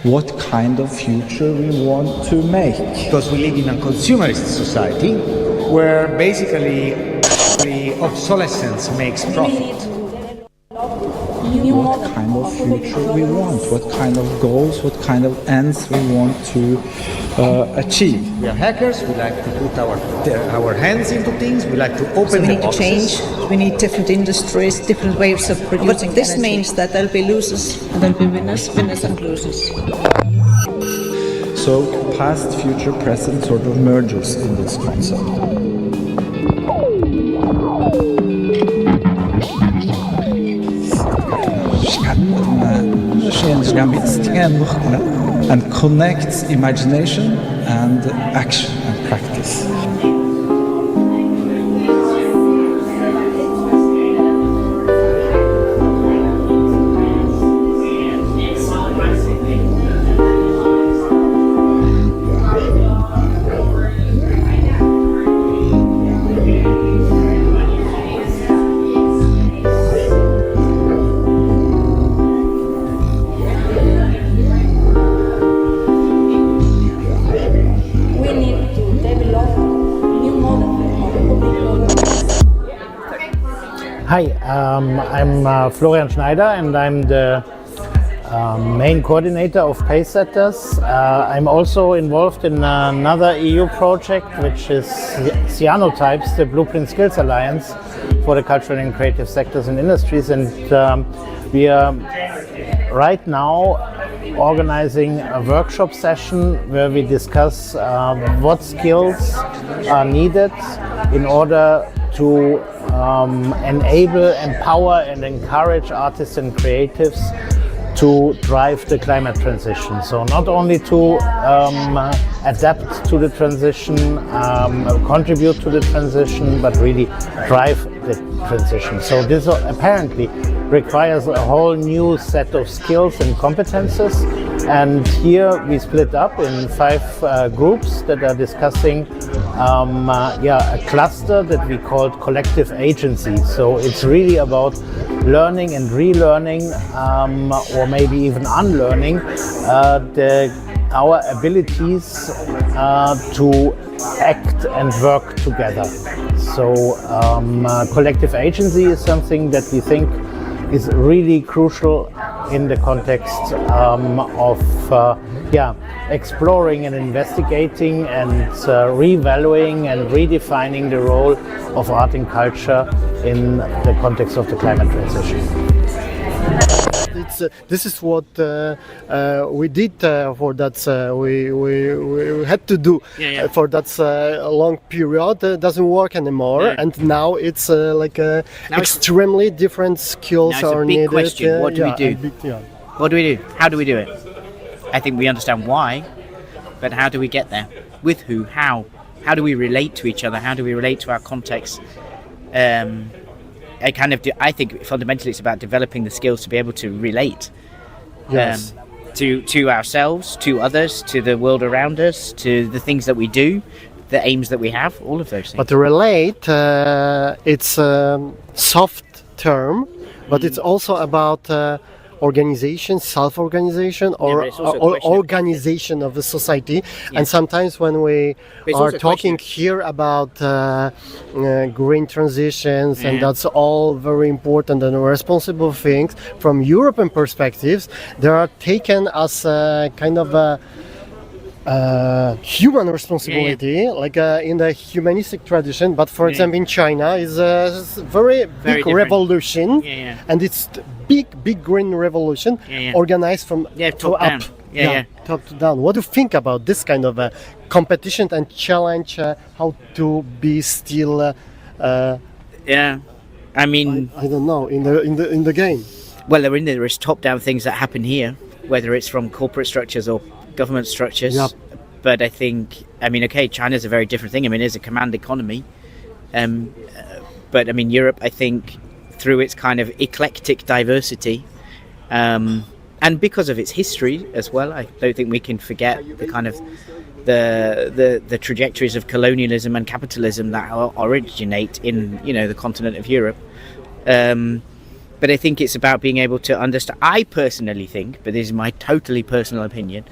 what kind of future we want to make. Because we live in a consumerist society where basically obsolescence makes profit. What kind of future we want, what kind of goals, what kind of ends we want to achieve. We are hackers, we like to put our hands into things, we like to open we the need boxes. to change, we need different industries, different ways of producing. But this energy means that there'll be losers and there'll be winners and losers. So past, future, present sort of merges in this concept. And connects imagination and action and practice. Hi, I'm Florian Schneider and I'm the main coordinator of Pacesetters. I'm also involved in another EU project which is Cyanotypes, the Blueprint Skills Alliance for the cultural and creative sectors and industries, and we are right now organizing a workshop session where we discuss what skills are needed in order to enable, empower and encourage artists and creatives to drive the climate transition. So not only to adapt to the transition, contribute to the transition, but really drive the transition. So this apparently requires a whole new set of skills and competences. And here we split up in 5 groups that are discussing a cluster that we called collective agency. So it's really about learning and relearning, or maybe even unlearning our abilities to act and work together. So collective agency is something that we think is really crucial in the context of exploring and investigating and revaluing and redefining the role of art and culture in the context of the climate transition. This is what we did for that. We had to do for that long period. Doesn't work anymore, and now it's extremely different skills now are it's a big needed. Question. What do we do? What do we do? How do we do it? I think we understand why, but how do we get there? With who? How? How do we relate to each other? How do we relate to our context? I think fundamentally it's about developing the skills to be able to relate to ourselves, to others, to the world around us, to the things that we do, the aims that we have, all of those things. But relate, it's a soft term, but it's also about organization, self-organization, or organization of the society. And sometimes when we are talking here about green transitions, and that's all very important and responsible things, from European perspectives, they are taken as a kind of a human responsibility, like in the humanistic tradition. But for example, in China is a very big different. revolution, and it's big green revolution organized from top up, down. top to down. What do you think about this kind of competition and challenge? How to be still? I mean, I don't know, in the game. Well, there is top-down things that happen here, whether it's from corporate structures or government structures. But I think, China's a very different thing. It's a command economy. But Europe, I think, through its kind of eclectic diversity, and because of its history as well, I don't think we can forget the kind of the trajectories of colonialism and capitalism that originate in the continent of Europe. But I think it's about being able to understand. I personally think, but this is my totally personal opinion,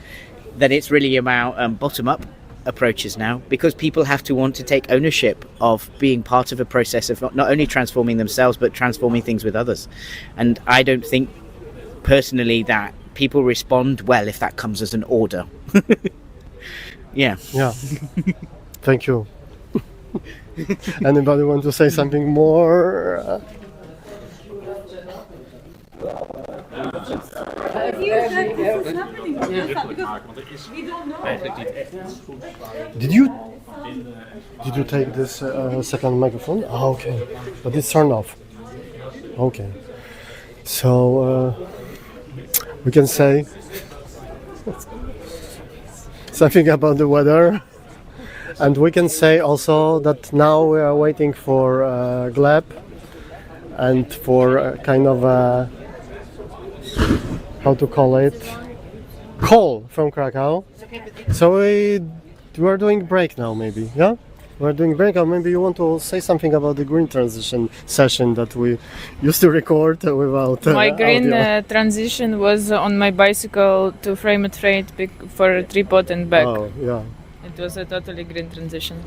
that it's really about bottom-up approaches now, because people have to want to take ownership of being part of a process of not only transforming themselves but transforming things with others. And I don't think personally that people respond well if that comes as an order. Yeah. Thank you. Anybody want to say something more? Did you take this second microphone? Oh, okay, but it's turned off. Okay, so we can say something about the weather, and we can say also that now we are waiting for Gleb and for kind of a, how to call it, call from Krakow. So we are doing break now, maybe, yeah? We're doing break, or maybe you want to say something about the green transition session that we used to record without my green audio. transition was on my bicycle to frame a trade for a tripod and back. Oh, yeah. It was a totally green transition.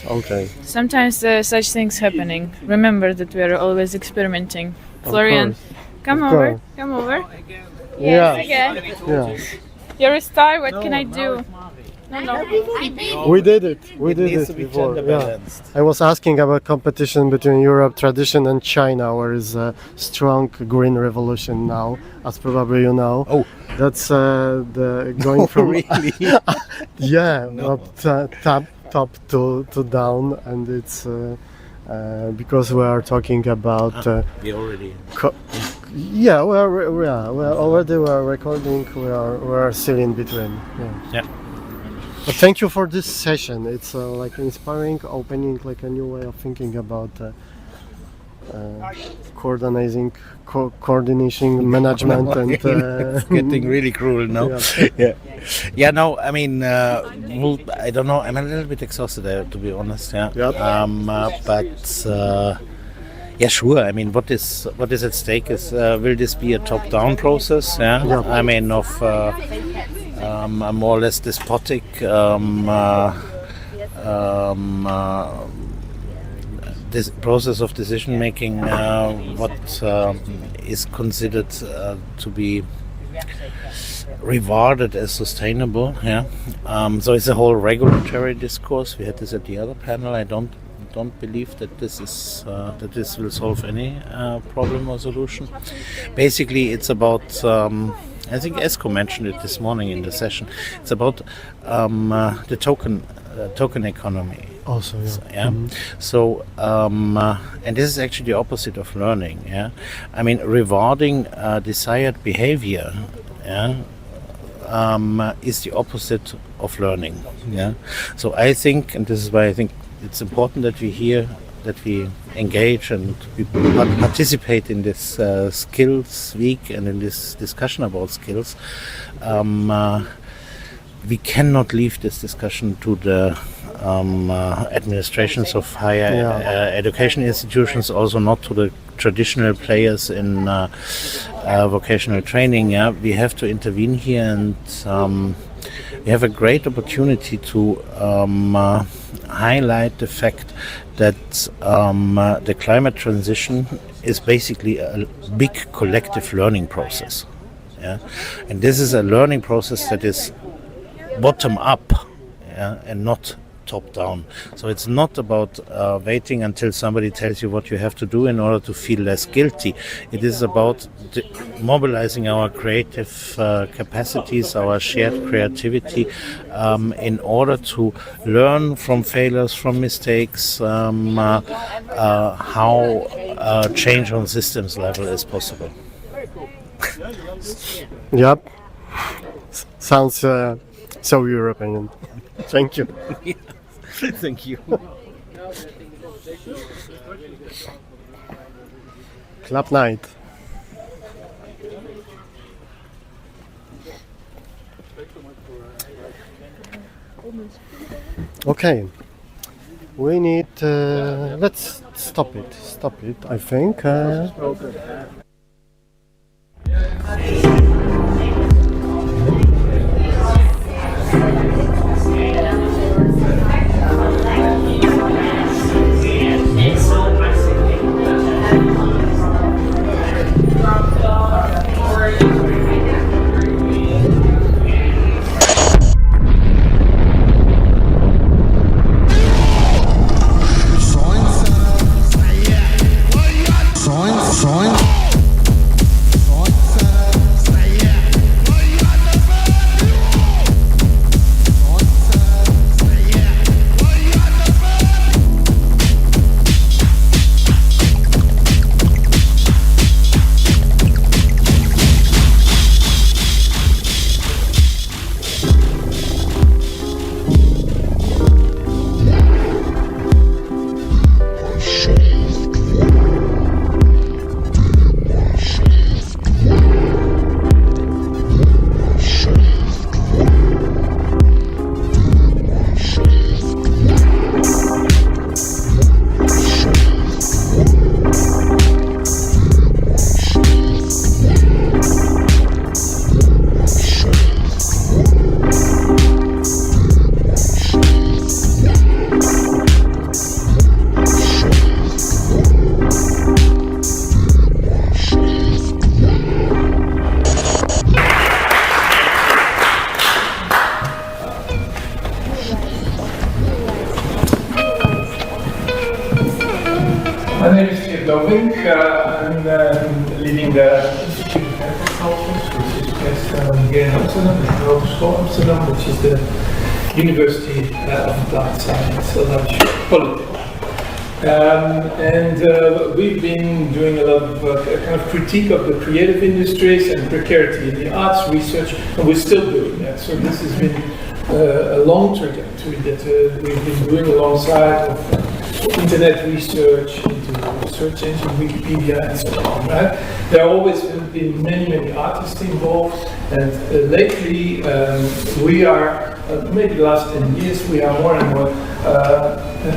Okay. Sometimes such things happening. Remember that we are always experimenting. Florian, course. come Of over. course. Come over. Yeah. Again. Yeah. You're a star. What can I do? No. We did it. We did it before. Yeah. I was asking about competition between Europe tradition and China, where is a strong green revolution now, as probably you know. Oh, that's the going from really? yeah, top to down, and it's because we are talking about. We already. Yeah, we are recording. We are still in between. Yeah. But thank you for this session. It's like inspiring, opening like a new way of thinking about coordination, management, and It's getting really cruel now. Yeah. No, I mean, I don't know. I'm a little bit exhausted, to be honest. Yeah. Yep. But yeah, sure. I mean, what is at stake is will this be a top-down process? Yeah. Yep. I mean, of a more or less despotic this process of decision making, what is considered to be rewarded as sustainable. Yeah. So it's a whole regulatory discourse. We had this at the other panel. I don't believe that this is that this will solve any problem or solution. Basically, it's about. I think Esko mentioned it this morning in the session. It's about the token economy. Also, yeah. So, yeah. So, and this is actually the opposite of learning. Yeah. I mean, rewarding desired behavior. Yeah. Is the opposite of learning. Yeah. So I think, and this is why I think it's important that we engage and we participate in this skills week and in this discussion about skills. We cannot leave this discussion to the administrations of higher education institutions, also not to the traditional players in vocational training. Yeah, we have to intervene here, and we have a great opportunity to highlight the fact that the climate transition is basically a big collective learning process. Yeah? And this is a learning process that is bottom up, yeah, and not top down. So it's not about waiting until somebody tells you what you have to do in order to feel less guilty. It is about mobilizing our creative capacities, our shared creativity, in order to learn from failures, from mistakes, how change on systems level is possible. Yep. Sounds so European. Thank you. Thank you. Club night. Okay. we need. Let's stop it. Stop it. I think. My name is I'm leading the Institute of Agriculture, which is based here in Amsterdam, the Hogeschool Amsterdam, which is the University of Applied Science, Politics. We've been doing a lot of kind of critique of the creative industries and precarity in the arts research, and we're still doing that. So this has been a long trajectory that we've been doing alongside of internet research into search engine, Wikipedia, and so on. Right? There have always been many artists involved, and lately we are, maybe the last 10 years, we are more and more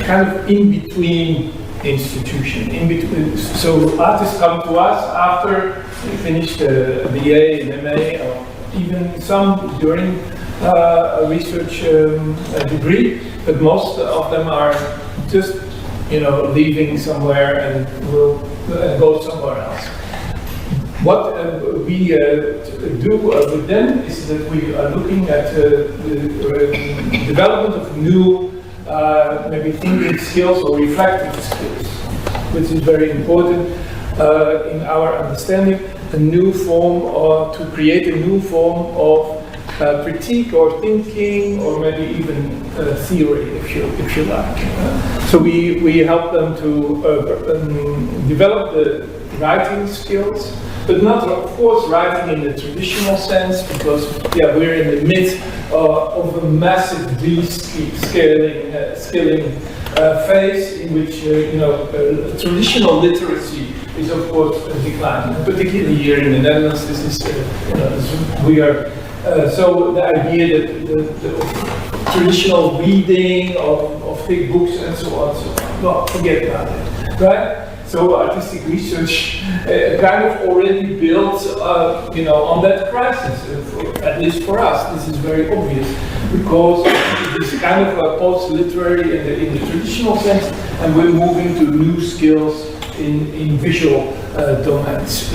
kind of in between institution. In between, so artists come to us after they finish a BA, an MA, or even some during a research degree, but most of them are just leaving somewhere and will go somewhere else. What we do with them is that we are looking at the development of new maybe thinking skills or reflective skills, which is very important in our understanding, a new form, or to create a new form of critique or thinking, or maybe even theory, if you like. So we help them to develop the writing skills, but not, of course, writing in the traditional sense, because we're in the midst of a massive skilling phase in which traditional literacy is, of course, declining. Particularly here in the Netherlands, this is we are. So the idea that the traditional reading of thick books and so on, well, forget about it, right? So artistic research kind of already built, on that crisis. At least for us, this is very obvious, because it's kind of a post-literary in the traditional sense, and we're moving to new skills in visual domains.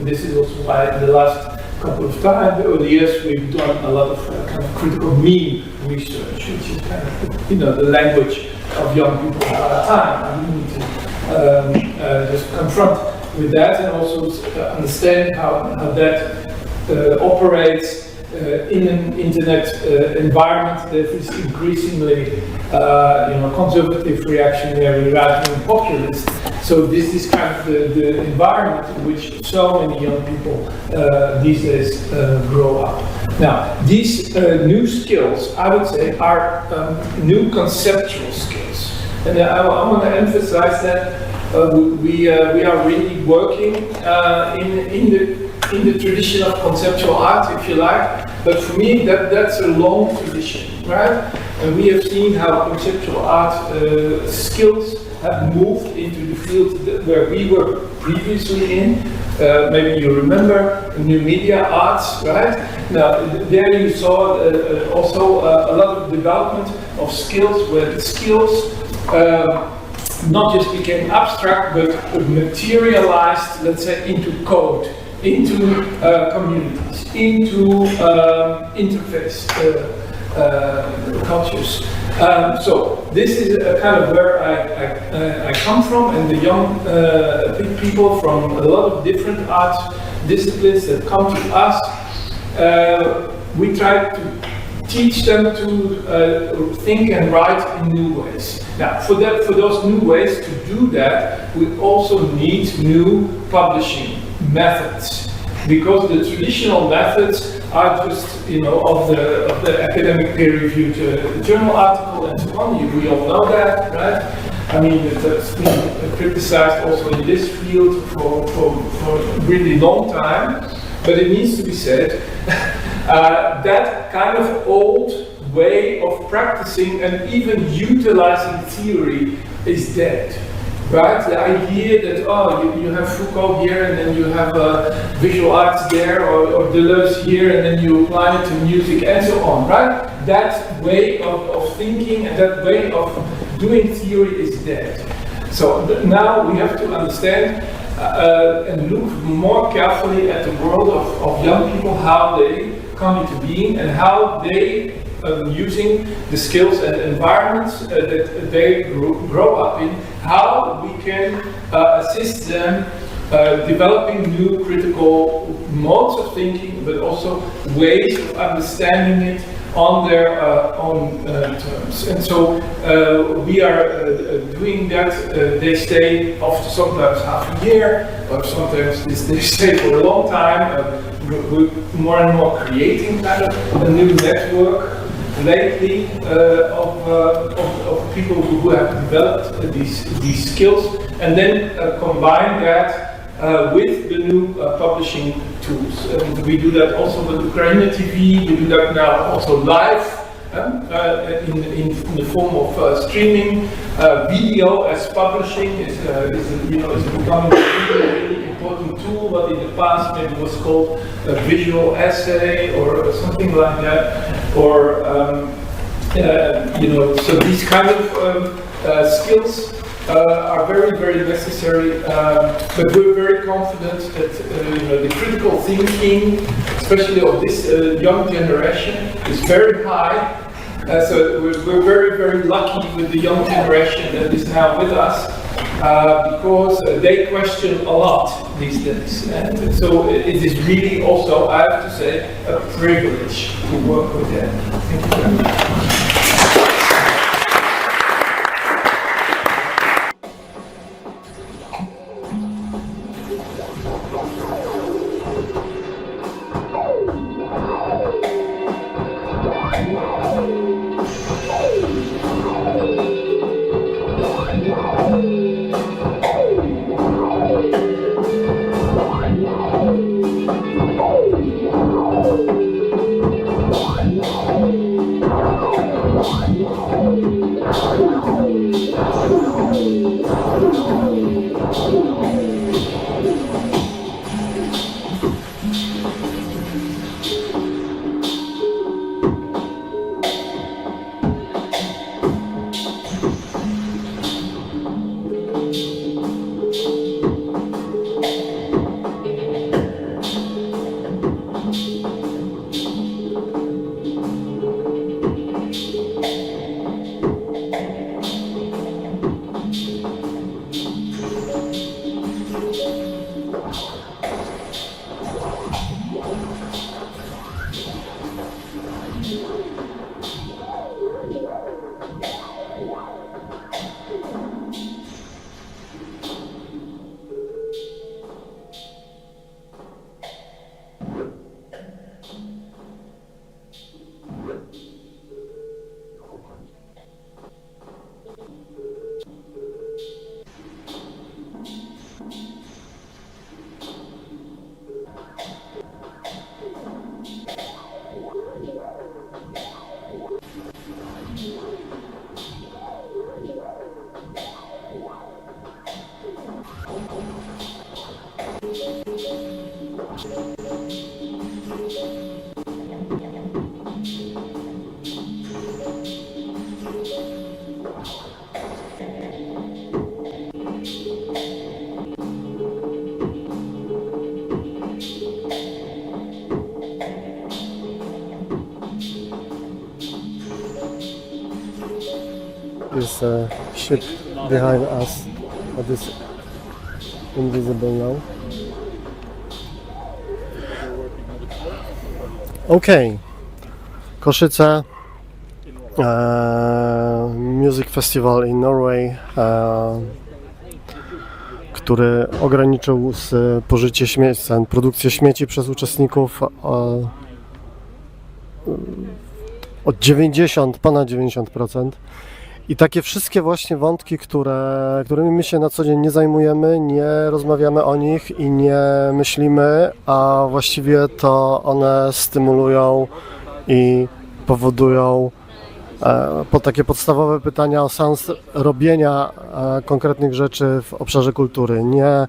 This is also why the last couple of times over the years we've done a lot of kind of critical meme research, which is kind of the language of young people at our time. And we need to just confront with that, and also understand how that operates in an internet environment that is increasingly conservative, reactionary, rather than populist. So this is kind of the environment in which so many young people these days grow up. Now, these new skills, I would say, are new conceptual skills. And I want to emphasize that we are really working in the tradition of conceptual art, if you like. But for me, that's a long tradition, right? And we have seen how conceptual art skills have moved into the field where we were previously in. Maybe you remember new media arts, right? Now, there you saw also a lot of development of skills, where the skills not just became abstract, but materialized, let's say, into code, into communities, into interface cultures. So this is kind of where I come from, and the young people from a lot of different art disciplines that come to us, we try to teach them to think and write in new ways. Now, for those new ways to do that, we also need new publishing methods, because the traditional methods are just, of the academic peer-reviewed journal article and so on. We all know that, right? I mean, it's been criticized also in this field for a really long time, but it needs to be said. That kind of old way of practicing and even utilizing theory is dead, right? The idea that, you have Foucault here and then you have visual arts there, or Deleuze here, and then you apply it to music and so on, right? That way of thinking and that way of doing theory is dead. So now we have to understand and look more carefully at the world of young people, how they come into being and how they, using the skills and environments that they grow up in, how we can assist them developing new critical modes of thinking, but also ways of understanding it on their own terms. And so we are doing that. They stay often, sometimes half a year, or sometimes they stay for a long time. We're more and more creating kind of a new network lately of people who have developed these skills, and then combine that with the new publishing tools. And we do that also with UKRAiNATV. We do that now also live in the form of streaming. Video as publishing is becoming a really important tool. What in the past maybe was called a visual essay or something like that, or so these kind of skills are very, very necessary, but we're very confident that the critical thinking, especially of this young generation, is very high. So we're very, very lucky with the young generation that is now with us, because they question a lot these days. And so it is really also, I have to say, a privilege to work with them. Thank you very much. is a ship behind us that is invisible now. Okay, Koszyce Music Festival in Norway, który ograniczył spożycie produkcję śmieci przez uczestników od ponad 90%. I takie wszystkie właśnie wątki, którymi my się na co dzień nie zajmujemy, nie rozmawiamy o nich i nie myślimy, a właściwie to one stymulują i powodują po takie podstawowe pytania o sens robienia konkretnych rzeczy w obszarze kultury. Nie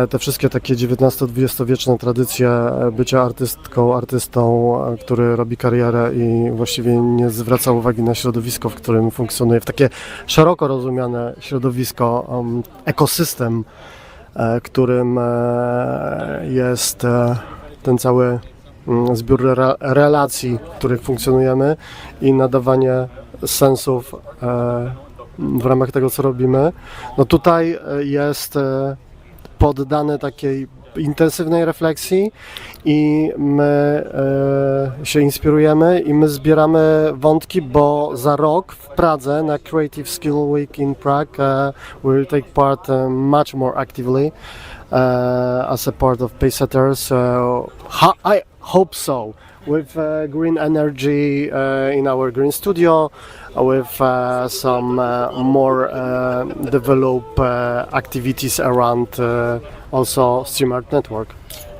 te wszystkie takie XIX-XX wieczne tradycje bycia artystą, który robi karierę i właściwie nie zwraca uwagi na środowisko, w którym funkcjonuje, w takie szeroko rozumiane środowisko, ekosystem, którym jest ten cały zbiór relacji, w których funkcjonujemy i nadawanie sensów w ramach tego, co robimy. No tutaj jest poddane takiej intensywnej refleksji i my się inspirujemy i my zbieramy wątki, bo za rok w Pradze na Creative Skill Week in Prague we will take part much more actively as a part of Paysetters. I hope so. With green energy in our green studio, with some more developed activities around also Stream Art Network.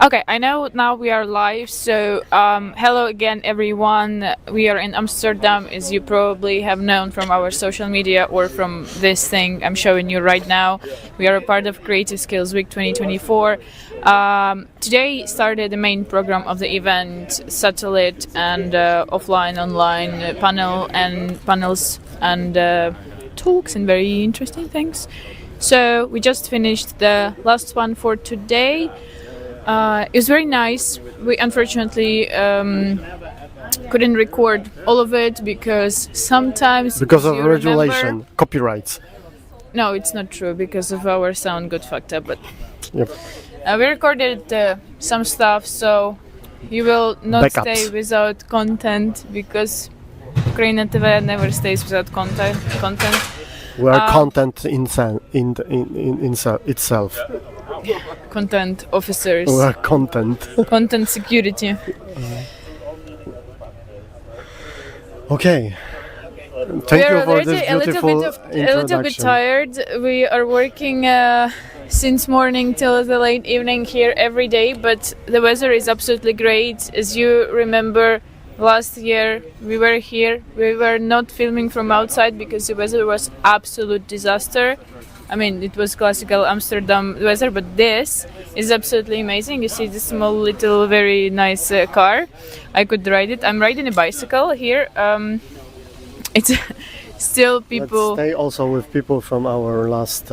Okay, I know now we are live, so hello again everyone. We are in Amsterdam, as you probably have known from our social media or from this thing I'm showing you right now. We are a part of Creative Skills Week 2024. Today started the main program of the event, satellite and offline, online panels and talks and very interesting things. So we just finished the last one for today. It was very nice. We unfortunately couldn't record all of it because sometimes of regulation, copyrights. No, it's not true because of our sound got fucked up. But yep. We recorded some stuff, so you will not Backups. stay without content because UKRAiNATV never stays without content. We are content in itself. Content officers. We are content. Content security. Okay. Thank you for this beautiful introduction. A little bit tired. We are working since morning till the late evening here every day, but the weather is absolutely great. As you remember, last year we were here. We were not filming from outside because the weather was absolute disaster. I mean, it was classical Amsterdam weather, but this is absolutely amazing. You see this small little very nice car. I could ride it. I'm riding a bicycle here. It's still people. Let's stay also with people from our last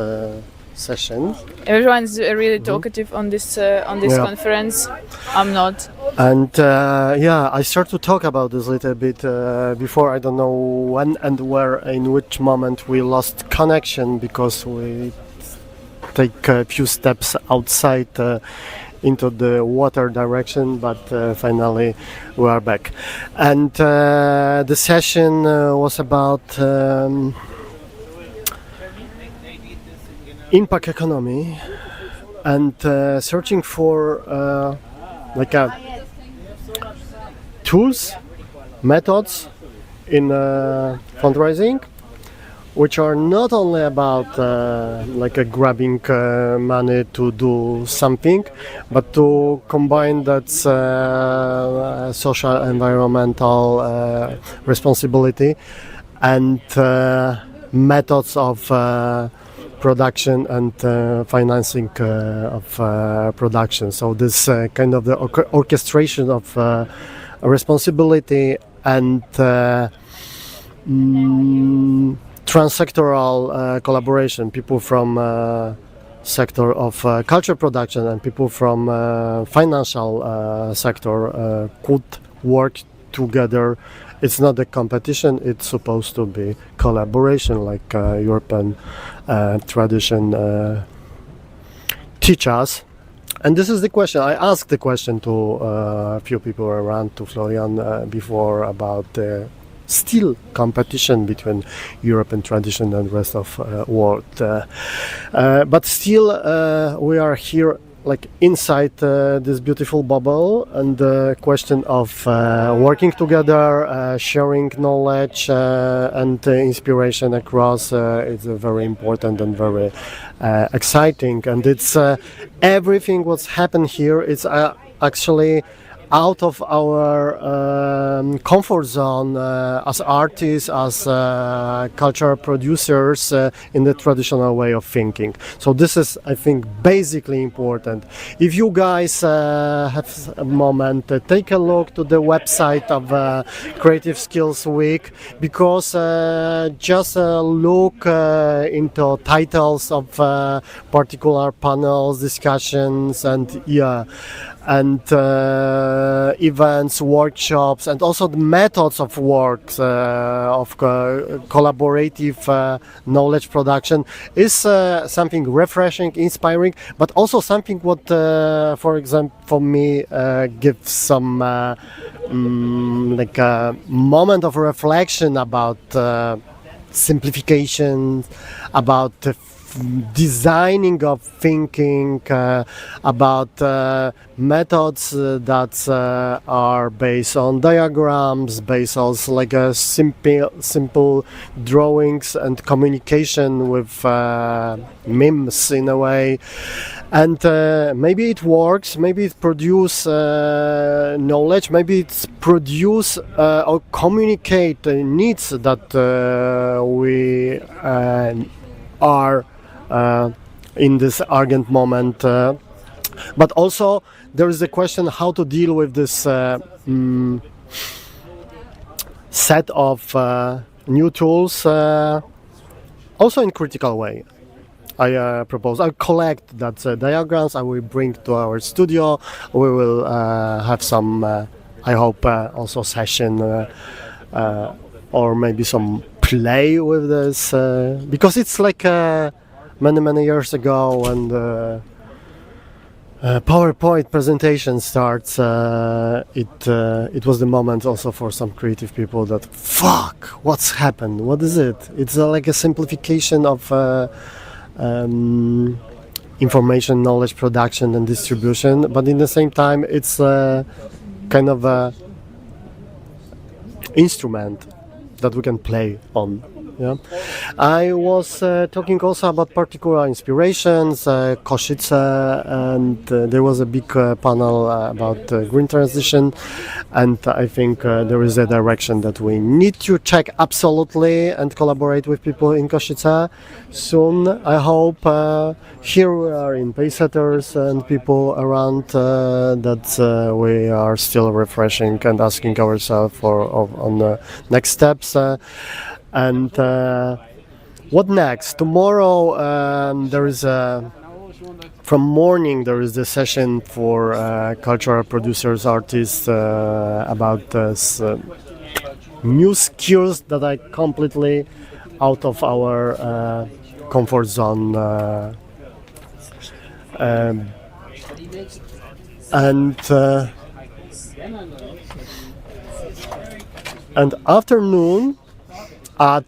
session. Everyone's really talkative on this conference. I'm not. And I start to talk about this a little bit before. I don't know when and where, in which moment we lost connection because we take a few steps outside into the water direction, but finally we are back. And the session was about impact economy and searching for tools, methods in fundraising, which are not only about grabbing money to do something, but to combine that social, environmental responsibility and methods of production and financing of production. So this kind of the orchestration of responsibility and transsectoral collaboration, people from sector of culture production and people from financial sector could work together it's not a competition, it's supposed to be collaboration, like European tradition teach us. And this is the question. I asked the question to a few people around, to Florian before, about the still competition between European tradition and rest of world. But still we are here like inside this beautiful bubble, and the question of working together, sharing knowledge and inspiration across is very important and very exciting. And it's everything what's happened here is actually out of our comfort zone as artists, as cultural producers in the traditional way of thinking. So this is, I think, basically important. If you guys have a moment, take a look to the website of Creative Skills Week, because just look into titles of particular panels, discussions, and events, workshops, and also the methods of work of collaborative knowledge production is something refreshing, inspiring, but also something what, for example, for me gives some like a moment of reflection about simplification, about designing of thinking, about methods that are based on diagrams, based on like a simple drawings and communication with memes in a way. And maybe it works, maybe it produces knowledge, maybe it's produce or communicate needs that we are in this urgent moment, but also there is a question how to deal with this set of new tools, also in critical way. I propose I collect that diagrams, I will bring to our studio. We will have some I hope also session or maybe some play with this, because it's like many years ago when the PowerPoint presentation starts, it was the moment also for some creative people that fuck, what's happened, what is it? It's like a simplification of information, knowledge production and distribution, but in the same time it's kind of a instrument that we can play on. Yeah, I was talking also about particular inspirations, Košice, and there was a big panel about green transition, and I think there is a direction that we need to check absolutely and collaborate with people in Košice soon. I hope here we are in Pacesetters and people around that we are still refreshing and asking ourselves on the next steps. And what next? Tomorrow there is from morning there is the session for cultural producers, artists about this new skills that are completely out of our comfort zone. And afternoon at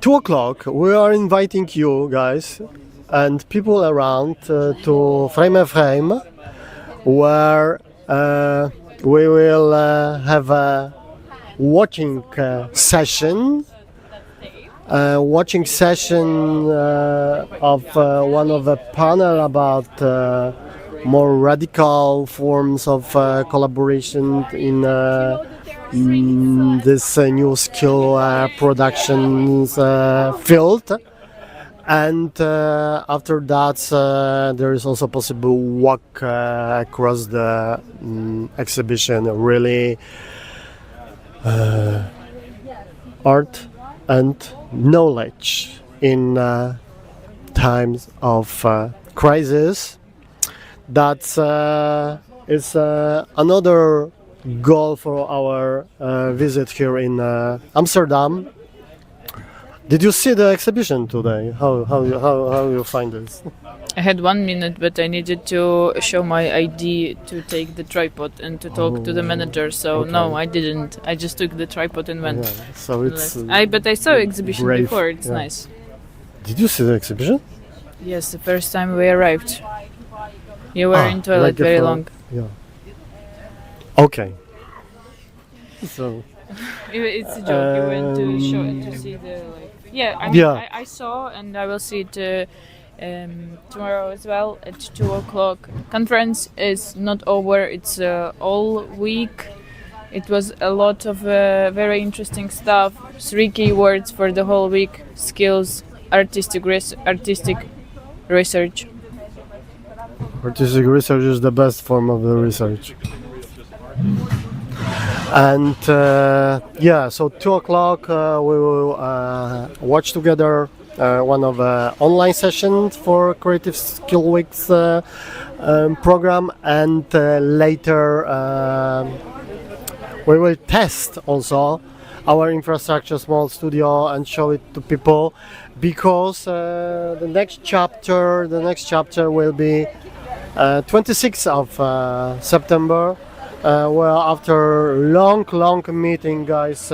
2 o'clock we are inviting you guys and people around to Frame, where we will have a watching session of one of the panel about more radical forms of collaboration in this new skill production field. And after that there is also possible walk across the exhibition, really art and knowledge in times of crisis. That is another goal for our visit here in Amsterdam. Did you see the exhibition today? How you find this? I had 1 minute, but I needed to show my ID to take the tripod and to talk to the manager. So okay. no, I didn't. I just took the tripod and went. Yeah, so it's but I saw exhibition brave, before. It's yeah. nice. Did you see the exhibition? Yes, the first time we arrived. You were in toilet like very for- long. Yeah. Okay. So It's a joke. You went to show to see the Yeah, I mean, Yeah. I saw, and I will see it tomorrow as well at 2:00. Conference is not over. It's all week. It was a lot of very interesting stuff. 3 keywords for the whole week: skills, artistic research. artistic research is the best form of the research. And so 2:00 we will watch together one of online sessions for Creative Skill Week's program, and later we will test also our infrastructure small studio and show it to people, because the next chapter will be 26th of September. Well, after long meeting, guys,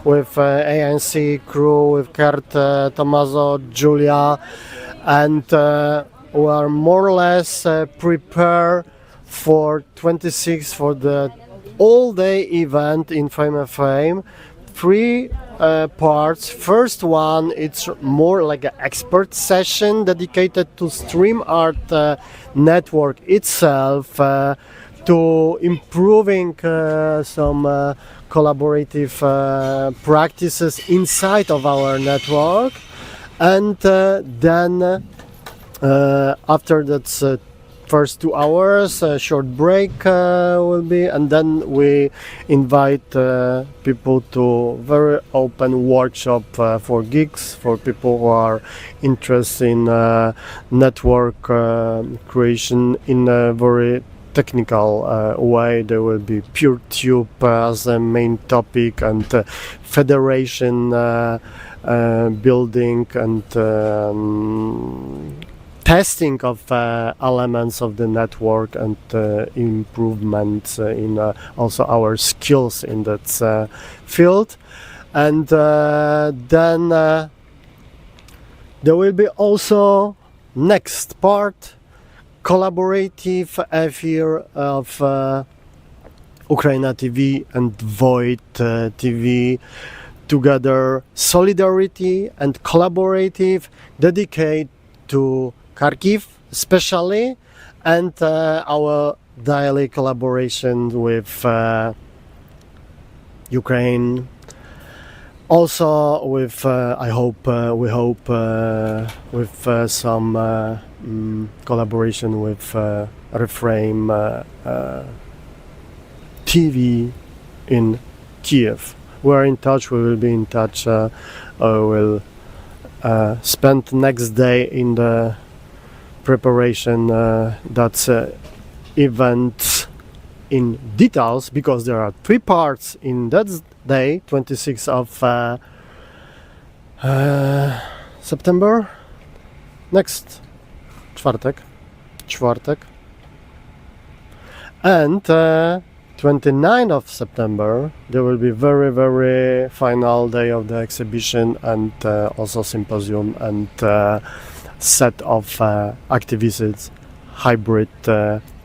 with ANC crew, with Kurt, Tommaso, Julia, and we are more or less prepared for 26 for the all-day event in Frame of Fame. 3 parts. First one, it's more like an expert session dedicated to stream art network itself, to improving some collaborative practices inside of our network, and then after that first 2 hours, a short break will be, and then we invite people to very open workshop for geeks, for people who are interested in network creation in a very technical way. There will be PureTube as a main topic, and federation building, and testing of elements of the network, and improvements in also our skills in that field. And then there will be also next part, collaborative affair of UKRAiNATV and Void TV together, solidarity and collaborative, dedicated to Kharkiv especially, and our daily collaboration with Ukraine. Also with we hope with some collaboration with Reframe TV in Kiev. We are in touch. We will be in touch. We'll spend next day in the preparation that event in details, because there are 3 parts in that day, 26th of September, next czwartek, and 29th of September there will be very final day of the exhibition, and also symposium and set of activities, hybrid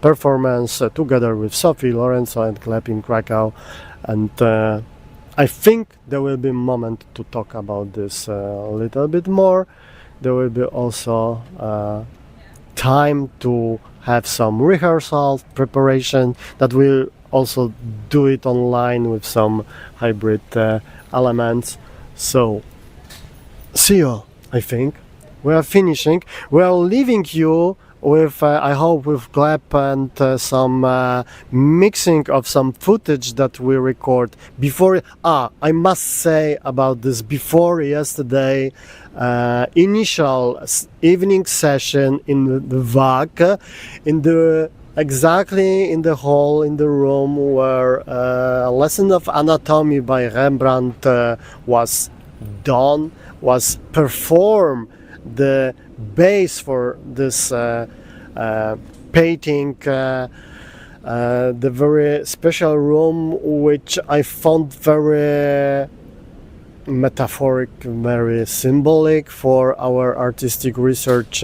performance together with Sophie, Lorenzo and Klep in Krakow. And I think there will be a moment to talk about this a little bit more. There will be also time to have some rehearsal preparation, that we'll also do it online with some hybrid elements. So see you, I think. We are finishing. We are leaving you with, I hope, with Gleb and some mixing of some footage that we record before. I must say about this, before yesterday initial evening session in the VAG, in the exactly in the hall, in the room where a lesson of anatomy by Rembrandt was done, was performed, the base for this painting, the very special room which I found very metaphoric, very symbolic for our artistic research,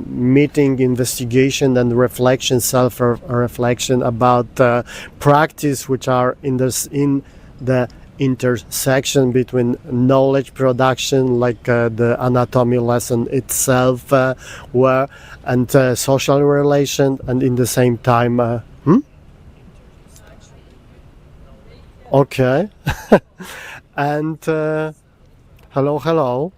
meeting, investigation and reflection, self-reflection about practice which are in the intersection between knowledge production, like the anatomy lesson itself, and social relation, and in the same time okay. And hello.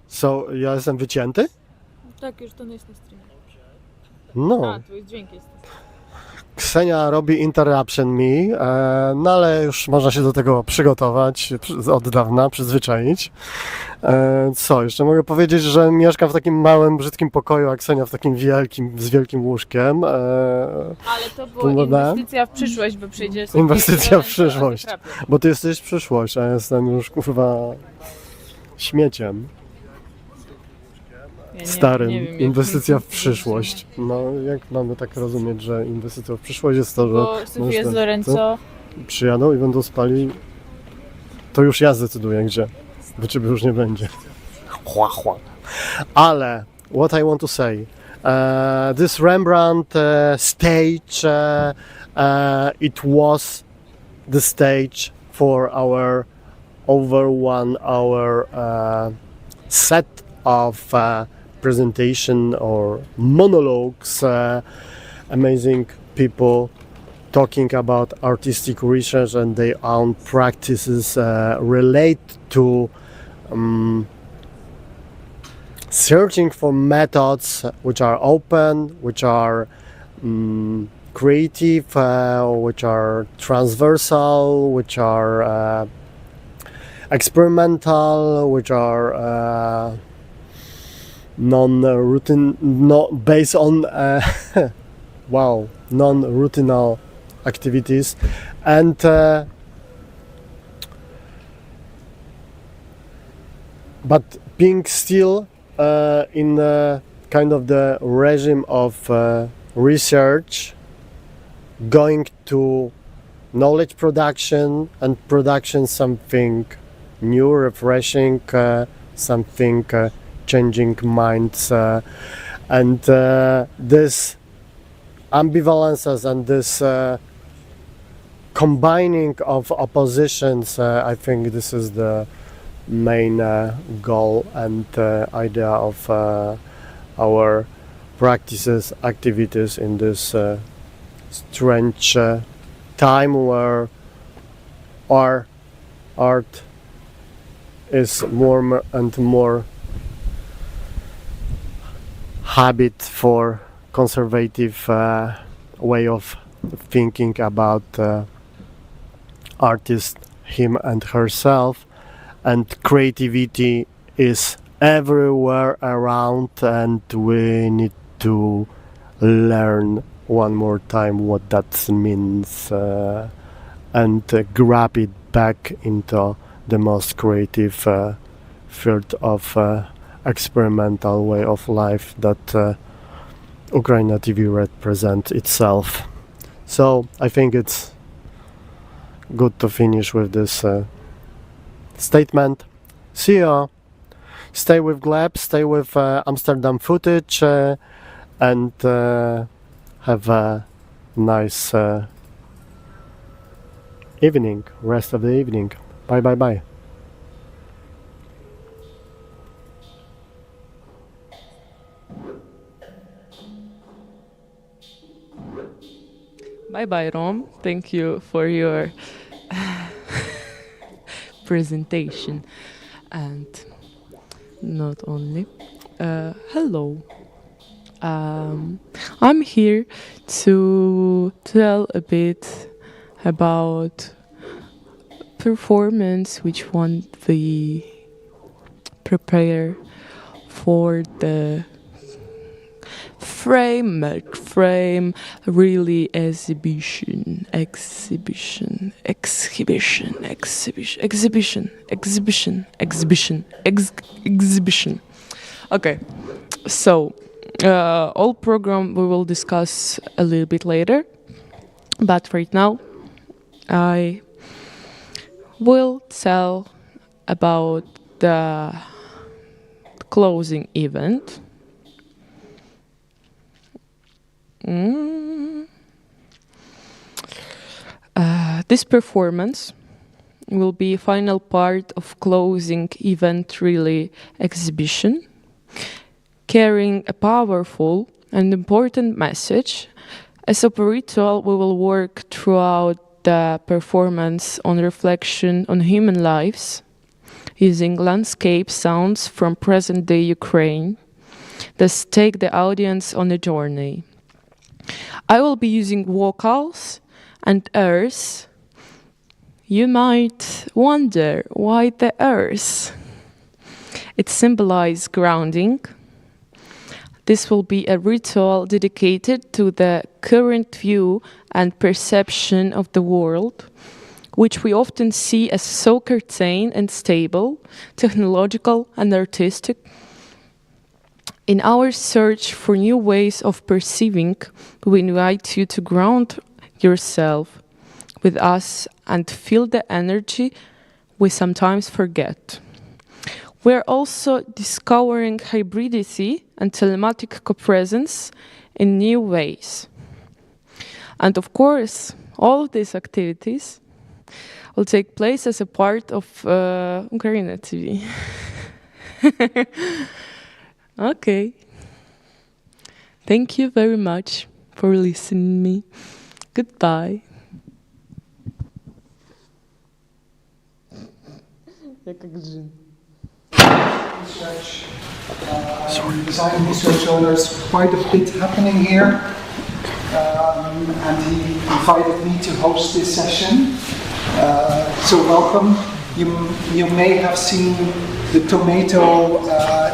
So, ja jestem wycięty? Tak, już to nie jest na streamie. No. Twój dźwięk jest. Ksenia robi interruption me, no ale już można się do tego przygotować od dawna, przyzwyczaić. Co, jeszcze mogę powiedzieć, że mieszkam w takim małym, brzydkim pokoju, a Ksenia w takim wielkim, z wielkim łóżkiem. Ale to była inwestycja w przyszłość, bo przyjdzie sobie inwestycja w przyszłość, bo ty jesteś przyszłość, a ja jestem już kurwa śmieciem. Starym. Nie wiem, inwestycja w przyszłość. No, jak mamy tak rozumieć, że inwestycja w przyszłość jest to, że... Bo Sofia z Lorenzo przyjadą i będą spali, to już ja zdecyduję gdzie, bo ciebie już nie będzie. Ale, what I want to say, this Rembrandt stage, it was the stage for our over 1 hour set of presentation or monologues, amazing people talking about artistic research and their own practices relate to searching for methods which are open, which are creative, which are transversal, which are experimental, which are non-routine, based on non-routinal activities, and but being still in kind of the regime of research, going to knowledge production and production something new, refreshing, something changing minds, and this ambivalences and this combining of oppositions, I think this is the main goal and idea of our practices, activities in this strange time where our art is more and more habit for conservative way of thinking about artist, him and herself, and creativity is everywhere around, and we need to learn one more time what that means and grab it back into the most creative field of experimental way of life that UKRAiNATV represents itself. So I think it's good to finish with this statement. See ya. Stay with Gleb, stay with Amsterdam footage, and have a nice evening, rest of the evening. Bye bye bye. Bye bye, Rom. Thank you for your presentation. And not only. Hello. I'm here to tell a bit about performance which one we prepare for the frame, really exhibition. Okay, so all program we will discuss a little bit later, but right now I will tell about the closing event. This performance will be a final part of closing event relay exhibition, carrying a powerful and important message. As a ritual, we will work throughout the performance on reflection on human lives, using landscape sounds from present-day Ukraine that take the audience on a journey. I will be using vocals and airs. You might wonder why the airs. It symbolizes grounding. This will be a ritual dedicated to the current view and perception of the world, which we often see as so certain and stable, technological and artistic. In our search for new ways of perceiving, we invite you to ground yourself with us and feel the energy we sometimes forget. We're also discovering hybridity and telematic co-presence in new ways. And of course, all of these activities will take place as a part of UKRAiNATV. Okay. Thank you very much for listening to me. Goodbye. Research, design research, so there's quite a bit happening here, and he invited me to host this session. So welcome. You may have seen the tomato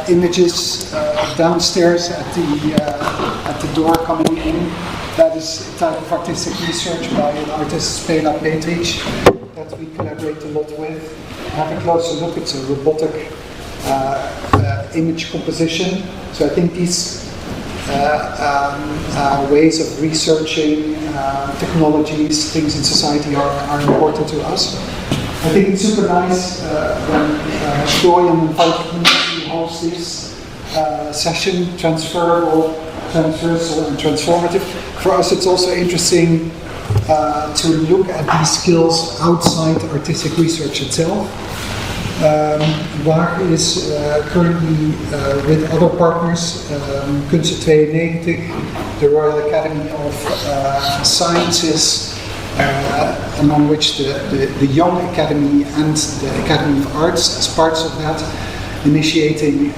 images downstairs at the door coming in. That is a type of artistic research by an artist, Spela Petric, that we collaborate a lot with. Have a closer look. It's a robotic image composition. So I think these ways of researching technologies, things in society are important to us. I think it's super nice when Stoyan invited me to host this session, transversal and transformative. For us it's also interesting to look at these skills outside artistic research itself. Waar is currently with other partners, Kunst 92, the Royal Academy of Sciences, among which the Young Academy and the Academy of Arts as parts of that, initiating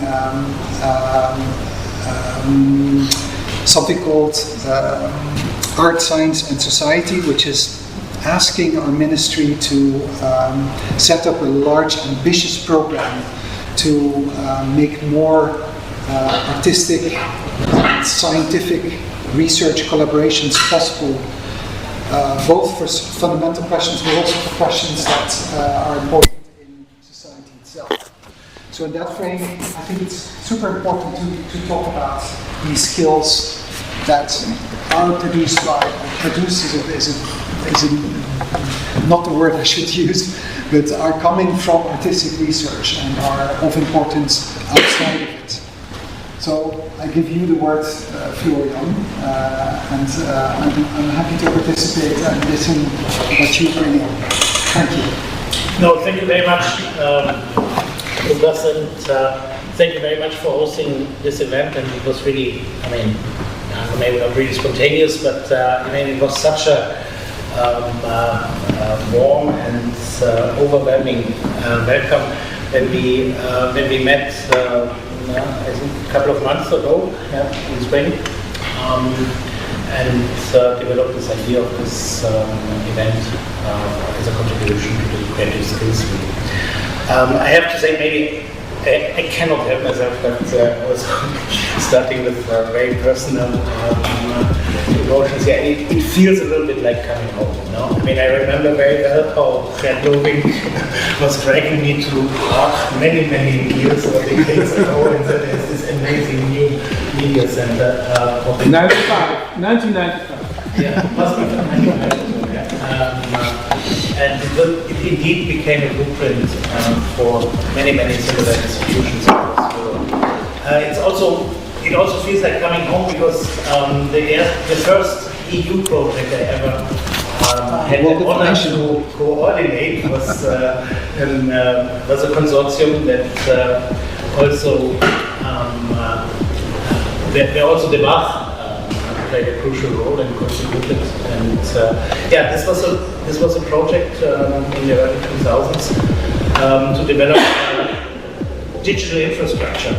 something called Art, Science and Society, which is asking our ministry to set up a large, ambitious program to make more artistic, scientific research collaborations possible, both for fundamental questions, but also for questions that are important in society itself. So in that frame, I think it's super important to talk about these skills that are produced by, produced is not the word I should use, but are coming from artistic research and are of importance outside of it. So I give you the word, Florian, and I'm happy to participate and listen to what you bring in. Thank you. No, thank you very much, Lukas, and thank you very much for hosting this event. And it was really, maybe not really spontaneous, but it was such a warm and overwhelming welcome when we met. I think a couple of months ago, in spring, and developed this idea of this event as a contribution to the creative skills week. I have to say, maybe I cannot help myself, but I was starting with very personal emotions. Yeah, it feels a little bit like coming home, you know? I mean, I remember very well how Fred Loving was dragging me to Prague many, many years or decades ago, and then there's this amazing new media center. 1995. Yeah, must be 1995. Yeah. And it indeed became a blueprint for many, many similar institutions across Europe. It also feels like coming home because the first EU project I ever had the honor to coordinate was a consortium that also where also the Bach played a crucial role and contributed. And this was a project in the early 2000s to develop digital infrastructure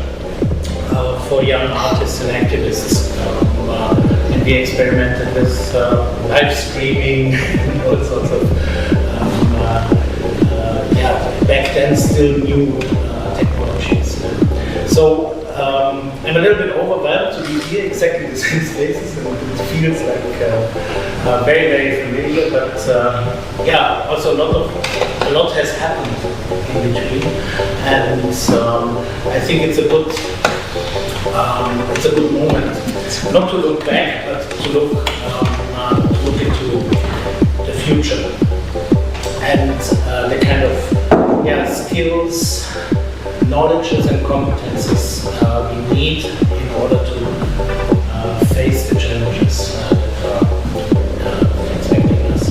for young artists and activists. And we experimented with live streaming and all sorts of back then still new technologies. So I'm a little bit overwhelmed to be here exactly the same spaces, and it feels like very, very familiar, but also a lot has happened in between, and I think it's a good moment, not to look back, but to look into the future and the kind of skills, knowledges and competences we need in order to face the challenges that are expecting us.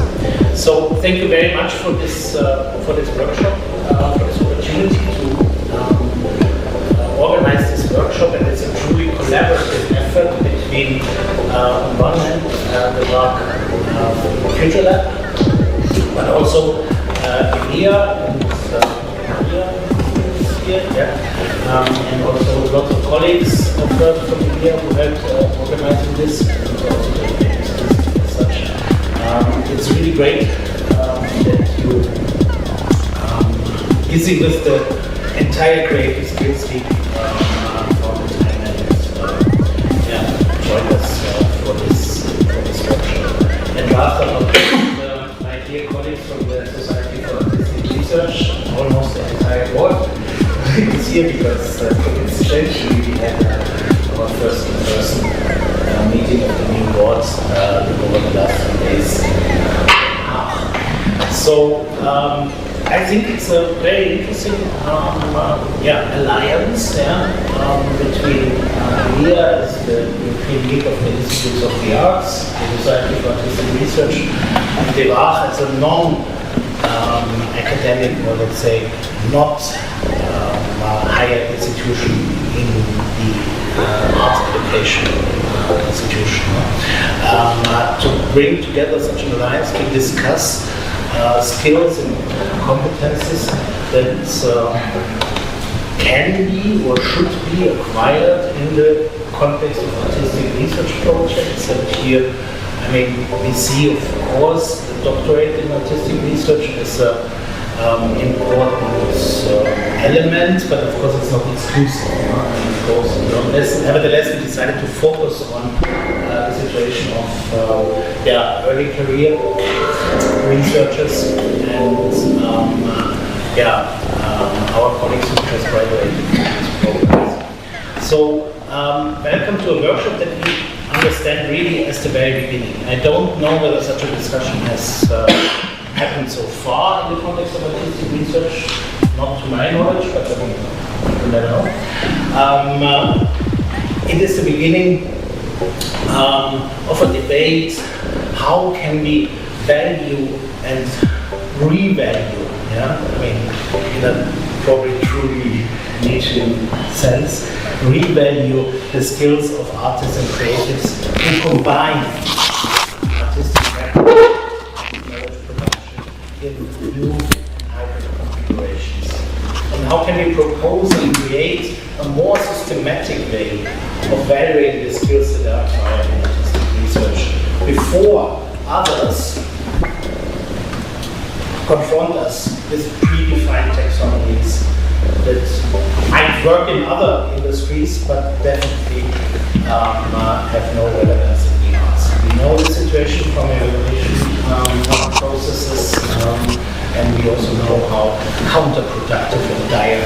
So thank you very much for this workshop, for this opportunity to organize this workshop, and it's a truly collaborative effort between on one hand the work Future Lab, but also EMEA and and also lots of colleagues from India who helped organizing this and also as such. It's really great that you busy with the entire creative skills team for the time and joined us for this workshop. And last but not least, my dear colleagues from the Society for Artistic Research, almost the entire board. It's here because it's changed. We had our first in-person meeting of the new board over the last 2 days. So I think it's a very interesting alliance between EMEA as the European League of the Institutes of the Arts, the Society for Artistic Research, and the WACH as a non-academic, or let's say not higher institution in the arts education institution. To bring together such an alliance to discuss skills and competences that can be or should be acquired in the context of artistic research projects. And here, I mean, we see, of course, the doctorate in artistic research as a important element, but of course it's not exclusive. Of course, nevertheless, we decided to focus on the situation of early career researchers and our colleagues who just graduated from these programs. So, welcome to a workshop that we understand really as the very beginning. I don't know whether such a discussion has happened so far in the context of artistic research, not to my knowledge, but you never know. It is the beginning of a debate. How can we value and revalue? I mean, in a probably truly Nietzschean sense, revalue the skills of artists and creatives who combine artistic practice in new hybrid configurations. And how can we propose and create a more systematic way of valuing the skills that are acquired in artistic research before others confront us with predefined taxonomies that might work in other industries, but definitely have no relevance in the arts. We know the situation from evaluation processes, and we also know how counterproductive and dire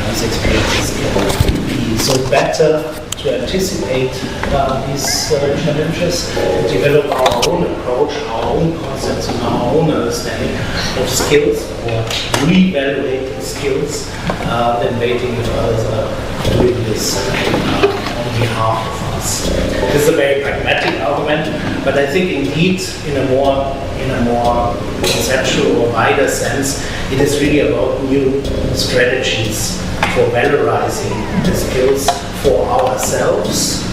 these experiences can be. So better to anticipate these challenges and develop our own approach, our own concepts, and our own understanding of skills, or re-evaluating skills, than waiting if others are doing this on behalf of us. This is a very pragmatic argument, but I think indeed in a more conceptual or wider sense, it is really about new strategies for valorizing the skills for ourselves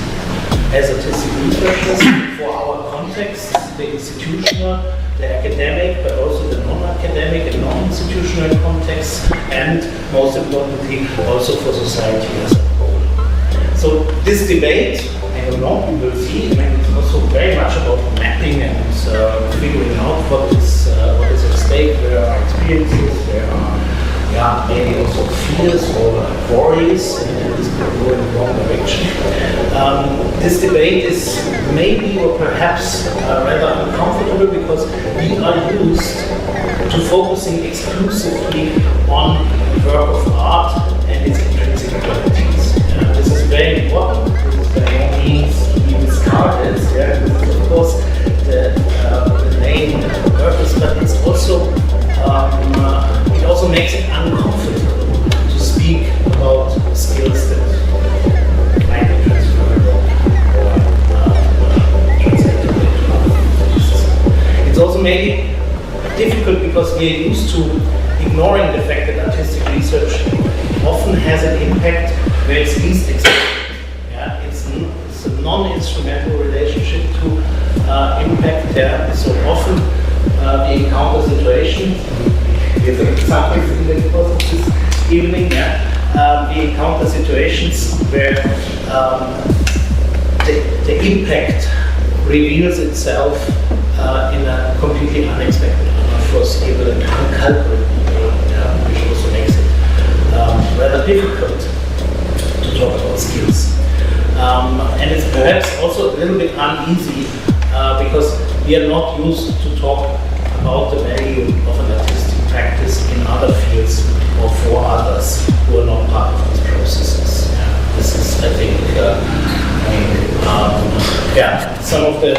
as artistic researchers, for our context, the institutional, the academic, but also the non-academic and non-institutional context, and most importantly, also for society as a whole. So this debate, I don't know, we will see. I mean, it's also very much about mapping and figuring out what is at stake, where are experiences, where are maybe also fears or worries, and this could go in the wrong direction. This debate is maybe or perhaps rather uncomfortable because we are used to focusing exclusively on work of art and its intrinsic qualities. This is very important. This is by no means to be discarded. This is of course the main purpose, but it's also it also makes it uncomfortable to speak about skills that might be transferable or translated into other languages. It's also maybe difficult because we are used to ignoring the fact that artistic research often has an impact where it's least expected. Yeah? It's a non-instrumental relationship to impact. So often we encounter situations. Here's an example in the course of this evening. We encounter situations where the impact reveals itself in a completely unexpected, unforeseeable, and uncalculable way, which also makes it rather difficult to talk about skills. And it's perhaps also a little bit uneasy because we are not used to talk about the value of an artistic practice in other fields or for others who are not part of these processes. This is, I think, some of the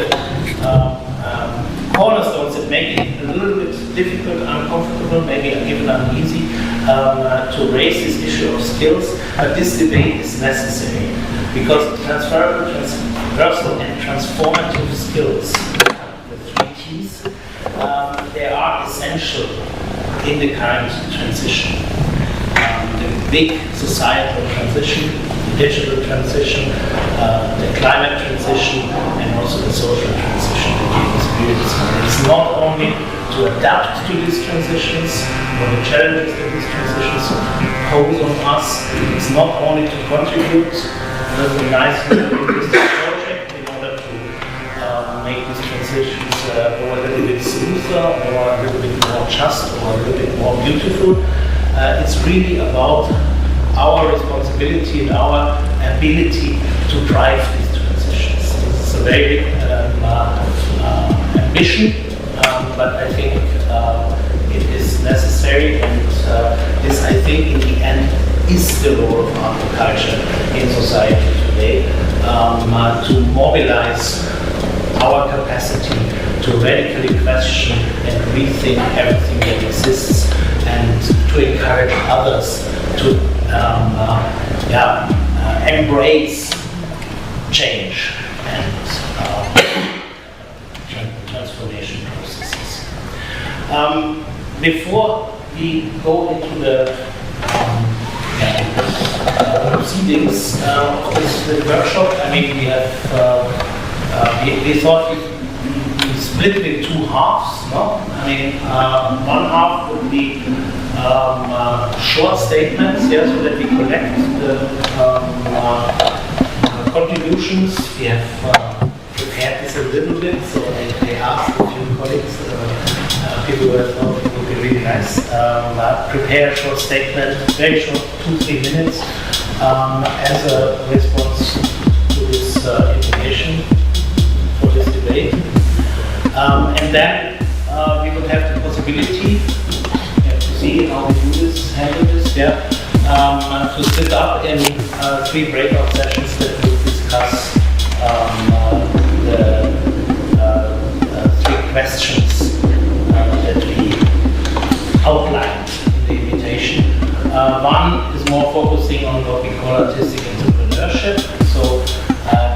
cornerstones that make it a little bit difficult, uncomfortable, maybe even uneasy to raise this issue of skills. But this debate is necessary because transferable, transversal, and transformative skills, the three T's, they are essential in the current transition. The big societal transition, the digital transition, the climate transition, and also the social transition that we experience. It's not only to adapt to these transitions or the challenges that these transitions pose on us, it's not only to contribute with a nice project in order to make these transitions go a little bit smoother or a little bit more just or a little bit more beautiful. It's really about our responsibility and our ability to drive these transitions. This is a very big ambition, but I think it is necessary, and this, I think, in the end is the role of art and culture in society today, to mobilize our capacity to radically question and rethink everything that exists, and to encourage others to embrace change and transformation processes. Before we go into the proceedings of this workshop, I mean, we have we thought we split it in two halves. No, I mean, one half would be short statements, so that we collect the contributions. We have prepared this a little bit, so I asked a few colleagues people who have thought it would be really nice. Prepare a short statement, very short, 2-3 minutes, as a response to this invitation for this debate. And then we will have the possibility, to see how we do this, handle this, to split up in 3 breakout sessions that will discuss the 3 questions that we outlined in the invitation. One is more focusing on what we call artistic entrepreneurship, so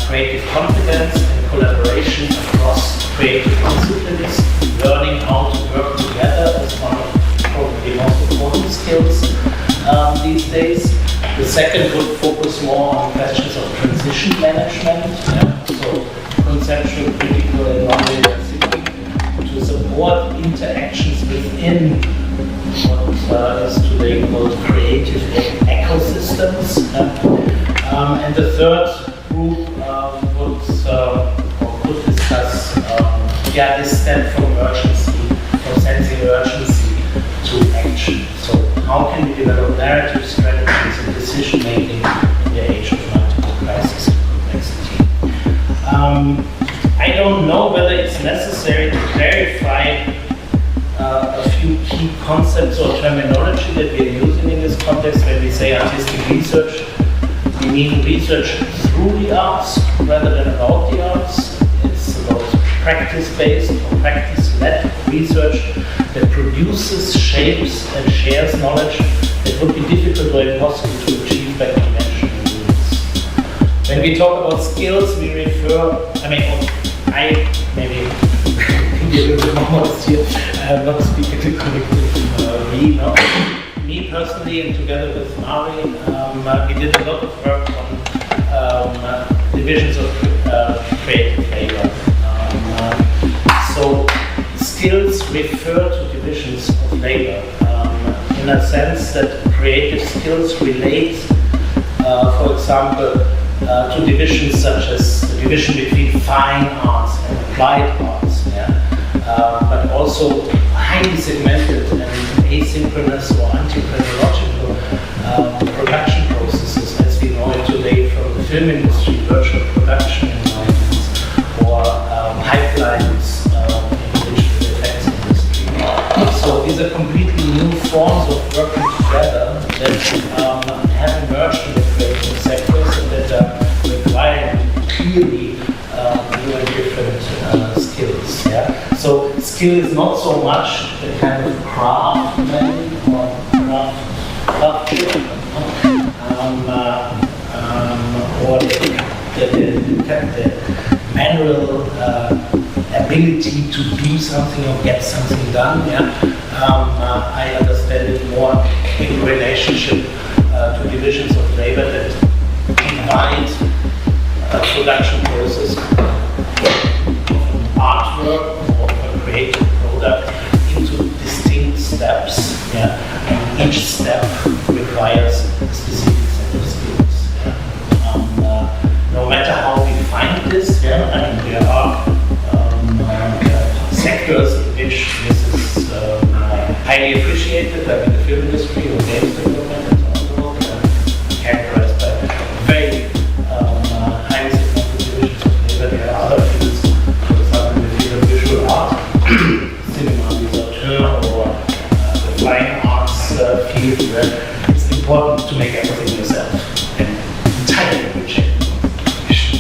creative confidence and collaboration across creative disciplines, learning how to work together is one of probably the most important skills these days. The second would focus more on questions of transition management, so conceptual, critical, and non-diversity, to support interactions within what is today called creative ecosystems. And the third group could discuss this step from urgency, from sensing urgency to action. So how can we develop narrative strategies and decision making in the age of multiple crisis and complexity? I don't know whether it's necessary to clarify a few key concepts or terminology that we are using in this context. When we say artistic research, we mean research through the arts rather than about the arts. It's about practice-based or practice-led research that produces, shapes, and shares knowledge that would be difficult or impossible to achieve by conventional means. When we talk about skills, we refer, I maybe can be a little bit more modest here. I am not speaking to collective we, no. Me personally, and together with Mari, we did a lot of work on divisions of creative labor. So skills refer to divisions of labor in a sense that creative skills relate, for example, to divisions such as the division between fine arts and applied arts, but also highly segmented and asynchronous or anti-chronological production processes as we know it today from the film industry, virtual production environments, or pipelines in the digital effects industry. So these are completely new forms of working together that have emerged in the creative sectors and that require clearly new and different skills. So skill is not so much the kind of craftsman or craftsman or the manual ability to do something or get something done. I understand it more in relationship to divisions of labor that divide a production process of artwork or a creative product into distinct steps, and each step requires a specific set of skills. No matter how we find this, there are sectors in which this is highly appreciated, like in the film industry or games development and so on, characterized by very highly segmented divisions of labor. There are other fields, for example, in the field of visual art, cinema researcher, or the fine arts field, where it's important to make everything yourself and entirely reject competition.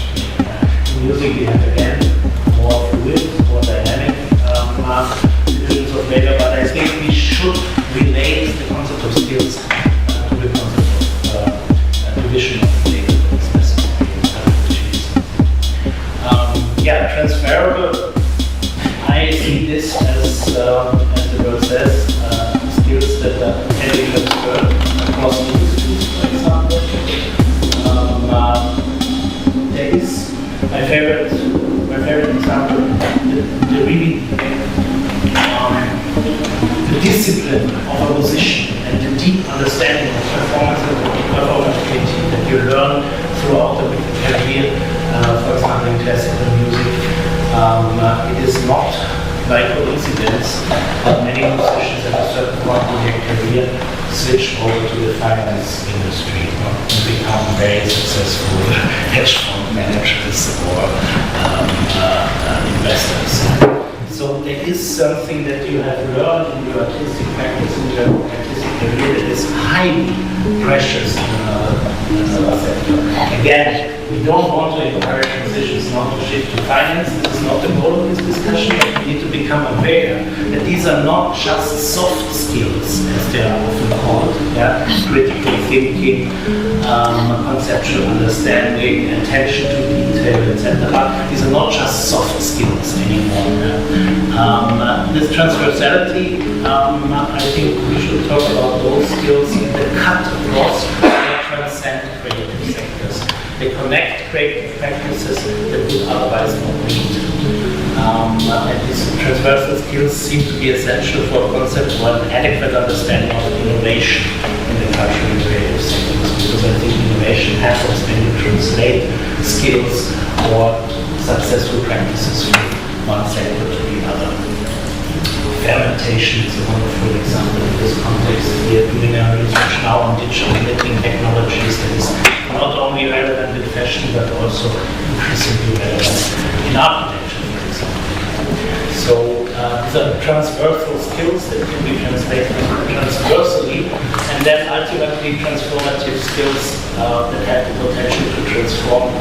In music, we have again more fluid, more dynamic divisions of labor, but I think we should relate the concept of skills to the concept of division of labor that is necessary to achieve something. Transferable. I see this as the word says, skills that can be transferred across industries, for example. There is my favorite example, the really the discipline of a musician and the deep understanding of performance creativity that you learn throughout the career, for example in classical music. It is not by coincidence, many musicians at a certain point in their career switch over to the finance industry and become very successful hedge fund managers or investors. So there is something that you have learned in your artistic practice, in your artistic career, that is highly precious in another sector. Again, we don't want to encourage musicians not to shift to finance. This is not the goal of this discussion, but we need to become aware that these are not just soft skills, as they are often called, critical thinking, conceptual understanding, attention to detail, etc. These are not just soft skills anymore. This transversality, I think we should talk about those skills that cut across and transcend creative sectors. They connect creative practices that would otherwise not meet. And these transversal skills seem to be essential for a concept or an adequate understanding of innovation in the cultural and creative sectors. Because I think innovation happens when you translate skills or successful practices from one sector to the other. Fermentation is a wonderful example in this context. We are doing our research now on digital knitting technologies that is not only relevant in fashion but also increasingly relevant in architecture, for example. So these are transversal skills that can be translated transversally and then ultimately transformative skills that have the potential to transform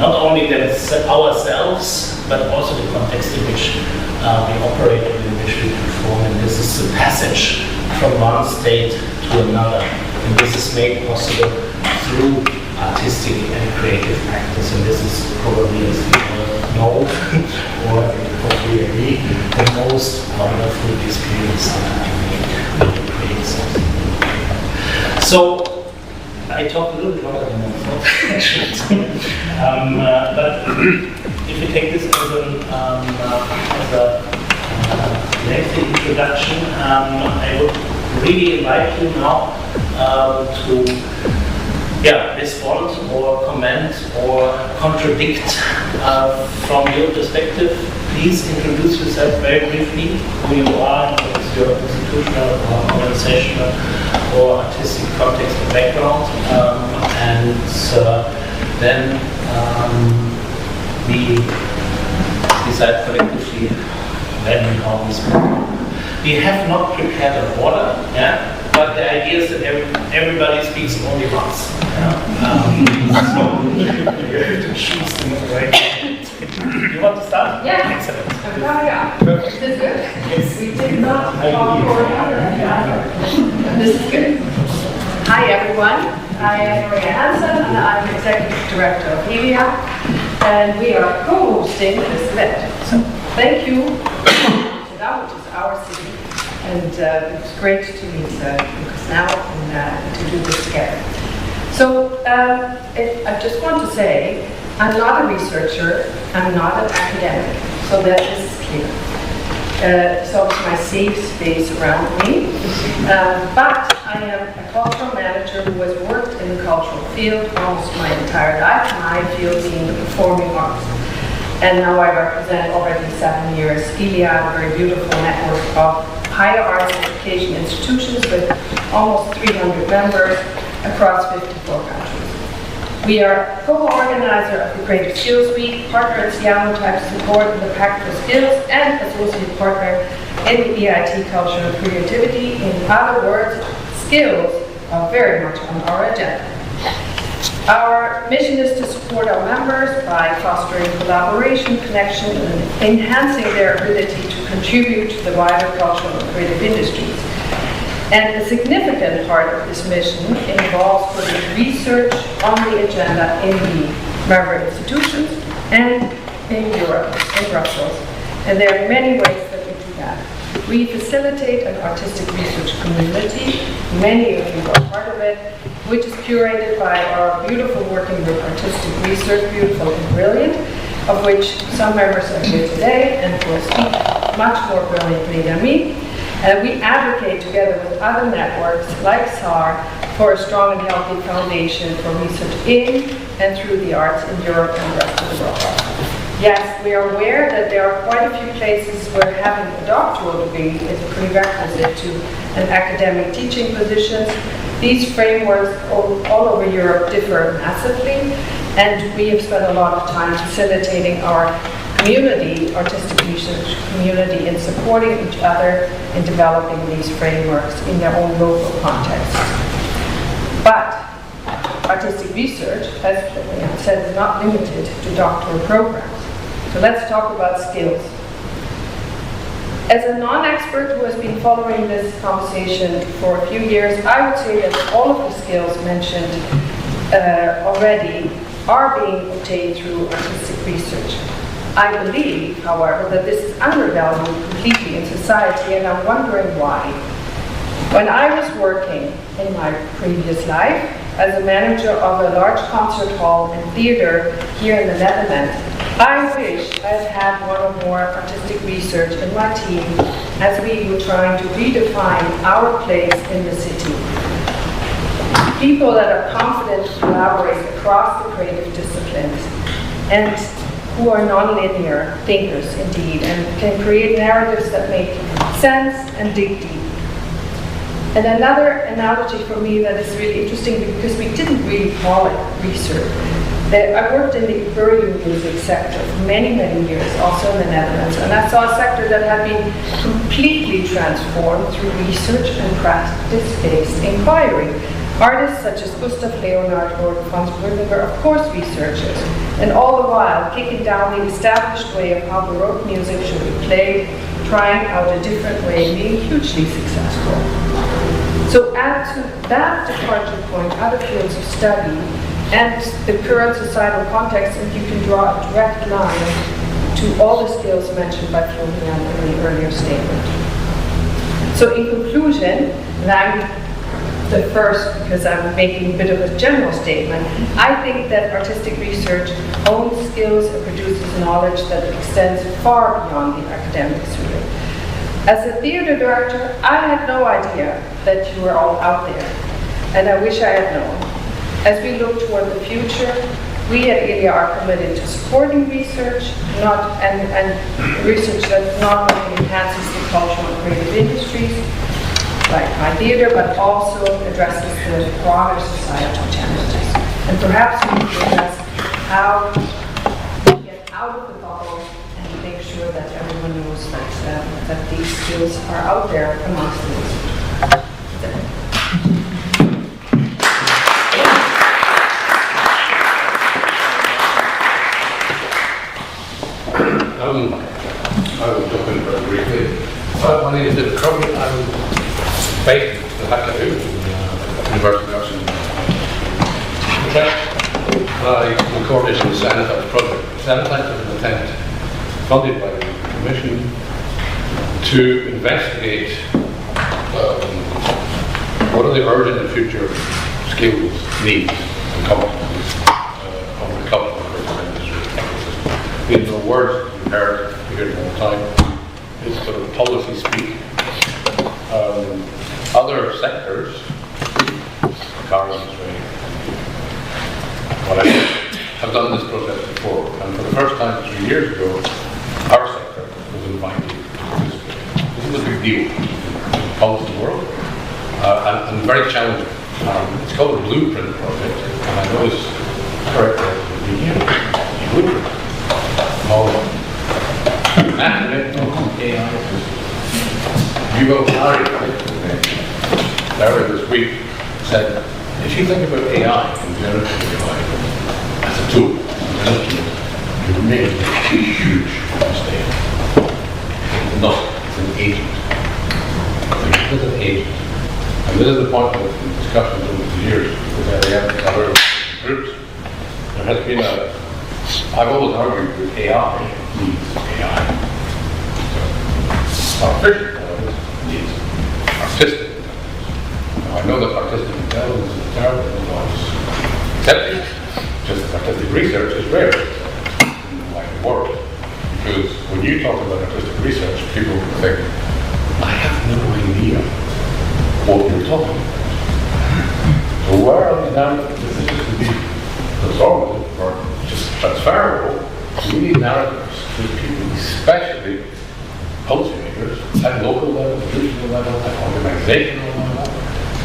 not only ourselves but also the context in which we operate and in which we perform. And this is the passage from one state to another. And this is made possible through artistic and creative practice. And this is probably, as you all know, or probably agree, the most wonderful experience that I make when you create something. So, I talk a little bit longer than I thought, actually. But if you take this as a lengthy introduction, I would really invite you now to respond or comment or contradict from your perspective. Please introduce yourself very briefly, who you are, and what is your institutional or organizational or artistic context and background, and then we decide collectively when and how we speak. We have not prepared an order, but the idea is that everybody speaks only once. So you have to choose the right. You want to start? Yeah. Excellent. Perfect. This is good. Yes. We did not talk for This is good. Hi everyone. I am Maria Hansen and I'm the Executive Director of UKRA, and we are co-hosting this event. So thank you to that, which is our city, and it's great to meet Lucas now and to do this together. So I just want to say, I'm not a researcher, I'm not an academic, so that is clear. So it's my safe space around me, but I am a cultural manager who has worked in the cultural field almost my entire life, my field being the performing arts. And now I represent already 7 years ILIA, a very beautiful network of higher arts education institutions with almost 300 members across 54 countries. We are co-organizer of the Creative Skills Week, partner at Seattle to support the Pact for Skills, and associate partner in the EIT Culture and Creativity. In other words, skills are very much on our agenda. Our mission is to support our members by fostering collaboration, connection, and enhancing their ability to contribute to the wider cultural and creative industries. And a significant part of this mission involves putting research on the agenda in the member institutions and in Europe, in Brussels. And there are many ways that we do that. We facilitate an artistic research community. Many of you are part of it, which is curated by our beautiful working group, Artistic Research, Beautiful and Brilliant, of which some members are here today and will speak much more brilliantly than me. We advocate together with other networks like SAR for a strong and healthy foundation for research in and through the arts in Europe and the rest of the world. Yes, we are aware that there are quite a few places where having a doctoral degree is a prerequisite to an academic teaching position. These frameworks all over Europe differ massively, and we have spent a lot of time facilitating our community, artistic research community, in supporting each other in developing these frameworks in their own local contexts. But artistic research, as Florian said, is not limited to doctoral programs. So let's talk about skills. As a non-expert who has been following this conversation for a few years, I would say that all of the skills mentioned already are being obtained through artistic research. I believe, however, that this is undervalued completely in society, and I'm wondering why. When I was working in my previous life as a manager of a large concert hall and theater here in the Netherlands, I wish I had had one or more artistic research in my team as we were trying to redefine our place in the city. People that are confident to collaborate across the creative disciplines and who are non-linear thinkers indeed and can create narratives that make sense and dig deep. And another analogy for me that is really interesting, because we didn't really call it research. I worked in the urban music sector for many, many years, also in the Netherlands, and I saw a sector that had been completely transformed through research and practice-based inquiry. Artists such as Gustav Leonhard or Franz Brüning were, of course, researchers, and all the while kicking down the established way of how Baroque music should be played, trying out a different way, and being hugely successful. So add to that departure point other fields of study and the current societal context, and you can draw a direct line to all the skills mentioned by Florian in the earlier statement. So in conclusion, and I'm the first because I'm making a bit of a general statement, I think that artistic research owns skills and produces knowledge that extends far beyond the academic sphere. As a theater director, I had no idea that you were all out there, and I wish I had known. As we look toward the future, we at ILIA are committed to supporting research, and research that not only enhances the cultural and creative industries, like my theater, but also addresses the broader societal challenges. And perhaps we can address how to get out of the bubble and make sure that everyone knows that these skills are out there amongst the researchers. I will jump in very briefly. My name is David Crowley. I'm based in HKU, University of Utrecht. I'm coordinating the Sanitite project. Sanitite is an attempt funded by the Commission to investigate what are the urgent and future skills, needs, and competencies of the cultural and creative industry. These are words you've heard, you hear them all the time. It's sort of policy speak. Other sectors, car industry, whatever, have done this process before. And for the first time 3 years ago, our sector was invited to participate. This is a big deal in the policy world, and very challenging. It's called a blueprint project, and I know it's correct a blueprint. Larry this week said, if you think about AI and generative AI as a tool, you made a huge mistake. It's not, it's an agent. It's an agent. And this is the point of the discussions over the years with other groups. There has been I've always argued that AI needs AI. So, artificial intelligence needs artistic intelligence. Now, I know that artistic intelligence is a term that involves accepting, just artistic research is rare in the wider world. Because when you talk about artistic research, people think, I have no idea what you're talking about. So where are these now decisions to be transformative or just transferable We need narratives that people, especially policymakers, at local level, regional level, at organizational level,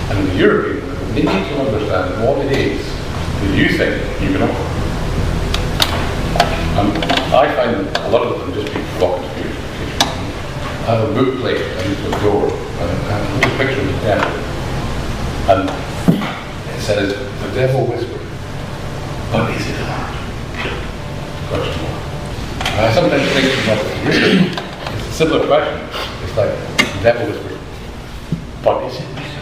and at the European level, they need to understand what it is that you think you can offer. I find a lot of them just being provocative. I have a book plate I used to adore, and I have a little picture of the devil. And it says, the devil whispered, but is it hard? Question mark. And I sometimes think that really, it's a similar question. It's like, the devil whispered, but is it easy?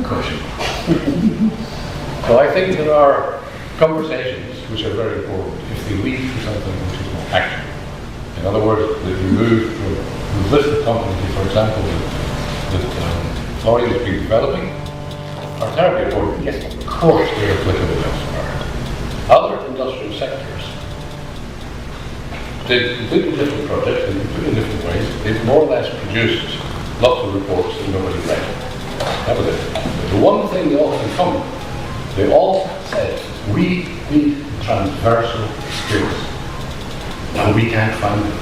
Question mark. So I think there are conversations which are very important if they lead to something which is more action. In other words, if you move from the list of competencies, for example, that Florian has been developing, are terribly important. Yes, of course they are applicable elsewhere. Other industrial sectors did completely different projects in completely different ways. They've more or less produced lots of reports that nobody read. That was it. But the one thing they all had in common, they all said, we need transversal skills. And we can't find them.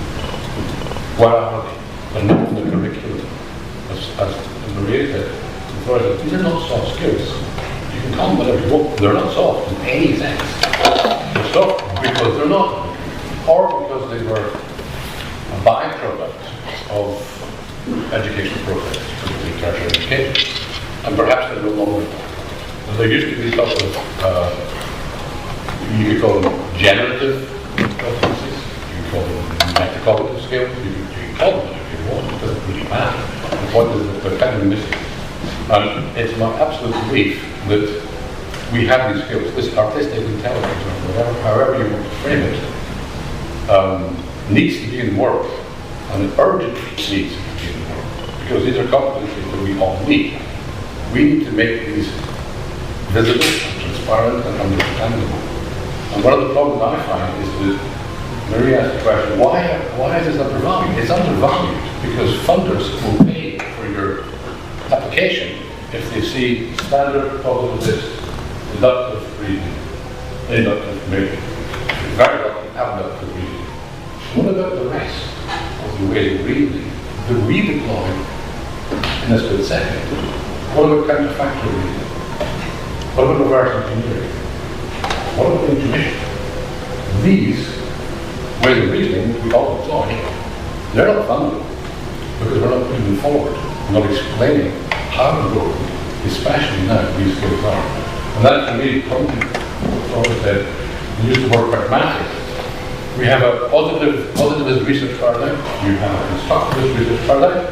Where are they? They're not in the curriculum. As Maria said, these are not soft skills. You can call them whatever you want. They're not soft in any sense. They're soft because they're not, or because they were a byproduct of educational process, particularly tertiary education. And perhaps they're no longer. There used to be sort of, you could call them generative competencies, you could call them metacognitive skills, you can call them whatever you want, it doesn't really matter. The point is that they're kind of missing. And it's my absolute belief that we have these skills, this artistic intelligence, or whatever, however you want to frame it, needs to be in the world, and it urgently needs to be in the world, because these are competencies that we all need. We need to make these visible, transparent, and understandable. And one of the problems I find is that Maria asked the question, why is this undervalued? It's undervalued because funders will pay for your application if they see standard positivist, deductive reasoning, inductive reasoning, very likely abductive reasoning. What about the rest of the way of reasoning that we deploy in a split second? What about counterfactual reasoning? What about reverse engineering? What about intuition? These ways of reasoning we all deploy, they're not funded because we're not putting them forward. We're not explaining how important, especially now, these skills are. And that can really come to what I said, we use the word pragmatic. We have a positivist research paradigm, you have a constructivist research paradigm,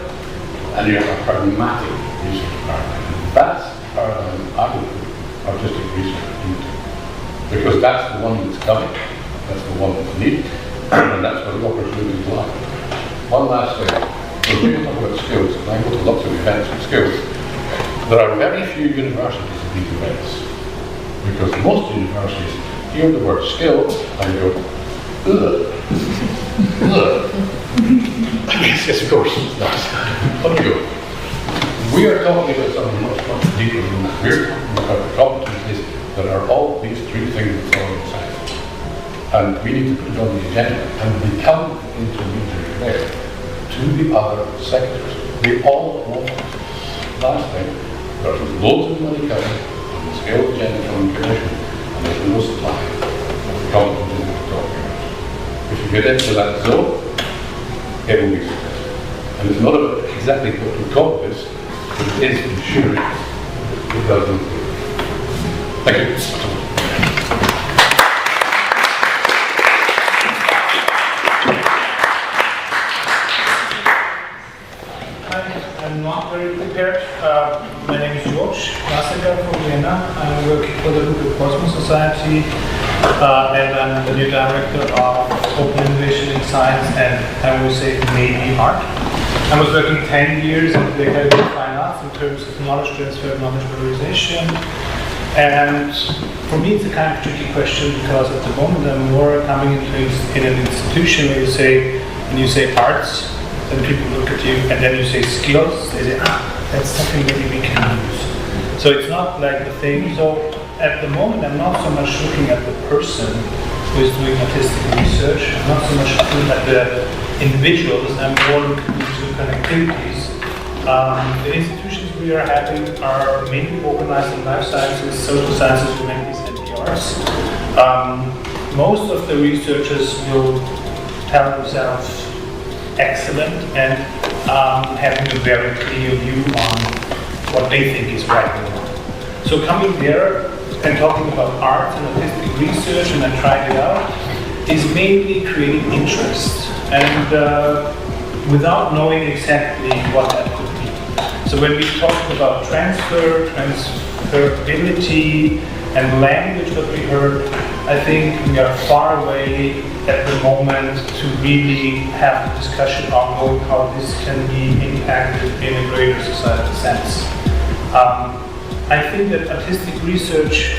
and you have a pragmatic research paradigm. And that's the paradigm I would put artistic research into. Because that's the one that's coming, that's the one that's needed, and that's where the opportunities lie. One last thing, when people talk about skills, and I go to lots of events with skills, there are very few universities at these events. Because most universities hear the word skill and go, ugh, ugh. Yes, of course, that's what you go. We are talking about something much, much deeper than that. We're talking about the competencies that are all these three things that are inside. And we need to put it on the agenda and become intermediary there to the other sectors. They all want it. Last thing, there's loads of money coming on the scale agenda from the Commission, and there's no supply of the competencies that we're talking about. If you get into that zone, it will be successful. And it's not about exactly what we call this, but it is ensuring it doesn't. Thank you. I'm not very prepared. My name is George Klassiker from Vienna. I'm working for the Google Cosmos Society, and I'm the new director of Open Innovation in Science and I would say maybe art. I was working 10 years in the Academy of Fine Arts in terms of knowledge transfer, knowledge valorization. And for me it's a kind of tricky question because at the moment I'm more coming into in an institution where when you say arts, then people look at you, and then you say skills, they say, that's something that we can use. So it's not like the thing. So at the moment, I'm not so much looking at the person, who is doing artistic research. I'm not so much looking at the individuals, I'm more looking into connectivities. The institutions we are having are mainly organized in life sciences, social sciences, humanities, and the arts. Most of the researchers will tell themselves excellent and having a very clear view on what they think is right and wrong. So coming there and talking about art and artistic research, and I tried it out, is mainly creating interest and without knowing exactly what that could be. So when we talk about transferability and language, what we heard, I think we are far away at the moment to really have the discussion ongoing how this can be impacted in a greater societal sense. I think that artistic research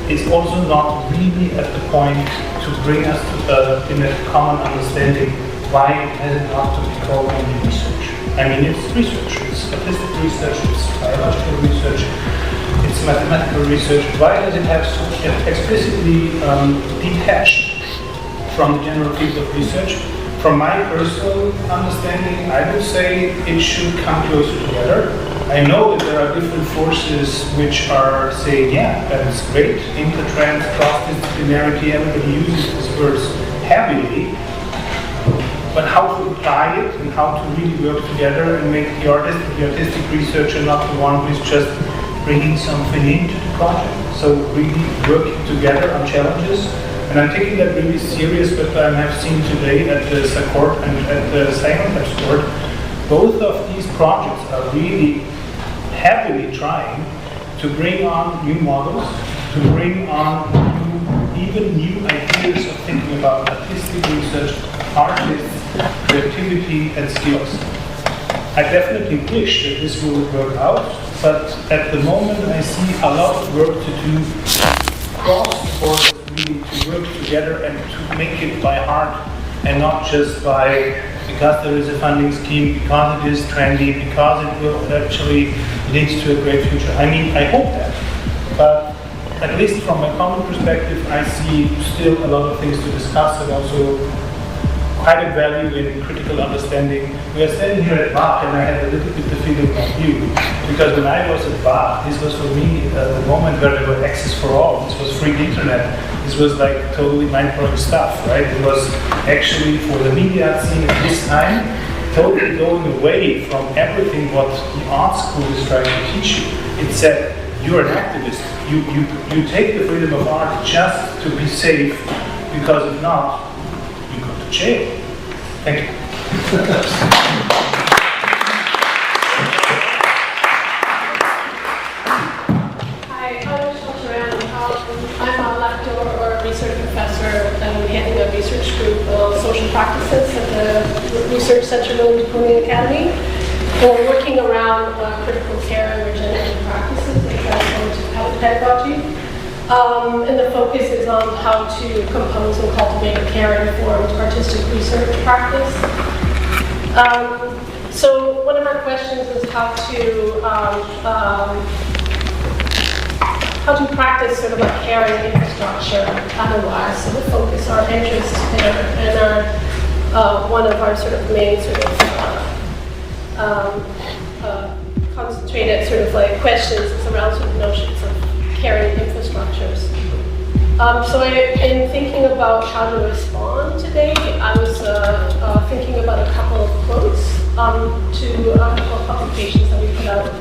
is also not really at the point to bring us to in a common understanding why it has not to be called only research. I mean, it's research, it's artistic research, it's biological research, it's mathematical research. Why does it have so explicitly detached from the general field of research? From my personal understanding, I would say it should come closer together. I know that there are different forces which are saying, yeah, that is great, intertrans, cross-disciplinarity, everybody uses these words heavily, but how to apply it and how to really work together and make the artistic researcher not the one who is just bringing something into the project. So really working together on challenges. And I'm taking that really serious, but I have seen today at the Sakort and at the Simon Court, both of these projects are really heavily trying to bring on new models, to bring on even new ideas of thinking about artistic research, artists, creativity and skills. I definitely wish that this will work out, but at the moment I see a lot of work to do across the board, really to work together and to make it by heart and not just by because there is a funding scheme, because it is trendy, because it will actually lead to a great future. I mean, I hope that, but at least from a common perspective, I see still a lot of things to discuss and also quite a value in critical understanding. We are standing here at Bach and I had a little bit the feeling of you, because when I was at Bach, this was for me the moment where there was access for all. This was free internet. This was like totally mind-blowing stuff, right? It was actually for the media scene at this time, totally going away from everything what the art school is trying to teach you. It said, you're an activist. You take the freedom of art just to be safe, because if not, you go to jail. Thank you. I'm a lecturer or a research professor and heading a research group of social practices at the Research Center of Międzykulturowej Academy. We're working around critical care and regenerative practices and transformative pedagogy. And the focus is on how to compose and cultivate a care-informed artistic research practice. So one of our questions is how to practice sort of like caring infrastructure otherwise. So we focus our interest there, and one of our sort of main sort of concentrated sort of like questions is around sort of notions of caring infrastructures. So in thinking about how to respond today, I was thinking about a couple of quotes to a couple of publications that we put out.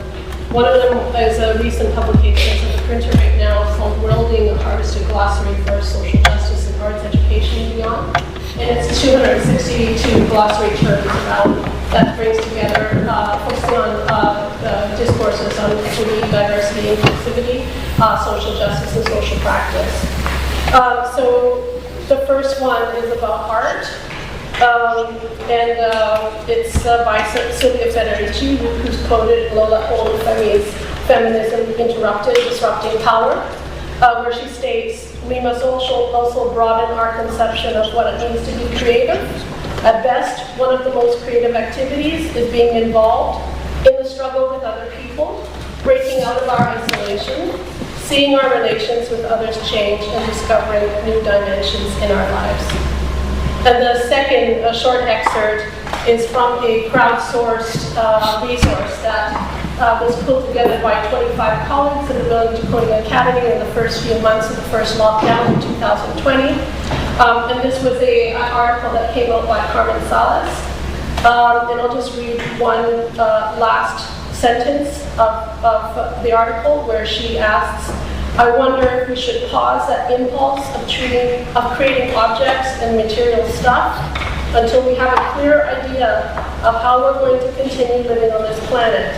One of them is a recent publication that's in the printer right now called Worlding a Harvested Glossary for Social Justice and Arts Education and Beyond. And it's 262 glossary terms around that brings together, focusing on the discourses on equity, diversity, inclusivity, social justice, and social practice. So the first one is about art. And it's by Silvia Federici, who's quoted Lola Olufemi's Feminism Interrupted, Disrupting Power, where she states, we must also broaden our conception of what it means to be creative. At best, one of the most creative activities is being involved in the struggle with other people, breaking out of our isolation, seeing our relations with others change and discovering new dimensions in our lives. And the second short excerpt is from a crowdsourced resource that was pulled together by 25 colleagues in the Międzykulturowej Academy in the first few months of the first lockdown in 2020. And this was an article that came out by Carmen Salas. And I'll just read one last sentence of the article where she asks, I wonder if we should pause that impulse of creating objects and material stuff until we have a clear idea of how we're going to continue living on this planet.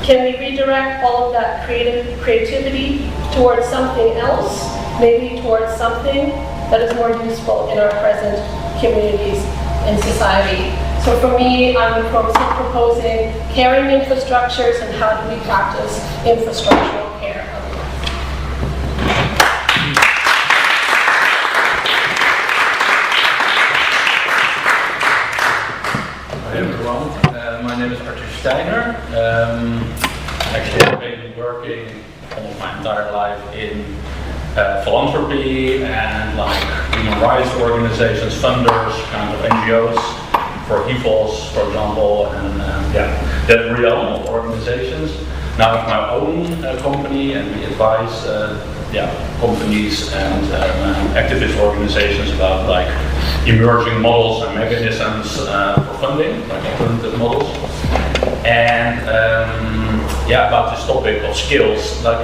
Can we redirect all of that creativity towards something else, maybe towards something that is more useful in our present communities and society? So for me, I'm proposing caring infrastructures and how do we practice infrastructural care. Hi everyone, my name is Arthur Steiner. Actually, I've been working almost my entire life in philanthropy and like human rights organizations, funders, kind of NGOs, for HIFOS, for example, and that realm of organizations. Now I have my own company and we advise companies and activist organizations about like emerging models and mechanisms for funding, like alternative models. And about this topic of skills, like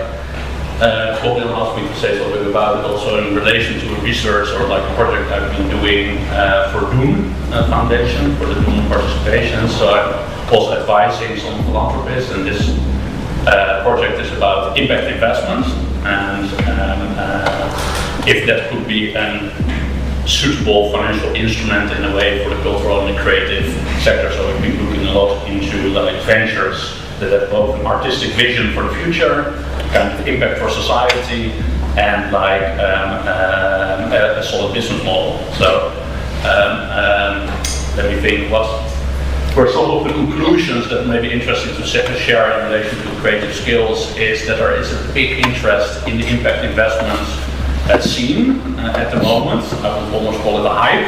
Robin asked me to say something about it also in relation to research or like a project I've been doing for DOOM Foundation, for the DOOM participation. So I'm also advising some philanthropists, and this project is about impact investments and if that could be a suitable financial instrument in a way for the cultural and the creative sector. So we've been looking a lot into like ventures that have both an artistic vision for the future, kind of impact for society, and like a solid business model. So let me think what were some of the conclusions that may be interesting to share in relation to creative skills is that there is a big interest in the impact investments scene at the moment. I would almost call it a hype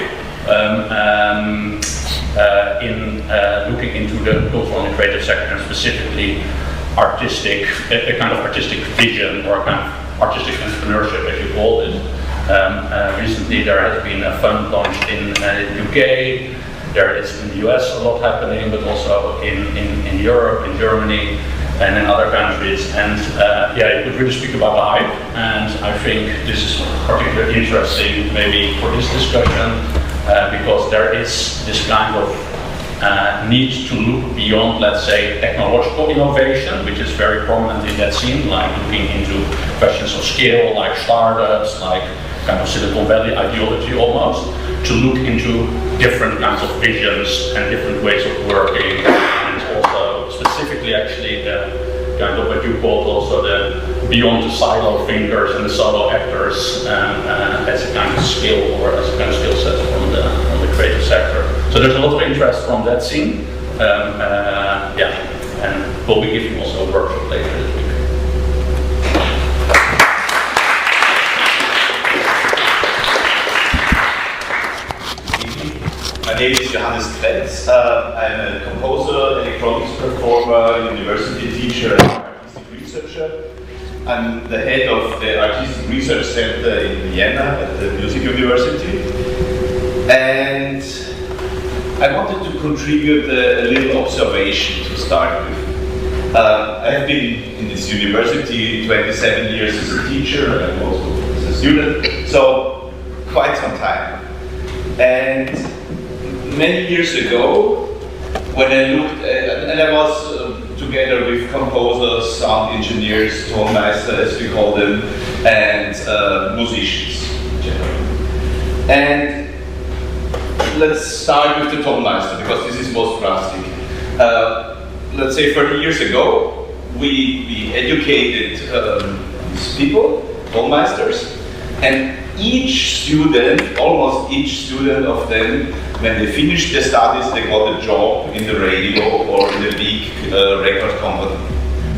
in looking into the cultural and creative sector, and specifically artistic, a kind of artistic vision or a kind of artistic entrepreneurship, as you call it. Recently there has been a fund launched in the UK. There is in the US a lot happening, but also in Europe, in Germany, and in other countries. And you could really speak about the hype, and I think this is particularly interesting maybe for this discussion because there is this kind of need to look beyond, let's say, technological innovation, which is very prominent in that scene, like looking into questions of scale, like startups, like kind of Silicon Valley ideology almost, to look into different kinds of visions and different ways of working, and also specifically actually the kind of what you called also the beyond the silo thinkers and the solo actors as a kind of skill or as a kind of skill set from the creative sector. So there's a lot of interest from that scene, and we'll be giving also a workshop later this week. My name is Johannes Kretz. I'm a composer, electronics performer, university teacher, and artistic researcher. I'm the head of the Artistic Research Center in Vienna at the Music University. And I wanted to contribute a little observation to start with. I have been in this university 27 years as a teacher and also as a student, so quite some time. And many years ago, when I looked at, and I was together with composers, sound engineers, tonmeister as we call them, and musicians in general. And let's start with the tonmeister, because this is most drastic. Let's say 30 years ago, we educated these people, tonmeisters, and each student, almost each student of them, when they finished their studies, they got a job in the radio or in a big record company.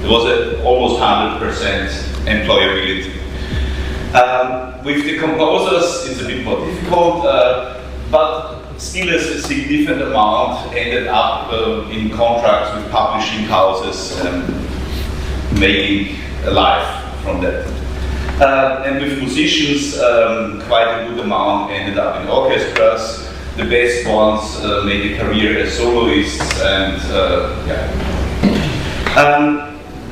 It was almost 100% employability. With the composers, it's a bit more difficult, but still a significant amount ended up in contracts with publishing houses and making a life from that. And with musicians, quite a good amount ended up in orchestras. The best ones made a career as soloists, and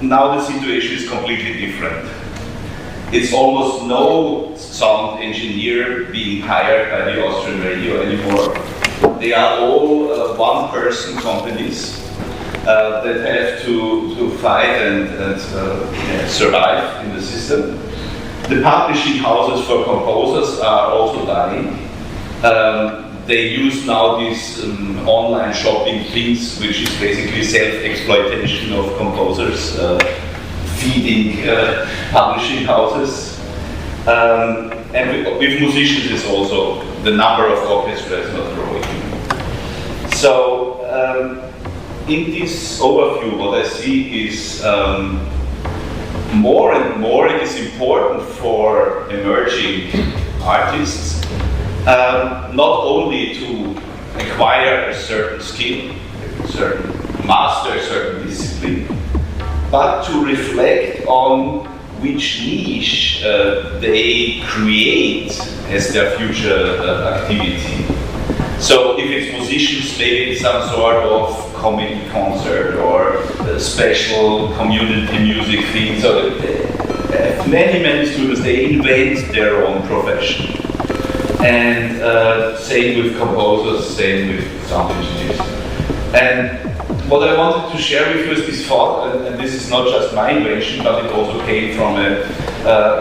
now the situation is completely different. It's almost no sound engineer being hired by the Austrian radio anymore. They are all one-person companies that have to fight and survive in the system. The publishing houses for composers are also dying. They use now these online shopping things, which is basically self-exploitation of composers, feeding publishing houses. And with musicians is also, the number of orchestras not growing. So in this overview, what I see is more and more it is important for emerging artists not only to acquire a certain skill, master a certain discipline, but to reflect on which niche they create as their future activity. So if it's musicians, maybe it's some sort of comedy concert or special community music thing. So many students, they invent their own profession. And same with composers, same with sound engineers. And what I wanted to share with you is this thought, and this is not just my invention, but it also came from an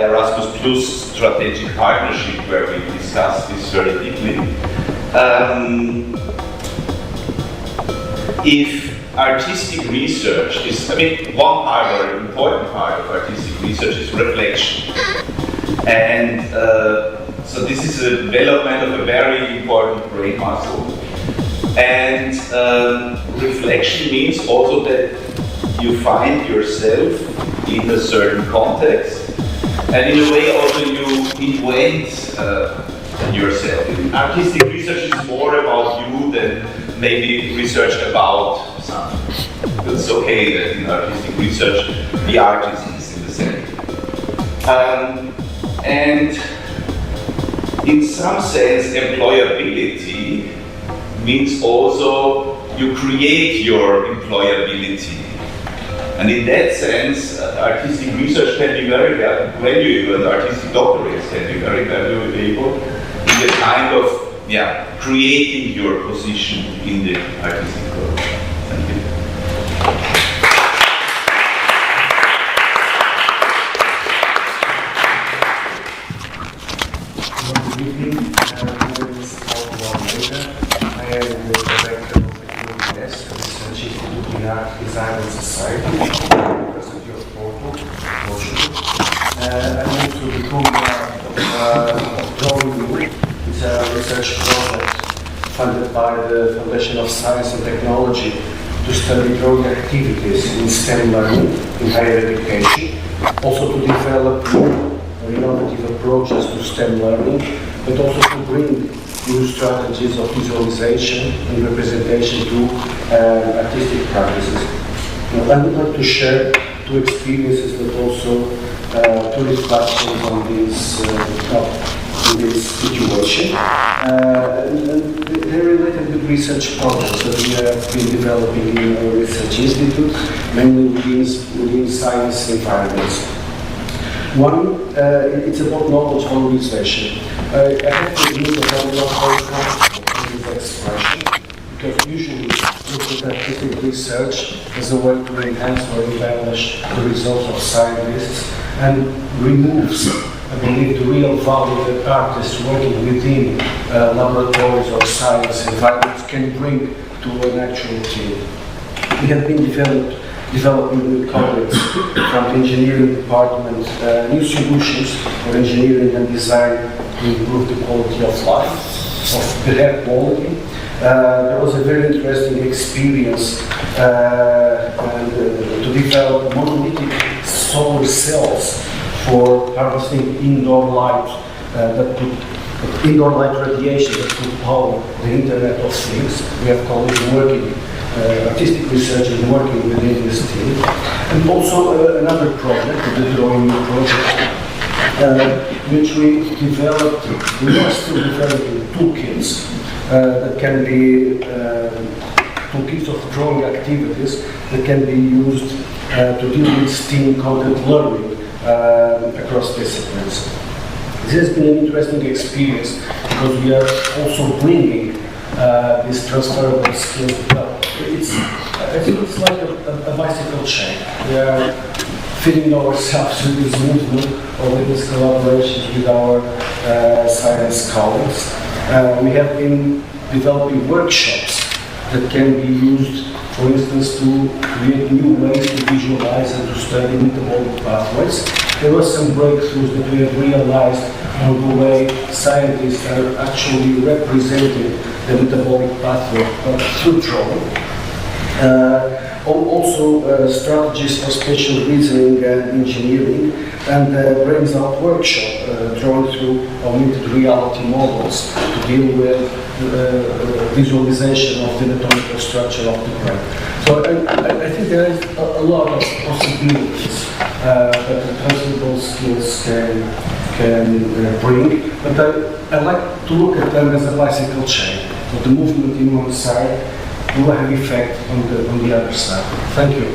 Erasmus Plus strategic partnership where we discussed this very deeply. If artistic research is, one part or an important part of artistic research is reflection. And so this is a development of a very important brain muscle. And reflection means also that you find yourself in a certain context, and in a way also you invent yourself. Artistic research is more about you than maybe research about something. It's okay that in artistic research the artist is in the center. And in some sense, employability means also you create your employability. And in that sense, artistic research can be very valuable, and artistic doctorates can be very valuable in the kind of creating your position in the artistic world. Thank you. Good evening. My name is polsko-ukraińskich. I am the director of the Jest, Research Institute in Art, Design and Society, University of Porto, Portugal. I moved to the program of Drawing You. It's a research project funded by the Foundation of Science and Technology to study drawing activities in STEM learning in higher education, also to develop innovative approaches to STEM learning, but also to bring new strategies of visualization and representation to artistic practices. I would like to share two experiences, but also two reflections on this situation. They're related with research projects that we have been developing in our research institute, mainly within science environments. One, it's about knowledge valorization. I have to admit that I'm not very comfortable with this expression, because usually look at artistic research as a way to enhance or embellish the results of scientists and removes, I believe, the real value that artists working within laboratories or science environments can bring to an actual team. We have been developing with colleagues from the engineering department new solutions for engineering and design to improve the quality of life, of the air quality. There was a very interesting experience to develop monolithic solar cells for harvesting indoor light indoor light radiation that could power the Internet of Things. We have colleagues working, artistic researchers working within this team. And also another project, the Drawing project, which we developed, we are still developing toolkits that can be toolkits of drawing activities that can be used to deal with STEAM content learning across disciplines. This has been an interesting experience because we are also bringing these transferable skills. I think it's like a bicycle chain. We are fitting ourselves with this movement or with this collaboration with our science colleagues. We have been developing workshops that can be used, for instance, to create new ways to visualize and to study metabolic pathways. There were some breakthroughs that we have realized on the way scientists are actually representing the metabolic pathway through drawing. Also strategies for spatial reasoning and engineering, and brings out workshop drawn through augmented reality models to deal with visualization of the anatomical structure of the brain. So I think there is a lot of possibilities that the transferable skills can bring, but I like to look at them as a bicycle chain. So the movement in one side will have effect on the other side. Thank you.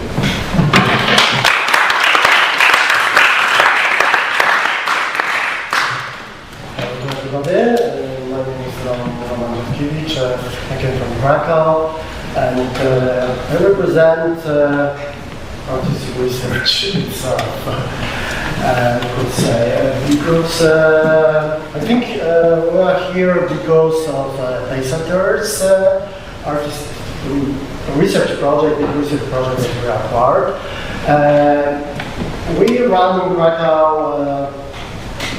Hello everybody, my name is Roman Jewkiewicz. I came from Krakow and I represent artistic research itself, I could say, because I think we are here because of Pacesetters, artistic research project that we acquired. We run in Krakow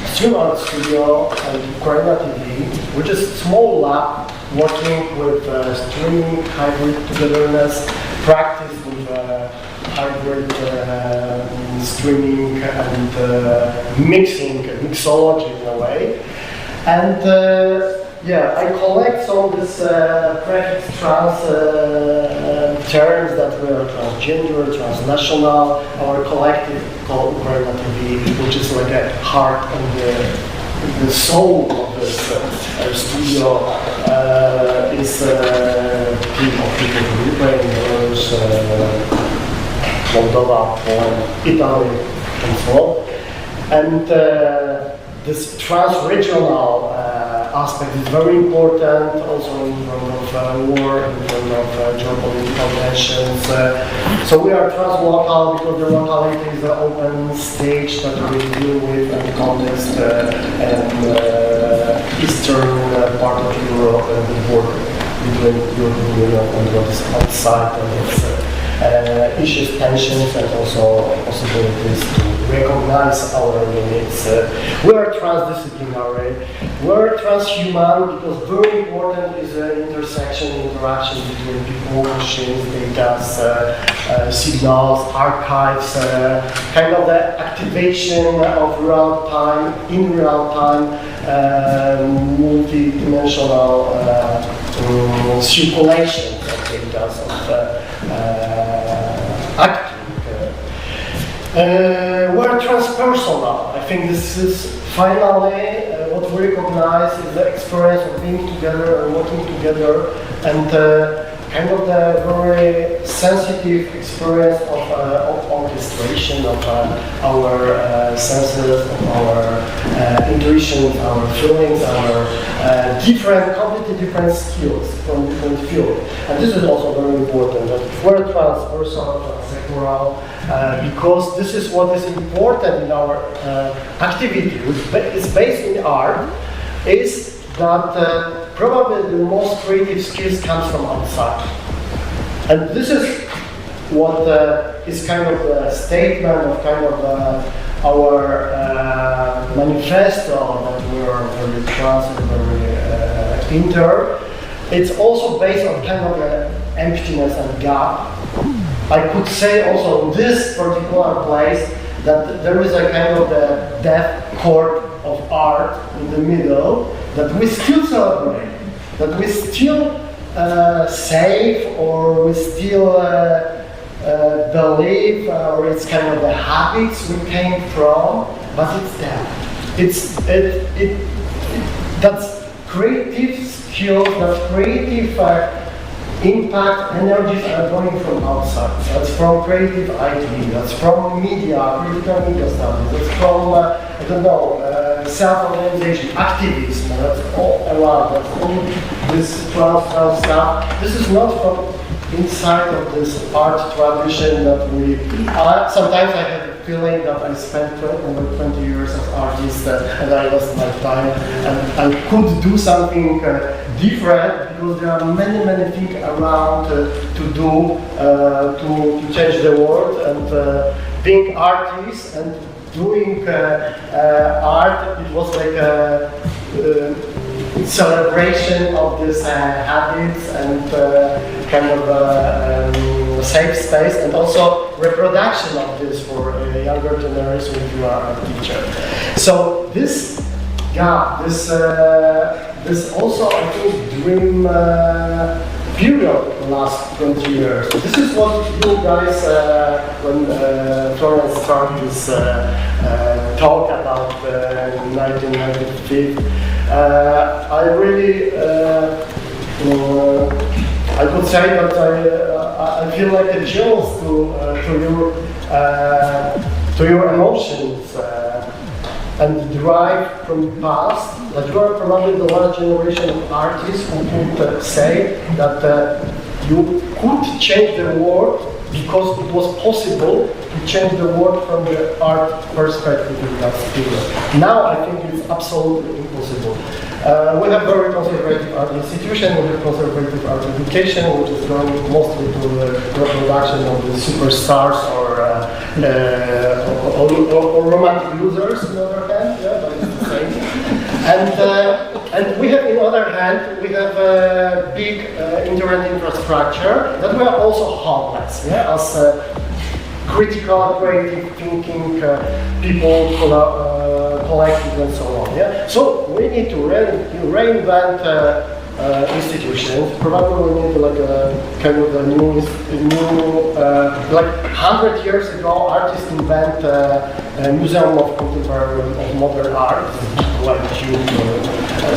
stream art studio and UKRAiNATV, which is a small lab working with streaming, hybrid togetherness, practice with hybrid streaming and mixology in a way. And yeah, I collect some of these prefix trans terms that were transgender, transnational. Our collective called UKRAiNATV, which is like a heart and the soul of this studio is a team of people from Ukraine, Belarus, Moldova, Poland, Italy, and so on. And this trans-regional aspect is very important, also in terms of war, in terms of geopolitical tensions. So we are translocal because the locality is an open stage that we deal with and context and eastern part of Europe and the border between European Union and what is outside of its issues, tensions, and also possibilities to recognize our limits. We are transdisciplinary, we are transhuman because very important is the interaction between people, machines, data, signals, archives, kind of the activation of in real time, multi-dimensional circulation of data, of acting. We're transpersonal. I think this is finally what we recognize is the experience of being together and working together, and kind of the very sensitive experience of orchestration of our senses, of our intuition, our feelings, our completely different skills from different fields. And this is also very important, that we're transversal, transsectoral, because this is what is important in our activity, which is based in art, is that probably the most creative skills comes from outside. And this is what is kind of a statement of kind of our manifesto that we are very trans and very inter. It's also based on kind of emptiness and gap. I could say also in this particular place that there is a kind of the death court of art in the middle that we still celebrate, that we still save, or we still believe, or it's kind of the habits we came from, but it's there. That's creative skills, that's creative impact, energies are going from outside. That's from creative IT, that's from media, critical media studies, that's from, I don't know, self-organization, activism, that's all around, that's all this transfer stuff. This is not from inside of this art tradition that we, sometimes I have a feeling that I spent over 20 years as artist and I lost my time and I could do something different because there are many things around to do to change the world, and being artist and doing art, it was like a celebration of these habits and kind of a safe space, and also reproduction of this for a younger generation if you are a teacher. So this gap, this also I think dream period the last 20 years. This is what you guys, when Florence started this talk about 1995, I really, I could say that I feel like a chills to your emotions and drive from the past. That you are probably the one generation of artists who could say that you could change the world because it was possible to change the world from the art perspective in that period. Now I think it's absolutely impossible. We have very conservative art institution, we have conservative art education, which is going mostly to the reproduction of the superstars or romantic losers on the other hand, yeah, but it's the same. And we have, on the other hand, we have a big internet infrastructure that we are also hopeless, yeah, as critical, creative thinking people, collective and so on. Yeah? So we need to reinvent institutions. Probably we need like a kind of a new like 100 years ago, artists invent a museum of contemporary of modern art, like huge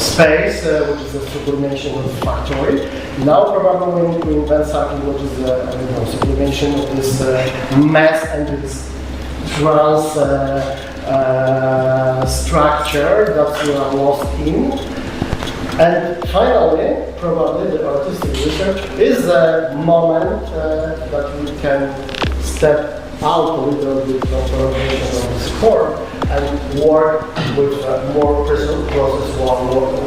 space, which is a sublimation of the factory. Now probably we need to invent something which is a sublimation of this mess and this trans structure that we are lost in. And finally, probably the artistic research is a moment that we can step out a little bit from the organization of this form and work with more process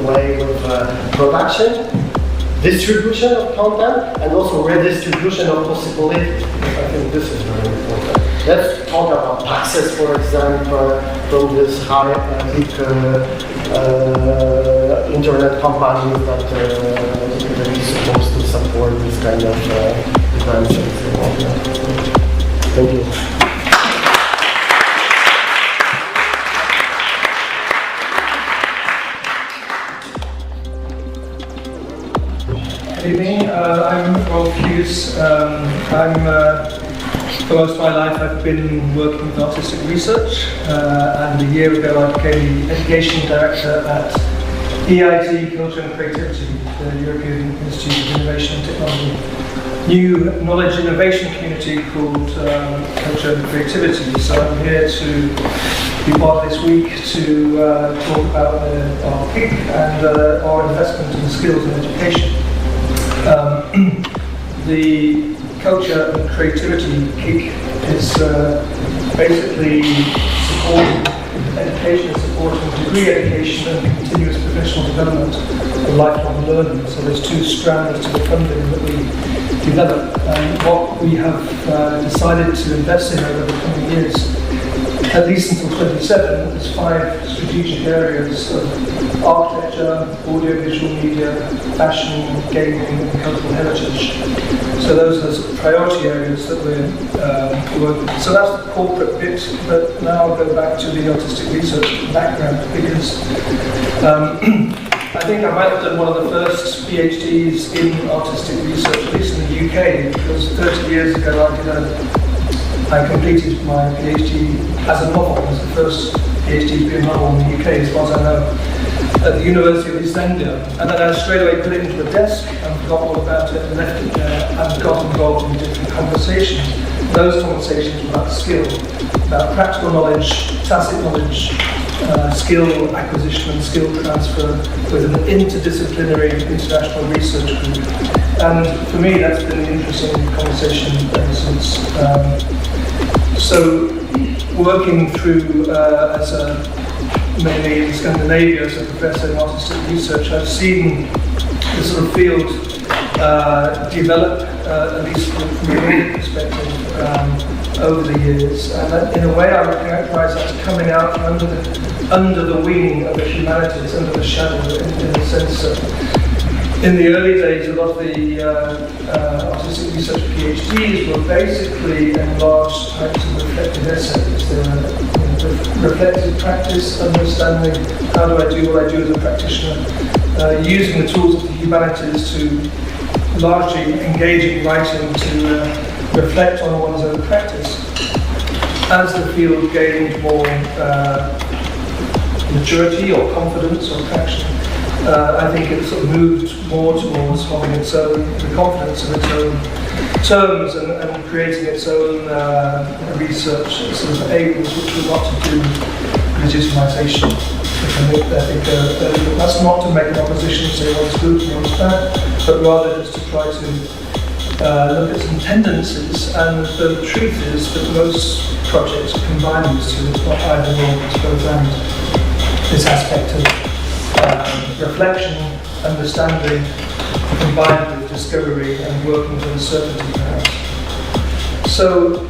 way with production, distribution of content, and also redistribution of possibilities. I think this is very important. Let's talk about taxes, for example, from this high big internet companies that are supposed to support this kind of events. Thank you. Good evening, I'm Rolf Hughes. For most of my life I've been working with artistic research, and a year ago I became the Education Director at EIT Culture and Creativity, the European Institute of Innovation and Technology, new knowledge innovation community called Culture and Creativity. So I'm here to be part of this week to talk about our PIC and our investment in skills and education. The Culture and Creativity KIC is basically supporting education, supporting degree education and continuous professional development and lifelong learning. So there's two strands to the funding that we develop. And what we have decided to invest in over the coming years at least until 27, there's 5 strategic areas of architecture, audiovisual media, fashion, gaming, and cultural heritage. So those are the sort of priority areas that we're working with. So that's the corporate bit, but now I'll go back to the artistic research background, because I think I might have done one of the first PhDs in artistic research, at least in the UK, because 30 years ago I completed my PhD as a novel. It was the first PhD to be a novel in the UK, as far as I know, at the University of East Anglia. And then I straight away put it into a desk and forgot all about it and left it there and got involved in different conversations. Those conversations were about skill, about practical knowledge, tacit knowledge, skill acquisition and skill transfer with an interdisciplinary international research group. And for me, that's been an interesting conversation ever since. So, working through mainly in Scandinavia as a professor in artistic research, I've seen the sort of field develop, at least from a Nordic perspective, over the years. And that, in a way, I would characterize that as coming out from under the wing of the humanities, under the shadow, in the sense that in the early days, a lot of the artistic research PhDs were basically enlarged types of reflective essays. They were reflective practice, understanding how do I do what I do as a practitioner, using the tools of the humanities to largely engage in writing to reflect on one's own practice. As the field gained more maturity or confidence or traction, I think it sort of moved more towards having its own, the confidence of its own terms and creating its own research sort of aims, which were not to do legitimisation. I think that's not to make an opposition and say what's good and what's bad, but rather just to try to look at some tendencies. And the truth is that most projects combine these two. It's not either or, it's both and. This aspect of reflection, understanding, combined with discovery and working with uncertainty, perhaps. So,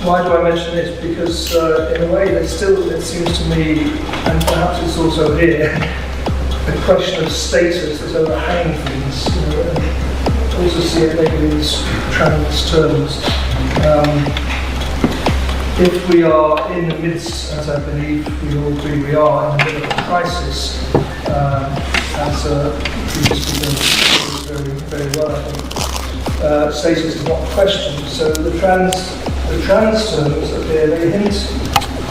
why do I mention this? Because in a way, there's still, it seems to me, and perhaps it's also here, a question of status that's overhanging things. I also see it maybe in these trans terms. If we are in the midst, as I believe we all agree we are, in the middle of a crisis, as previous speaker very, very well, I think, status is not questioned. So the trans terms appear, they hint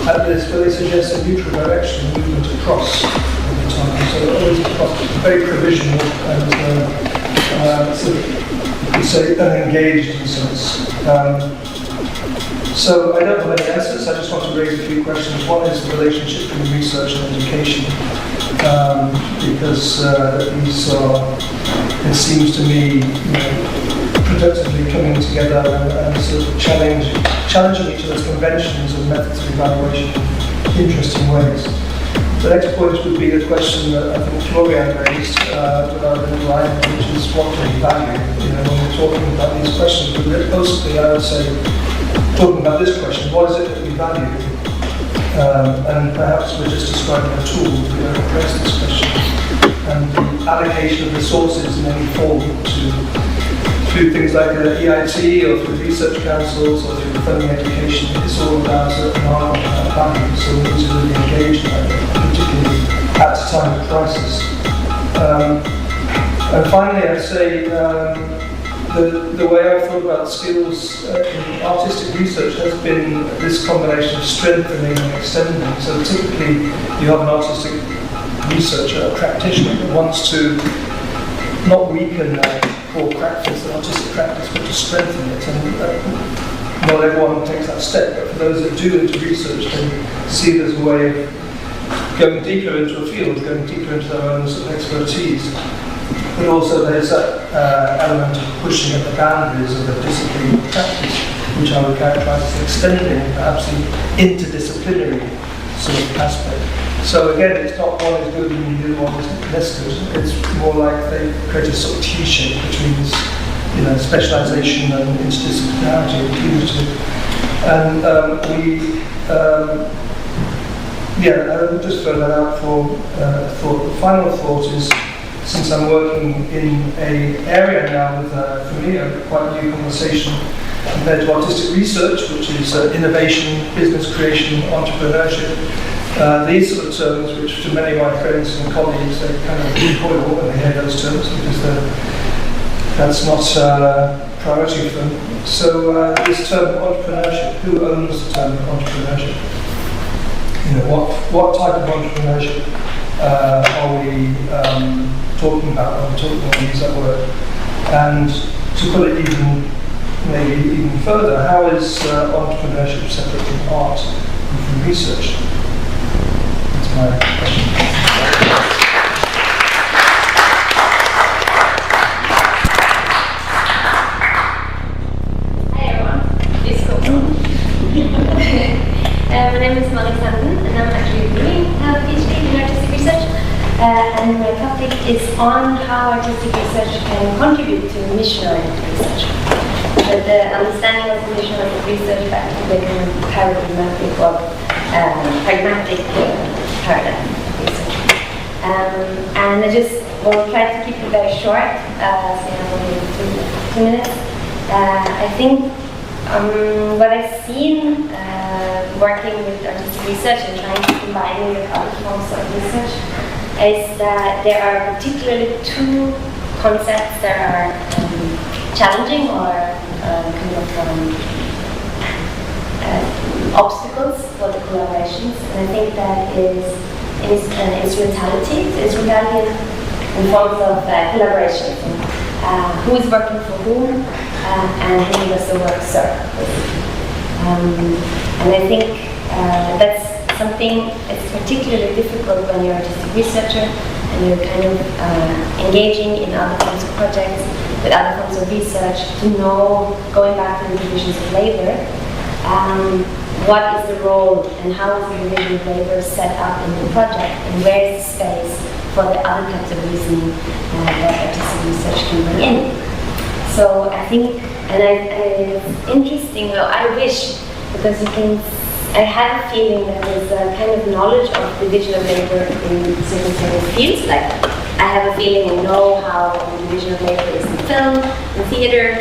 at this, but they suggest a neutral direction, movement across over time. So always across, very provisional and sort of, you say, unengaged in a sense. So I don't have any answers, I just want to raise a few questions. One is the relationship between research and education, because these are, it seems to me, productively coming together and sort of challenging each other's conventions and methods of evaluation in interesting ways. The next point would be the question that I think Florian raised with our little line, which is what do we value? When we're talking about these questions, but mostly I would say, talking about this question, what is it that we value? And perhaps we're just describing a tool to address this question. And the allocation of resources in any form through things like EIT or through research councils or through funding education, it's all about value. So we need to really engage in that, particularly at a time of crisis. And finally, I'd say the way I've thought about skills in artistic research has been this combination of strengthening and extending. So typically you have an artistic researcher, a practitioner that wants to not weaken core practice, the artistic practice, but to strengthen it. And not everyone takes that step, but for those that do into research, they see it as a way of going deeper into a field, going deeper into their own sort of expertise. But also there's that element of pushing at the boundaries of a discipline of practice, which I would characterize as extending perhaps the interdisciplinary sort of aspect. So again, it's not one is good and the other one is less good. It's more like they create a sort of T-shape, which means specialization and interdisciplinarity between the two. And I'll just throw that out for thought. The final thought is, since I'm working in an area now with, for me, a quite new conversation compared to artistic research, which is innovation, business creation, entrepreneurship. These sort of terms, which to many of my friends and colleagues, they kind of recoil when they hear those terms because that's not priority for them. So this term entrepreneurship, who owns the term entrepreneurship? You know, what type of entrepreneurship are we talking about when we use that word? And to put it maybe even further, how is entrepreneurship separate from art and from research? That's my question. My name is Alexander, and I'm actually doing a PhD in artistic research. And my topic is on how artistic research can contribute to missionary research. But the understanding of missionary research back to the kind of paradigmatic or pragmatic paradigm of research. And I just will try to keep it very short, so I have only 2 minutes. I think what I've seen working with artistic research and trying to combine it with other forms of research is that there are particularly 2 concepts that are challenging or obstacles for the collaborations. And I think that is instrumentality. Instrumentality in forms of collaboration. Who is working for whom and who does the work serve. And I think that's something that's particularly difficult when you're an artistic researcher and you're kind of engaging in other forms of projects, with other forms of research, to know, going back to the divisions of labor, what is the role and how is the division of labor set up in the project, and where is the space for the other types of reasoning that artistic research can bring in. So I think, and it's interesting, though, I wish, because I have a feeling that there's a kind of knowledge of division of labor in certain fields. Like, I have a feeling I know how the division of labor is in film, in theater,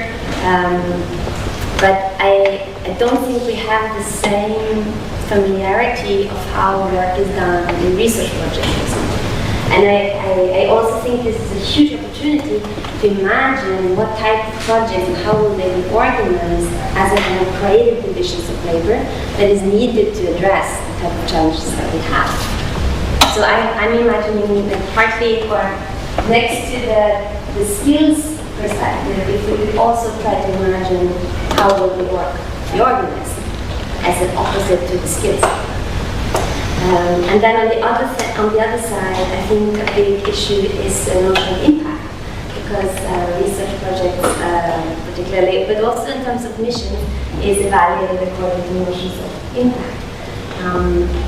but I don't think we have the same familiarity of how work is done in research projects. And I also think this is a huge opportunity to imagine what type of projects and how will they be organized as a kind of creative divisions of labor that is needed to address the type of challenges that we have. So I'm imagining that partly for next to the skills perspective, if we could also try to imagine how will the work be organized as an opposite to the skills. And then on the other side, I think a big issue is the notion of impact, because research projects, particularly, but also in terms of mission, is evaluated according to notions of impact.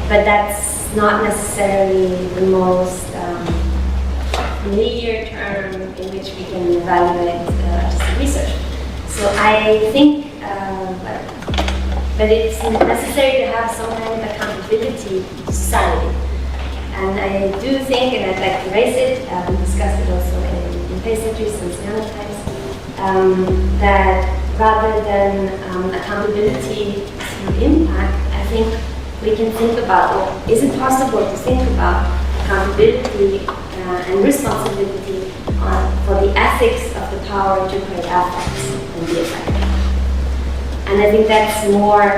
But that's not necessarily the most linear term in which we can evaluate artistic research. So I think but it's necessary to have some kind of accountability to society. And I do think, and I'd like to raise it, we discussed it also in Paysatries and Siena times, that rather than accountability to impact, I think we can think about, well, is it possible to think about accountability and responsibility for the ethics of the power to create affects and be effective? And I think that's more a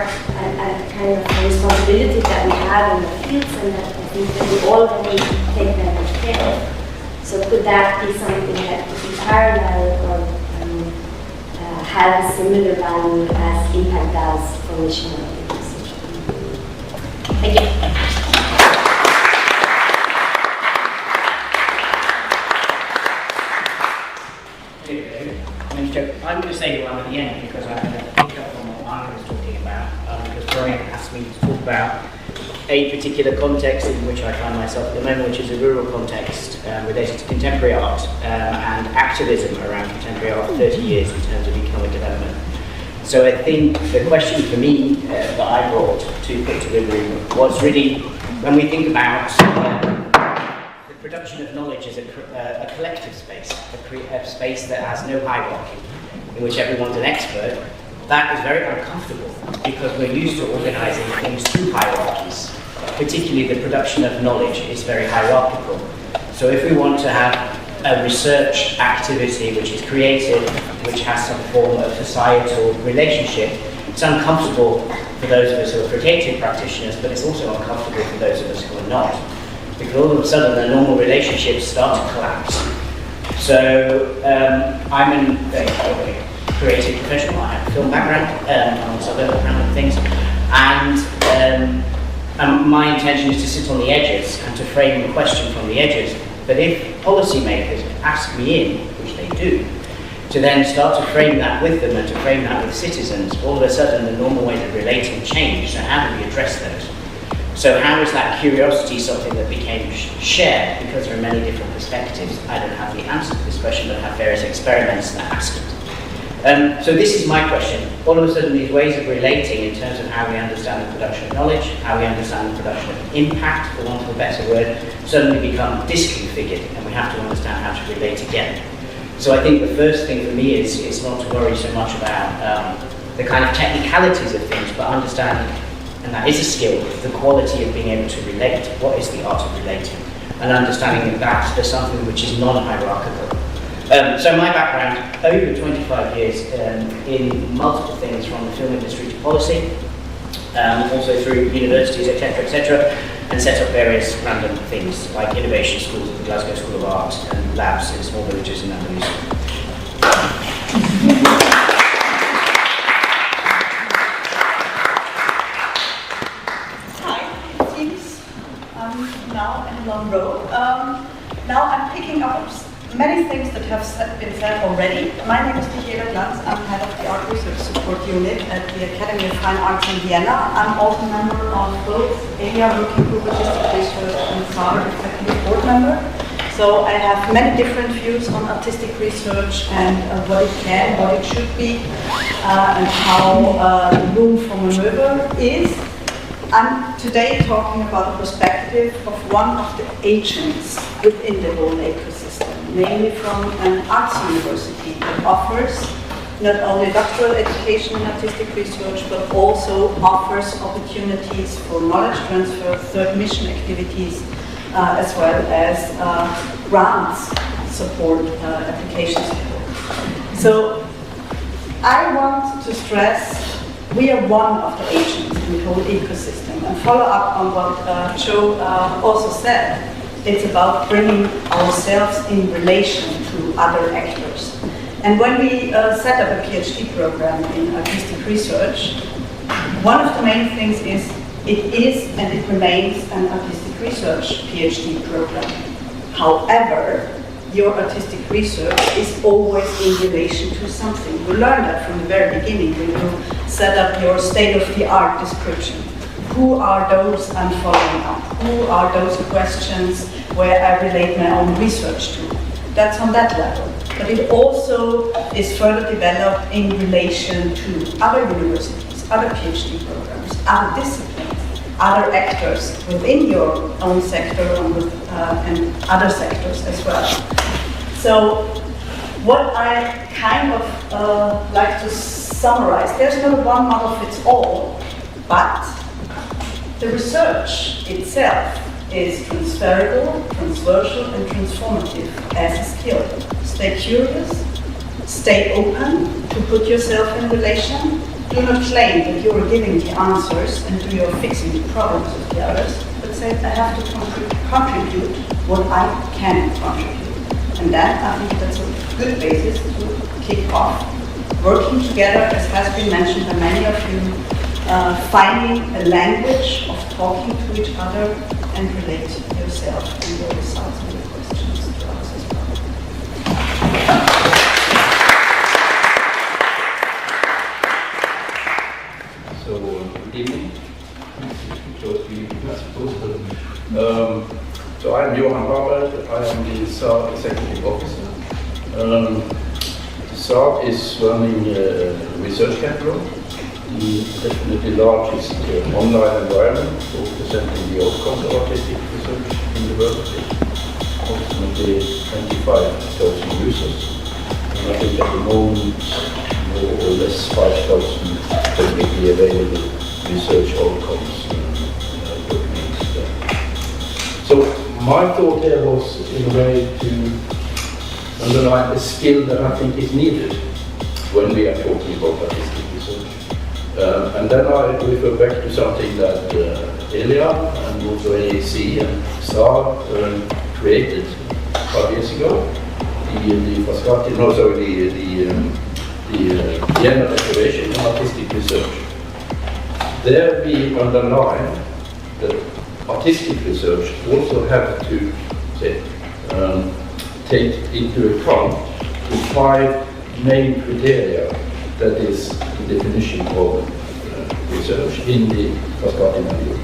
kind of responsibility that we have in the fields, and that I think that we already take very much care of. So could that be something that could be parallel or have a similar value as impact does for missionary research? Thank you. I'm going to say the one at the end because I had a pick up on what Mark was talking about, because Brian asked me to talk about a particular context in which I find myself at the moment, which is a rural context related to contemporary art and activism around contemporary art for 30 years in terms of economic development. So I think the question for me that I brought to put to the room was really, when we think about the production of knowledge as a collective space, a space that has no hierarchy, in which everyone's an expert, that is very uncomfortable because we're used to organizing things through hierarchies. Particularly the production of knowledge is very hierarchical. So if we want to have a research activity which is creative, which has some form of societal relationship, it's uncomfortable for those of us who are creative practitioners, but it's also uncomfortable for those of us who are not. Because all of a sudden the normal relationships start to collapse. So I'm a creative professional, I have a film background, amongst other random things, and my intention is to sit on the edges and to frame the question from the edges. But if policymakers ask me in, which they do, to then start to frame that with them and to frame that with citizens, all of a sudden the normal ways of relating change. So how do we address those? So how is that curiosity something that became shared? Because there are many different perspectives. I don't have the answer to this question, but I have various experiments that ask it. So this is my question. All of a sudden these ways of relating in terms of how we understand the production of knowledge, how we understand the production of impact, for want of a better word, suddenly become disconfigured, and we have to understand how to relate again. So I think the first thing for me is not to worry so much about the kind of technicalities of things, but understanding, and that is a skill, the quality of being able to relate. What is the art of relating? And understanding that as something which is non-hierarchical. So my background, over 25 years in multiple things, from the film industry to policy, also through universities, etc., and set up various random things like innovation schools at the Glasgow School of Art and labs in small villages in Nashville. Hi, it seems now in a long row. Now I'm picking up many things that have been said already. My name is Michaela Glanz. I'm head of the Art Research Support Unit at the Academy of Fine Arts in Vienna. I'm also a member of both area working group artistic research and SAR executive board member. So I have many different views on artistic research and what it can, what it should be, and how the room for maneuver is. I'm today talking about the perspective of one of the agents within the whole ecosystem, mainly from an arts university that offers not only doctoral education in artistic research, but also offers opportunities for knowledge transfer, third mission activities, as well as grants support, application support. So I want to stress we are one of the agents in the whole ecosystem, and follow up on what Joe also said. It's about bringing ourselves in relation to other actors. And when we set up a PhD program in artistic research, one of the main things is it is and it remains an artistic research PhD program. However, your artistic research is always in relation to something. You learn that from the very beginning when you set up your state-of-the-art description. Who are those I'm following up? Who are those questions where I relate my own research to? That's on that level. But it also is further developed in relation to other universities, other PhD programs, other disciplines, other actors within your own sector and other sectors as well. So what I kind of like to summarize, there's no one model fits all, but the research itself is transferable, transversal, and transformative as a skill. Stay curious, stay open to put yourself in relation. Do not claim that you are giving the answers and that you are fixing the problems of the others, but say, I have to contribute what I can contribute. And then I think that's a good basis to kick off. Working together, as has been mentioned by many of you, finding a language of talking to each other and relate yourself and your results and your questions to us as well. So, good evening. So I'm Johan Barbert, I am the SAR Executive Officer. The SAR is running a research catalog, the definitely largest online environment for presenting the outcomes of artistic research in the world. Approximately 25,000 users. And I think at the moment, more or less 5,000 publicly available research outcomes documented there. So my thought here was, in a way, to underline a skill that I think is needed when we are talking about artistic research. And then I refer back to something that Elia and also AAC and SAR created 5 years ago, the Vienna Declaration on Artistic Research. There we underline that artistic research also have to take into account the 5 main criteria that is the definition of research in the Frascati manual,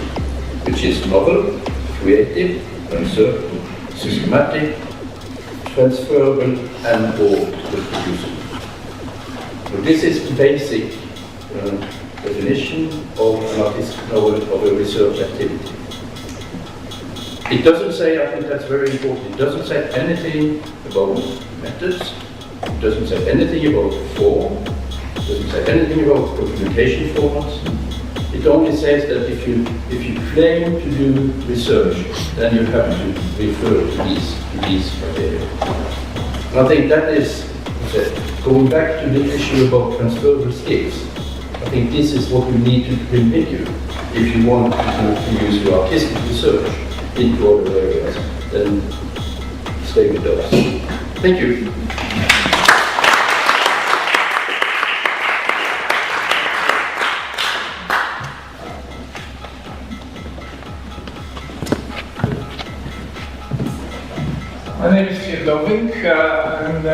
which is novel, creative, uncertain, systematic, transferable, and or reproducible. So this is the basic definition of an artistic novel, of a research activity. It doesn't say, I think that's very important, it doesn't say anything about methods, it doesn't say anything about form, it doesn't say anything about documentation formats. It only says that if you claim to do research, then you have to refer to these criteria. And I think that is, going back to the issue about transferable skills, I think this is what we need to bring with you if you want to use your artistic research into other areas, then stay with us. Thank you. My name is Geert Lovink. I'm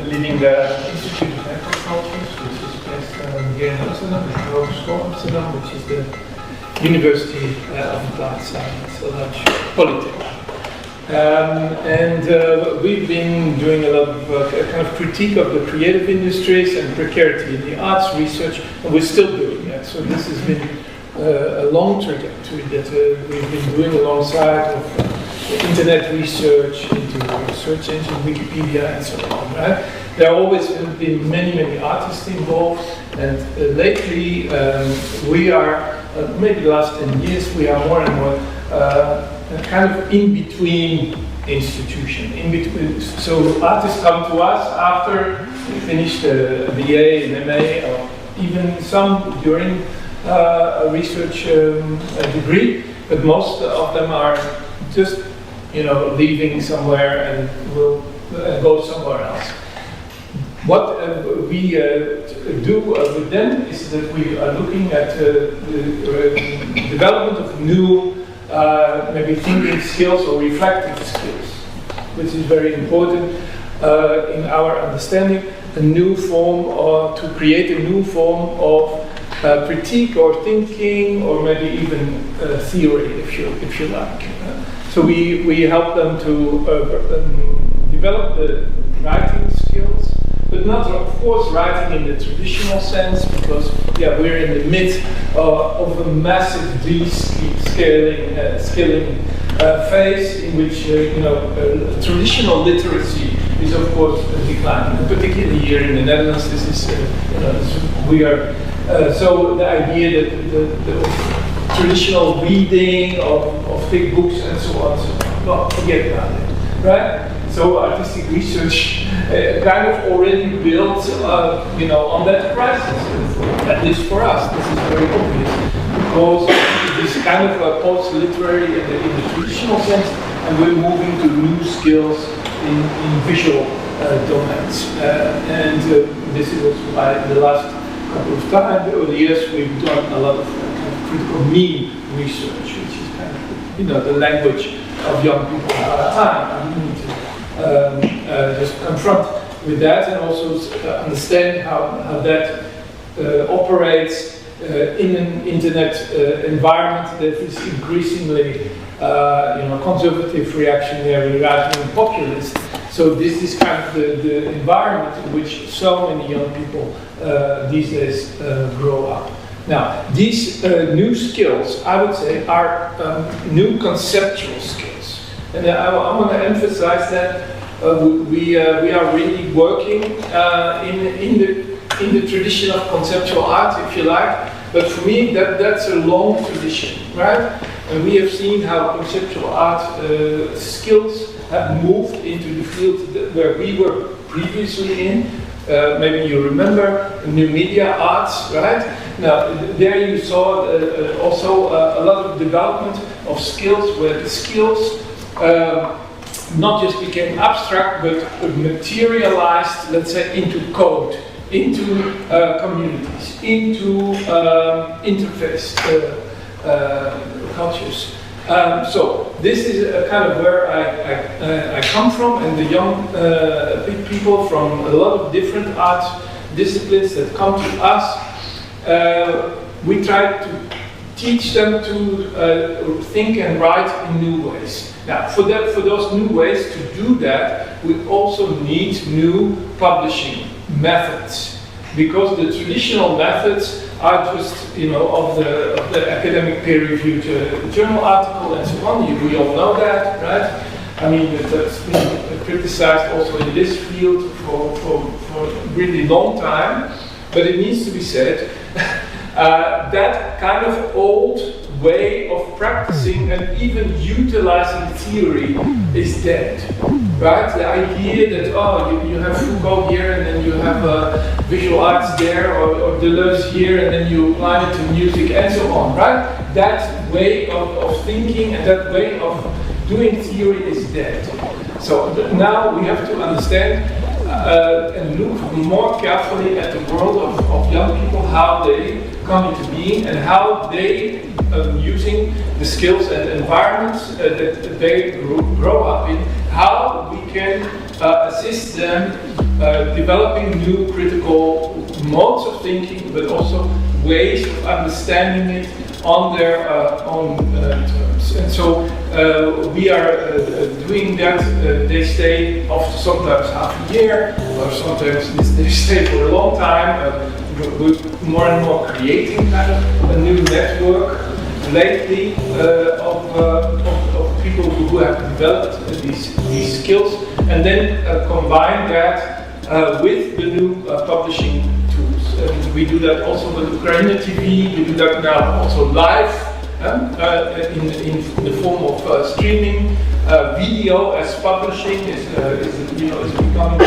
leading the Institute of Agriculture, which is based here in Amsterdam, the Hogeschool Amsterdam, which is the University of Applied Science, so that's Polytech. And we've been doing a lot of kind of critique of the creative industries and precarity in the arts research, and we're still doing that. So this has been a long trajectory that we've been doing alongside of internet research into search engine, Wikipedia, and so on. Right? There have always been many artists involved, and lately we are, maybe the last 10 years, we are more and more kind of in between institution. In between, so artists come to us after they finish the BA and MA, or even some during a research degree, but most of them are just leaving somewhere and will go somewhere else. What we do with them is that we are looking at the development of new, maybe thinking skills or reflective skills, which is very important in our understanding. A new form, or to create a new form of critique or thinking, or maybe even theory, if you like. So we help them to develop the writing skills, but not, of course, writing in the traditional sense, because we're in the midst of a massive skilling phase in which traditional literacy is, of course, declining. And particularly here in the Netherlands, this is we are. So the idea that the traditional reading of thick books and so on, well, forget about it, right? So artistic research kind of already built, on that crisis. At least for us, this is very obvious, because this kind of post-literary in the traditional sense, and we're moving to new skills in visual domains. And this is also why in the last couple of times, over the years, we've done a lot of critical meme research, which is kind of, the language of young people at our time. We need to just confront with that, and also understand how that operates in an internet environment that is increasingly conservative, reactionary, right-wing, populist. So this is kind of the environment in which so many young people these days grow up. Now, these new skills, I would say, are new conceptual skills. And I want to emphasize that we are really working in the tradition of conceptual art, if you like. But for me, that's a long tradition, right? And we have seen how conceptual art skills have moved into the field where we were previously in. Maybe you remember new media arts, right? Now, there you saw also a lot of development of skills where the skills not just became abstract, but materialized, let's say, into code, into communities, into interface cultures. So this is kind of where I come from, and the young people from a lot of different art disciplines that come to us, we try to teach them to think and write in new ways. Now, for those new ways to do that, we also need new publishing methods, because the traditional methods are just, of the academic peer-reviewed journal article and so on. We all know that, right? I mean, that's been criticized also in this field for a really long time. But it needs to be said, that kind of old way of practicing and even utilizing theory is dead, right? The idea that, you have Foucault here and then you have visual arts there, or Deleuze here, and then you apply it to music and so on, right? That way of thinking and that way of doing theory is dead. So now we have to understand and look more carefully at the world of young people, how they come into being and how they, using the skills and environments that they grow up in, how we can assist them developing new critical modes of thinking, but also ways of understanding it on their own terms. And so we are doing that. They stay often, sometimes half a year, or sometimes they stay for a long time. We're more and more creating kind of a new network lately of people who have developed these skills, and then combine that with the new publishing tools. And we do that also with UKRAiNATV. We do that now also live in the form of streaming. Video as publishing is becoming a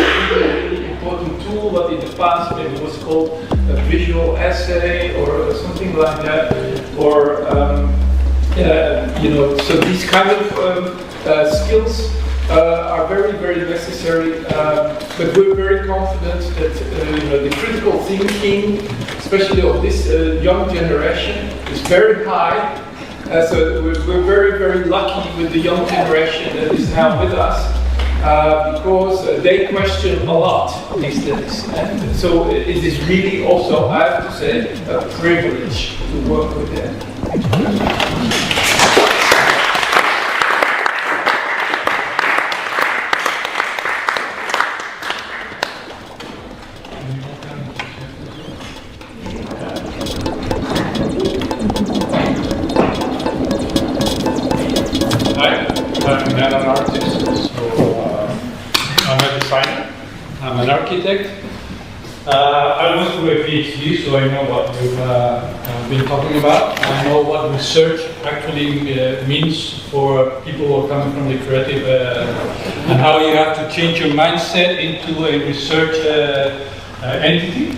really important tool. What in the past maybe was called a visual essay or something like that, or so these kind of skills are very, very necessary. But we're very confident that the critical thinking, especially of this young generation, is very high. So we're very, very lucky with the young generation that is now with us, because they question a lot these days. And so it is really also, I have to say, a privilege to work with them. I'm an artist, so I'm a designer, I'm an architect. I went through a PhD, so I know what we've been talking about. I know what research actually means for people who are coming from the creative, and how you have to change your mindset into a research entity.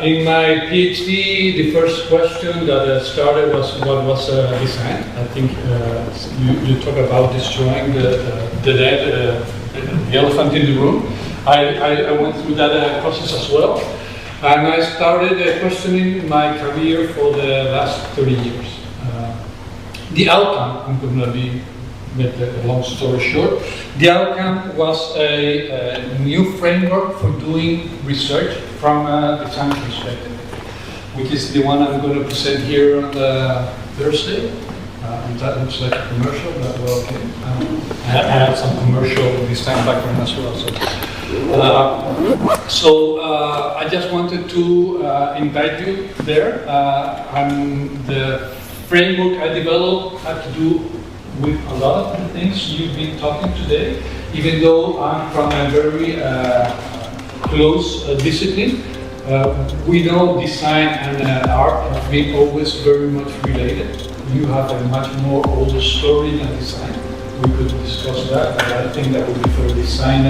In my PhD, the first question that started was what was design. I think you talk about destroying the elephant in the room. I went through that process as well, and I started questioning my career for the last 30 years. The outcome, I'm going to make a long story short, the outcome was a new framework for doing research from a design perspective, which is the one I'm going to present here on Thursday. And that looks like a commercial, but well, okay. I had some commercial this time background as well. So I just wanted to invite you there. The framework I developed had to do with a lot of the things you've been talking today, even though I'm from a very close discipline. We know design and art have been always very much related. You have a much more older story than design. We could discuss that, but I think that would be for design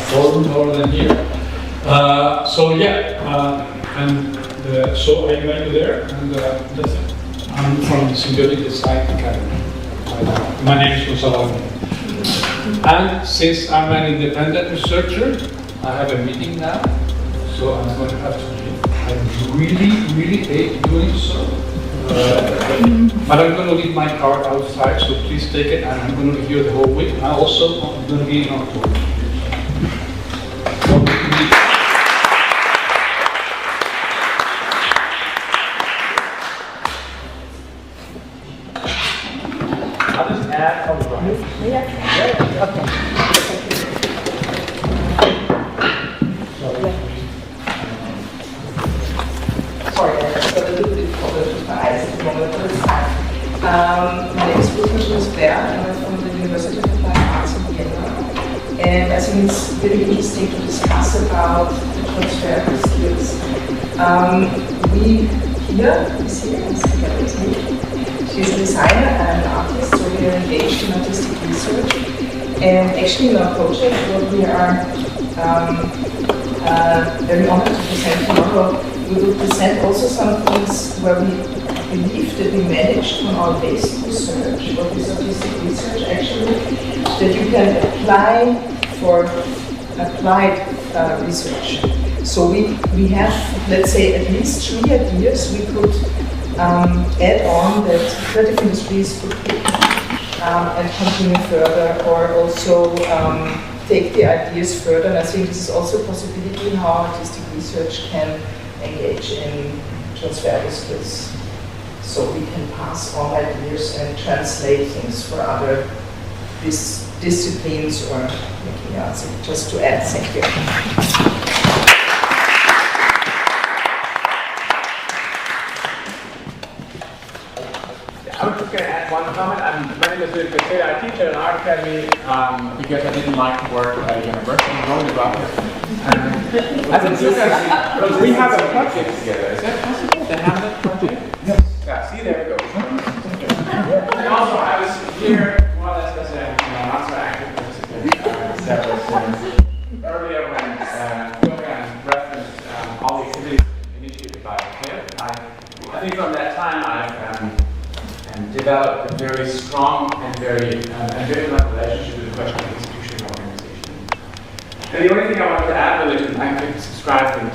forum more than here. So I invite you there, and that's it. I'm from the Symbiotic Design Academy. My name is Gonzalo. And since I'm an independent researcher, I have a meeting now, so I'm going to have to leave. I really hate doing so. But I'm going to leave my card outside, so please take it, and I'm going to be here the whole week. And I'm also going to be in October. I'll just add a Sorry, I just got a little bit of eyes at the moment for this time. My name is Bernd, and I'm from the University of Applied Arts in Vienna. And I think it's really interesting to discuss about the transferable skills. We she's a designer and an artist, so we are engaged in artistic research. And actually in our project, what we are very honored to present tomorrow, we will present also some things where we believe that we managed from our basic research, what is artistic research actually, that you can apply for applied research. So we have, let's say, at least 3 ideas we could add on that creative industries could pick and continue further, or also take the ideas further. And I think this is also a possibility in how artistic research can engage in transferable skills. So we can pass on ideas and translate things for other disciplines or anything else. Just to add, thank you. I was just going to add one comment. My name is Luke. I teach at an art academy because I didn't like to work at a university. Wrong about it. We have a project together. Is that possible to have that project? Yes. Yeah, see, there we go. And also, I was here more or less as a not so active participant. Earlier when Johan referenced all the activities initiated by UKRA, I think from that time I've developed a very strong and very ambivalent relationship with the question of institution and organization. And the only thing I wanted to add, really, and I could subscribe and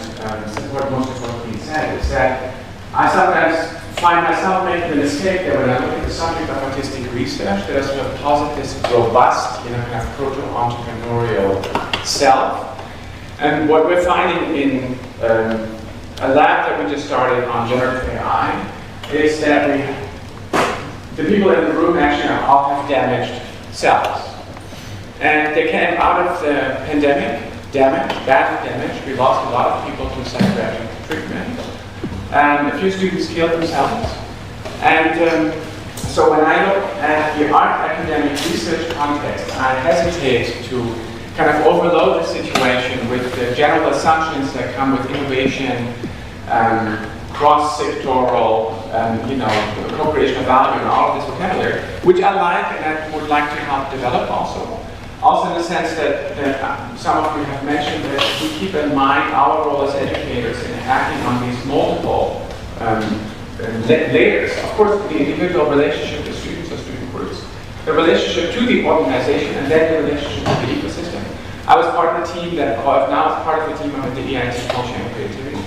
support most of what's being said, is that I sometimes find myself making the mistake that when I look at the subject of artistic research, that I sort of posit this robust, kind of proto-entrepreneurial self. And what we're finding in a lab that we just started on generative AI is that the people in the room actually all have damaged cells. And they came out of the pandemic, badly damaged. We lost a lot of people to psychiatric treatment. And a few students killed themselves. And so when I look at the art academic research context, I hesitate to kind of overload the situation with the general assumptions that come with innovation, cross-sectoral, co-creation of value and all of this vocabulary, which I like and I would like to help develop also. Also in the sense that some of you have mentioned that we keep in mind our role as educators in acting on these multiple layers. Of course, the individual relationship to students or student groups, the relationship to the organization, and then the relationship to the ecosystem. I was part of the team that, now is part of the team of the EIT Połączeń Creativity.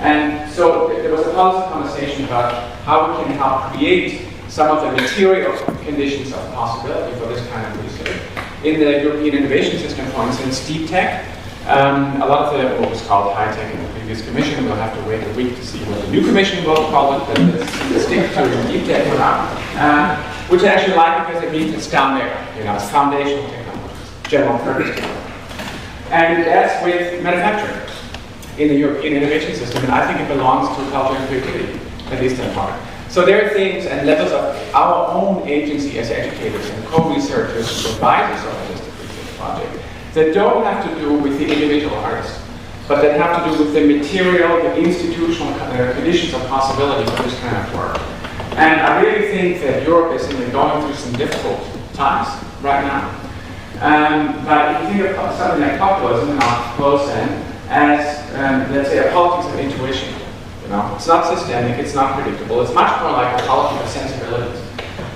And so there was a policy conversation about how we can help create some of the material conditions of possibility for this kind of research. In the European Innovation System, for instance, deep tech, a lot of what was called high tech previous commission. We'll have to wait a week to see what the new commission will call it, but let's stick to deep for now. Which I actually like because it means it's down there, you know, it's foundational technology, general purpose technology. And that's with manufacturing in the European innovation system, and I think it belongs to culture and creativity, at least in part. So there are things and levels of our own agency as educators and co-researchers and advisors of a holistic research project that don't have to do with the individual artist, but that have to do with the material, the institutional conditions of possibility for this kind of work. And I really think that Europe is going through some difficult times right now. But if you think of something like populism, and I'll close then, as, let's say, a politics of intuition. You know, it's not systemic, it's not predictable, it's much more like a politics of sensibilities.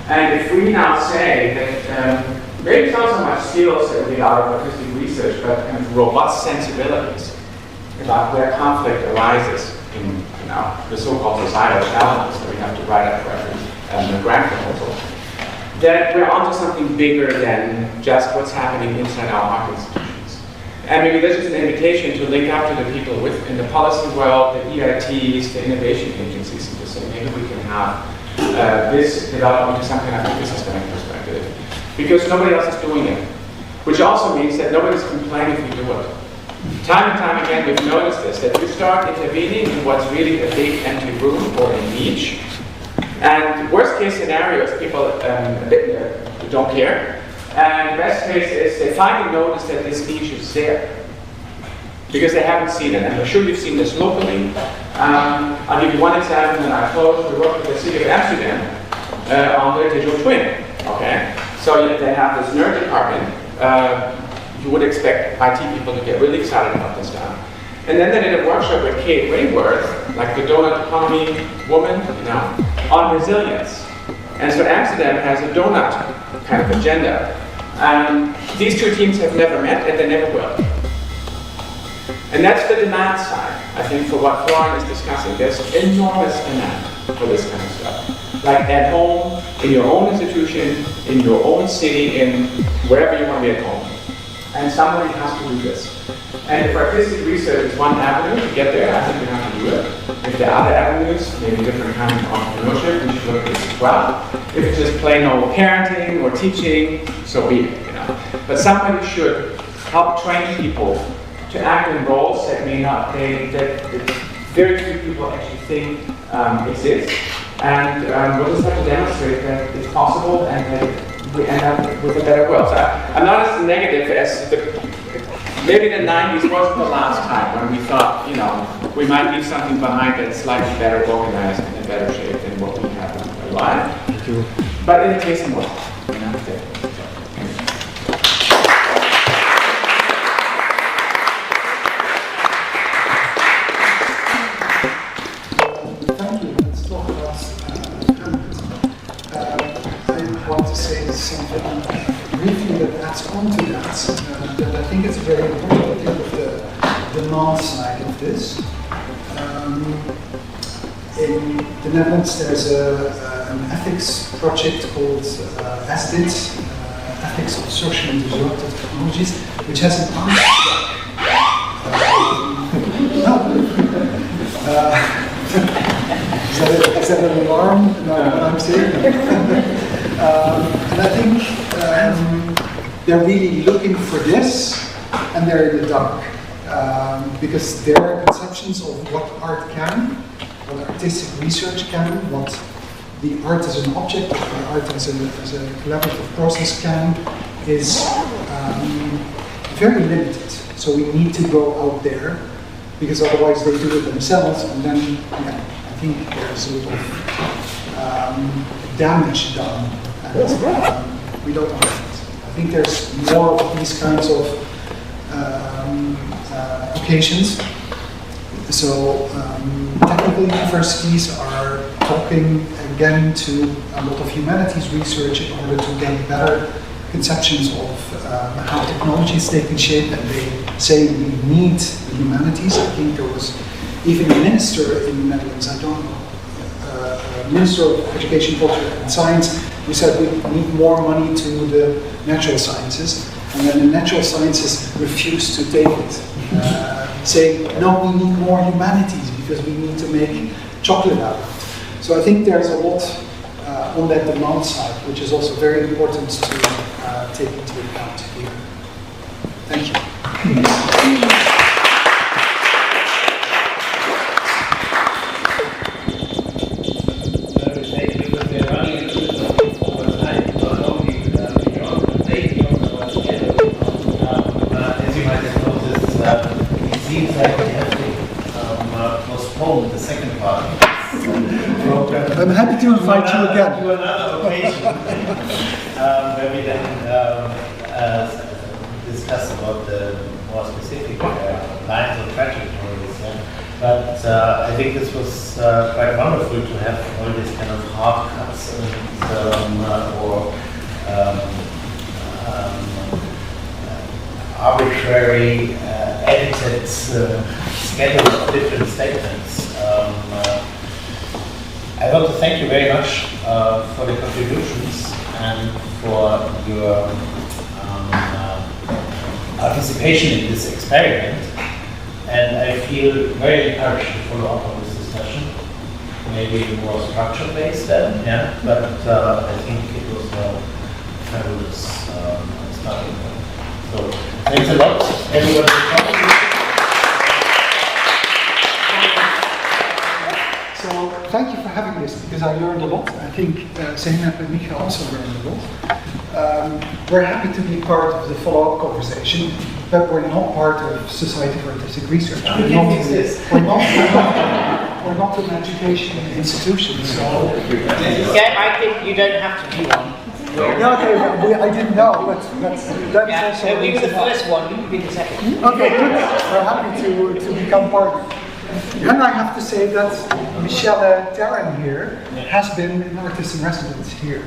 And if we now say that maybe it's not so much skills that we get out of artistic research, but kind of robust sensibilities about where conflict arises in the so-called societal challenges that we have to write up for every grant proposal, that we're onto something bigger than just what's happening inside our art institutions. And maybe this is an invitation to link up to the people in the policy world, the EITs, the innovation agencies, and to say maybe we can have this develop into some kind of a systemic perspective. Because nobody else is doing it. Which also means that nobody's complaining if we do it. Time and time again, we've noticed this, that we start intervening in what's really a big empty room or a niche. And worst case scenario is people don't care. And best case is they finally notice that this niche is there. Because they haven't seen it. And I'm sure you've seen this locally. I'll give you one example and I close. We work with the city of Amsterdam on their digital twin. Okay? So they have this nerd department. You would expect IT people to get really excited about this stuff. And then they did a workshop with Kate Rainworth, like the donut economy woman, on resilience. And so Amsterdam has a donut kind of agenda. These two teams have never met and they never will. And that's the demand side, I think, for what Florian is discussing. There's enormous demand for this kind of stuff. Like at home, in your own institution, in your own city, in wherever you want to be at home. And somebody has to do this. And if artistic research is one avenue to get there, I think we have to do it. If there are other avenues, maybe different kinds of entrepreneurship, we should look at this as well. If it's just plain old parenting or teaching, so be it, But somebody should help train people to act in roles that may not, that very few people actually think exist. And we'll just have to demonstrate that it's possible and that we end up with a better world. So I'm not as negative as maybe the 90s wasn't the last time when we thought, we might leave something behind that's slightly better organized and in better shape than what we have in our life. Thank you. But in the case of what? Thank you. Let's talk about I want to say something briefly that adds on to that I think it's very important to deal with the demand side of this. In the Netherlands, there's an ethics project called ESDIT, Ethics of Social and Disruptive Technologies, which has an is that an alarm? No, what I'm saying. And I think they're really looking for this, and they're in the dark. Because there are conceptions of what art can, what artistic research can, what the art as an object, what the art as a collaborative process can, is very limited. So we need to go out there, because otherwise they do it themselves, and then I think there's a lot of damage done, and we don't want it. I think there's more of these kinds of occasions. So technical universities are talking again to a lot of humanities research in order to get better conceptions of how technology is taking shape, and they say we need the humanities. I think there was even a minister in the Netherlands, I don't know, Minister of Education, Culture and Science, who said we need more money to the natural sciences, and then the natural sciences refused to take it. say, no, we need more humanities because we need to make chocolate out of it. So I think there's a lot on that demand side, which is also very important to take into account here. Thank you. It seems like we have to postpone the second part of this program. I'm happy to invite you again. To another occasion, where we then discuss about the more specific lines of trajectories. But I think this was quite wonderful to have all these kind of hard cuts or arbitrary edited schedule of different statements. I want to thank you very much for the contributions and for your participation in this experiment. And I feel very encouraged to follow up on this discussion. Maybe more structure based then, yeah. But I think it was a fabulous starting point. So thanks a lot, everyone. So thank you for having this, because I learned a lot. I think Zeynep and Micha also learned a lot. We're happy to be part of the follow-up conversation, but we're not part of Society for Artistic Research. We're not an education institution, so... Yeah, I think you don't have to be one. Yeah, okay, I didn't know, but that's also... We were the first one, you can be the second. Okay, good. We're happy to become part. And I have to say that Michelle Terran here has been an artist in residence here.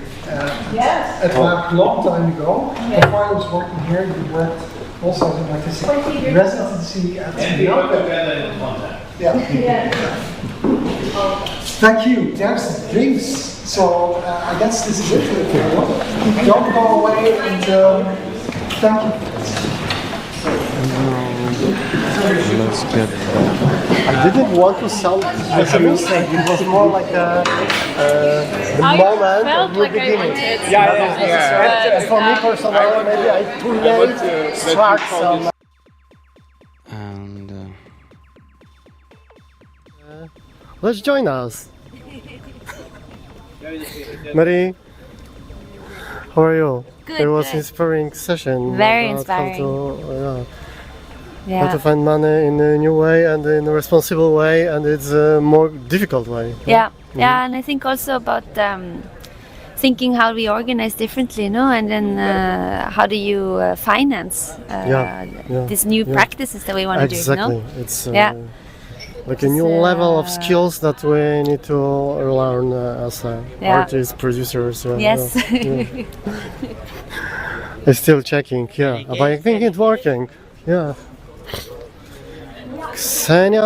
Yes. At a long time ago. Yes. Before I was working here, you worked also as an artistic residency at And we worked together in contact. Yeah. Yes. Thank you. There's drinks. So I guess this is it. Don't go away and thank you. Let's get I didn't want to sound pessimistic. It was more like a moment of new beginning. As for me personally, maybe I too late start some. And let's join us. Mary, how are you? Good, It was good. inspiring session. Very about inspiring. How to find money in a new way and in a responsible way, and it's a more difficult way. Yeah, and I think also about thinking how we organize differently, no? And then how do you finance these new practices that we want to do, no? It's like a new level of skills that we need to learn as artists, producers. Yes. I'm still checking, but I think it's working. Yeah. Ksenia,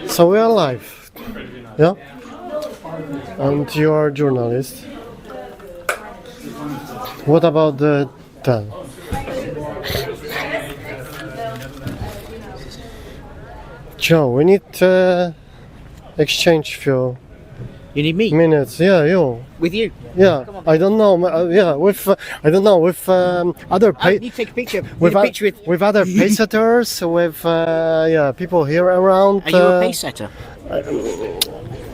so we are live. Yeah? And you are a journalist. What about the tell? Joe, we need to exchange few. You need me? Minutes, yeah, you. With you? Yeah, I don't know. With I don't know with other. You take a picture. With, a picture with other pace setters, with people here around. Are you a pace setter?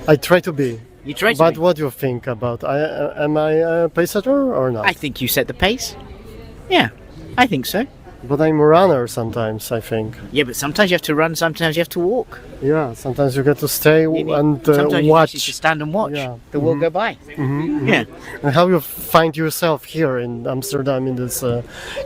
I try to be. You try to But be. what do you think about? Am I a pace setter or not? I think you set the pace. Yeah, I think so. But I'm a runner sometimes, I think. Yeah, but sometimes you have to run, sometimes you have to walk. Yeah, sometimes you get to stay and sometimes watch. You just stand and watch the walk go by. Yeah. And how you find yourself here in Amsterdam in this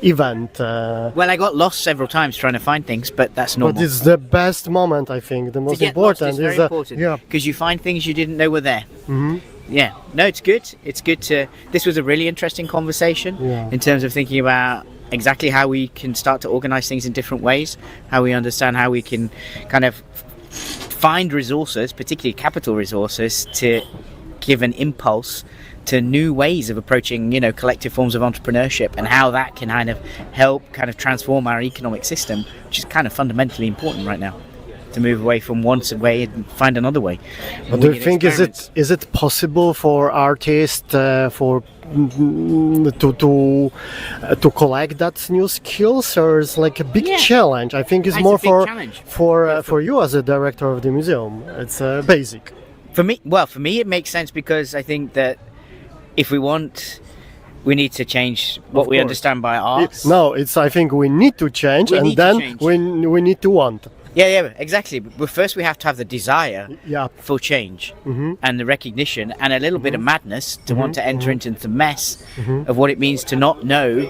event? Well, I got lost several times trying to find things, but that's normal. But it's the best moment, I think. The most to get lost important is very important. Yeah. Because you find things you didn't know were there. Mm-hmm. Yeah. No, it's good. It's good to. This was a really interesting conversation in terms of thinking about exactly how we can start to organize things in different ways, how we understand how we can kind of find resources, particularly capital resources, to give an impulse to new ways of approaching, collective forms of entrepreneurship, and how that can kind of help transform our economic system, which is kind of fundamentally important right now, to move away from one way and find another way. But do you think is it possible for artists to collect that new skills, or it's like a big challenge? I think it's more for you as a director of the museum. It's basic. For me, it makes sense, because I think that if we need to change what we understand by art. I think we need to change, we need to want. Yeah, exactly. But first we have to have the desire for change, and the recognition, and a little bit of madness to want to enter into the mess of what it means to not know,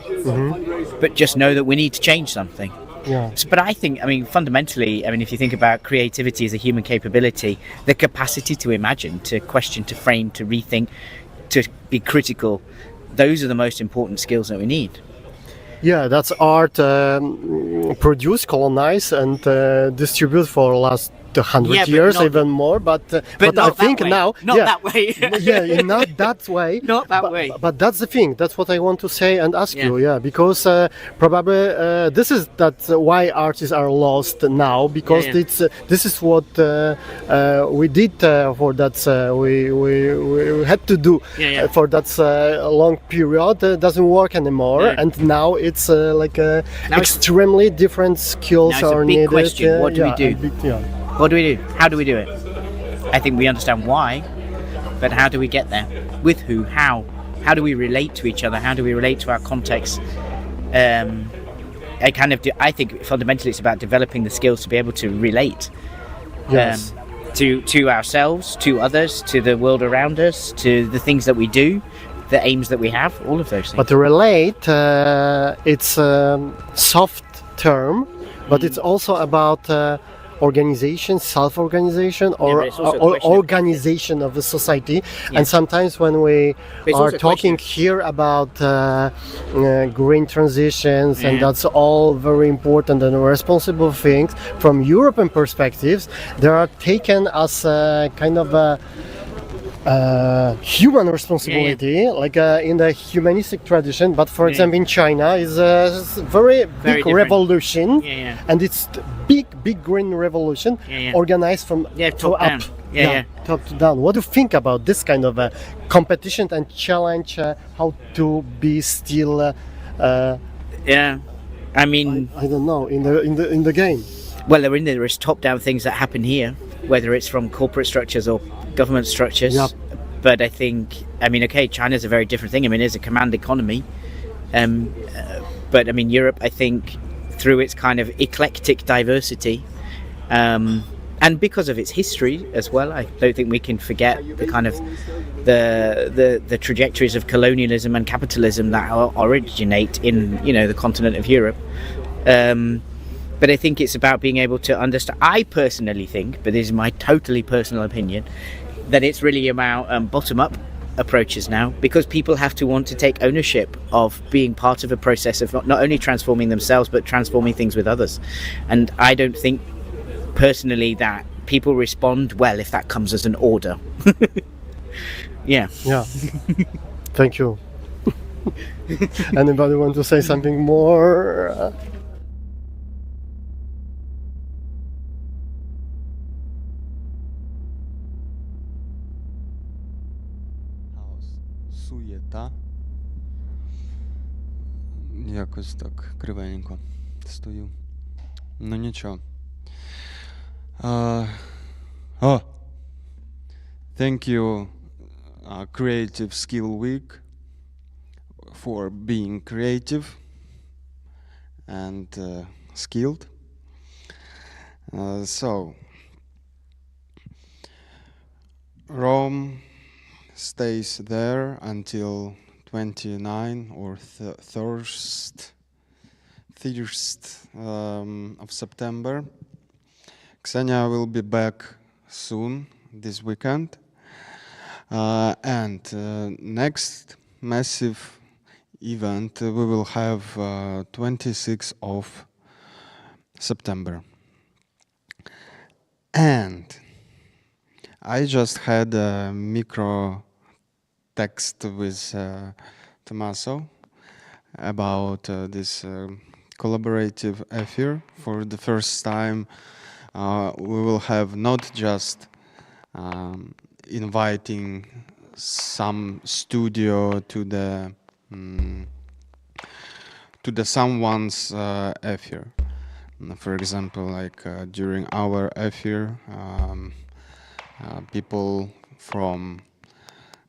but just know that we need to change something. Yeah. But I think, fundamentally, if you think about creativity as a human capability, the capacity to imagine, to question, to frame, to rethink, to be critical, those are the most important skills that we need. Yeah, that's art produced, colonized, and distributed for the last 100 years, even more. But I think now, not that way. Not that way. Not that way. But that's the thing. That's what I want to say and ask you. Yeah, because probably this is why artists are lost now, because this is what we did for that. We had to do for that long period. Doesn't work anymore, and now it's extremely different skills now are it's a big needed. Question. What do we do? What do we do? How do we do it? I think we understand why, but how do we get there? With who? How? How do we relate to each other? How do we relate to our context? I think fundamentally it's about developing the skills to be able to relate. Yes. To ourselves, to others, to the world around us, to the things that we do, the aims that we have, all of those things. But to relate, it's a soft term, but it's also about organization, self-organization, or organization of the society. And sometimes when we are talking here about green transitions, and that's all very important and responsible things from European perspectives, they are taken as a kind of a human responsibility, like in the humanistic tradition. But for example, in China is a very big different revolution, and it's big green revolution organized from top up, down. Top to down. What do you think about this kind of competition and challenge? How to be still? I don't know, in the game. Well, there is top-down things that happen here, whether it's from corporate structures or government structures. But I think, China's a very different thing. It's a command economy. But Europe, I think, through its kind of eclectic diversity, and because of its history as well, I don't think we can forget the kind of the trajectories of colonialism and capitalism that originate in the continent of Europe. But I think it's about being able to understand. I personally think, but this is my totally personal opinion, that it's really about bottom-up approaches now, because people have to want to take ownership of being part of a process of not only transforming themselves but transforming things with others. And I don't think personally that people respond well if that comes as an order. Yeah. Thank you. Anybody want to say something more? Суєта. Якось так кривенько стою. Ну нічого. Thank you, Creative Skill Week, for being creative and skilled. So, Rome stays there until 29 or 1st of September. Ksenia will be back soon this weekend. And next massive event we will have 26th of September. And I just had a micro text with Tommaso about this collaborative affair. For the first time, we will have not just inviting some studio to the someone's affair. For example, like during our affair, people from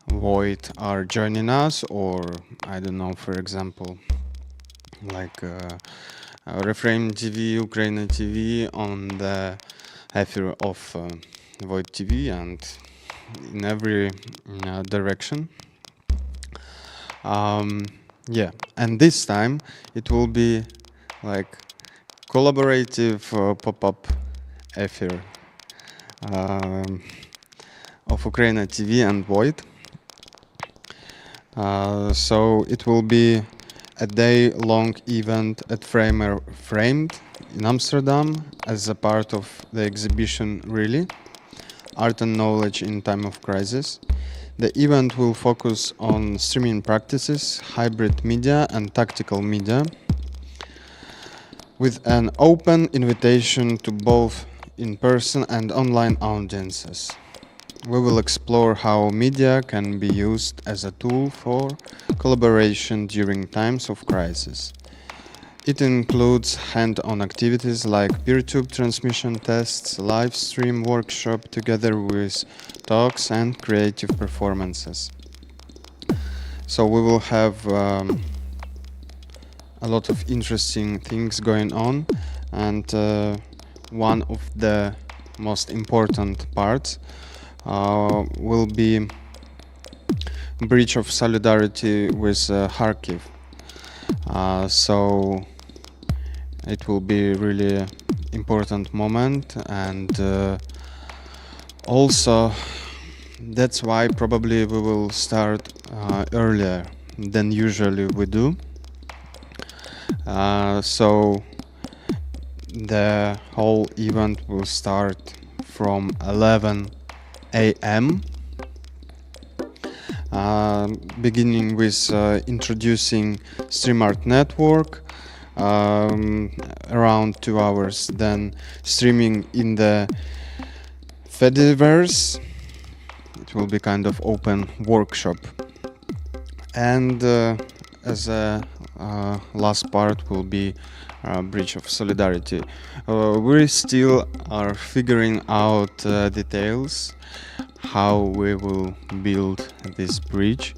Void are joining us, or I don't know, for example, like Reframe TV, UKRAiNATV on the affair of Void TV, and in every direction. Yeah, and this time it will be like collaborative pop-up affair of UKRAiNATV and Void. So it will be a day-long event at Framed in Amsterdam as a part of the exhibition Really, Art and Knowledge in Time of Crisis. The event will focus on streaming practices, hybrid media and tactical media, with an open invitation to both in-person and online audiences. We will explore how media can be used as a tool for collaboration during times of crisis. It includes hand-on activities like peer-tube transmission tests, live stream workshop, together with talks and creative performances. So we will have a lot of interesting things going on, and one of the most important parts will be Bridge of Solidarity with Kharkiv. So it will be really important moment, and also that's why probably we will start earlier than usually we do. So the whole event will start from 11 a.m. Beginning with introducing StreamArt network, around 2 hours, then streaming in the Fediverse. It will be kind of open workshop, and as a last part will be Bridge of Solidarity. We still are figuring out details how we will build this bridge,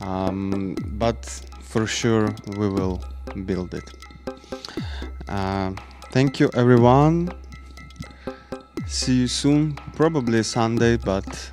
but for sure we will build it. Thank you everyone. See you soon, probably Sunday, but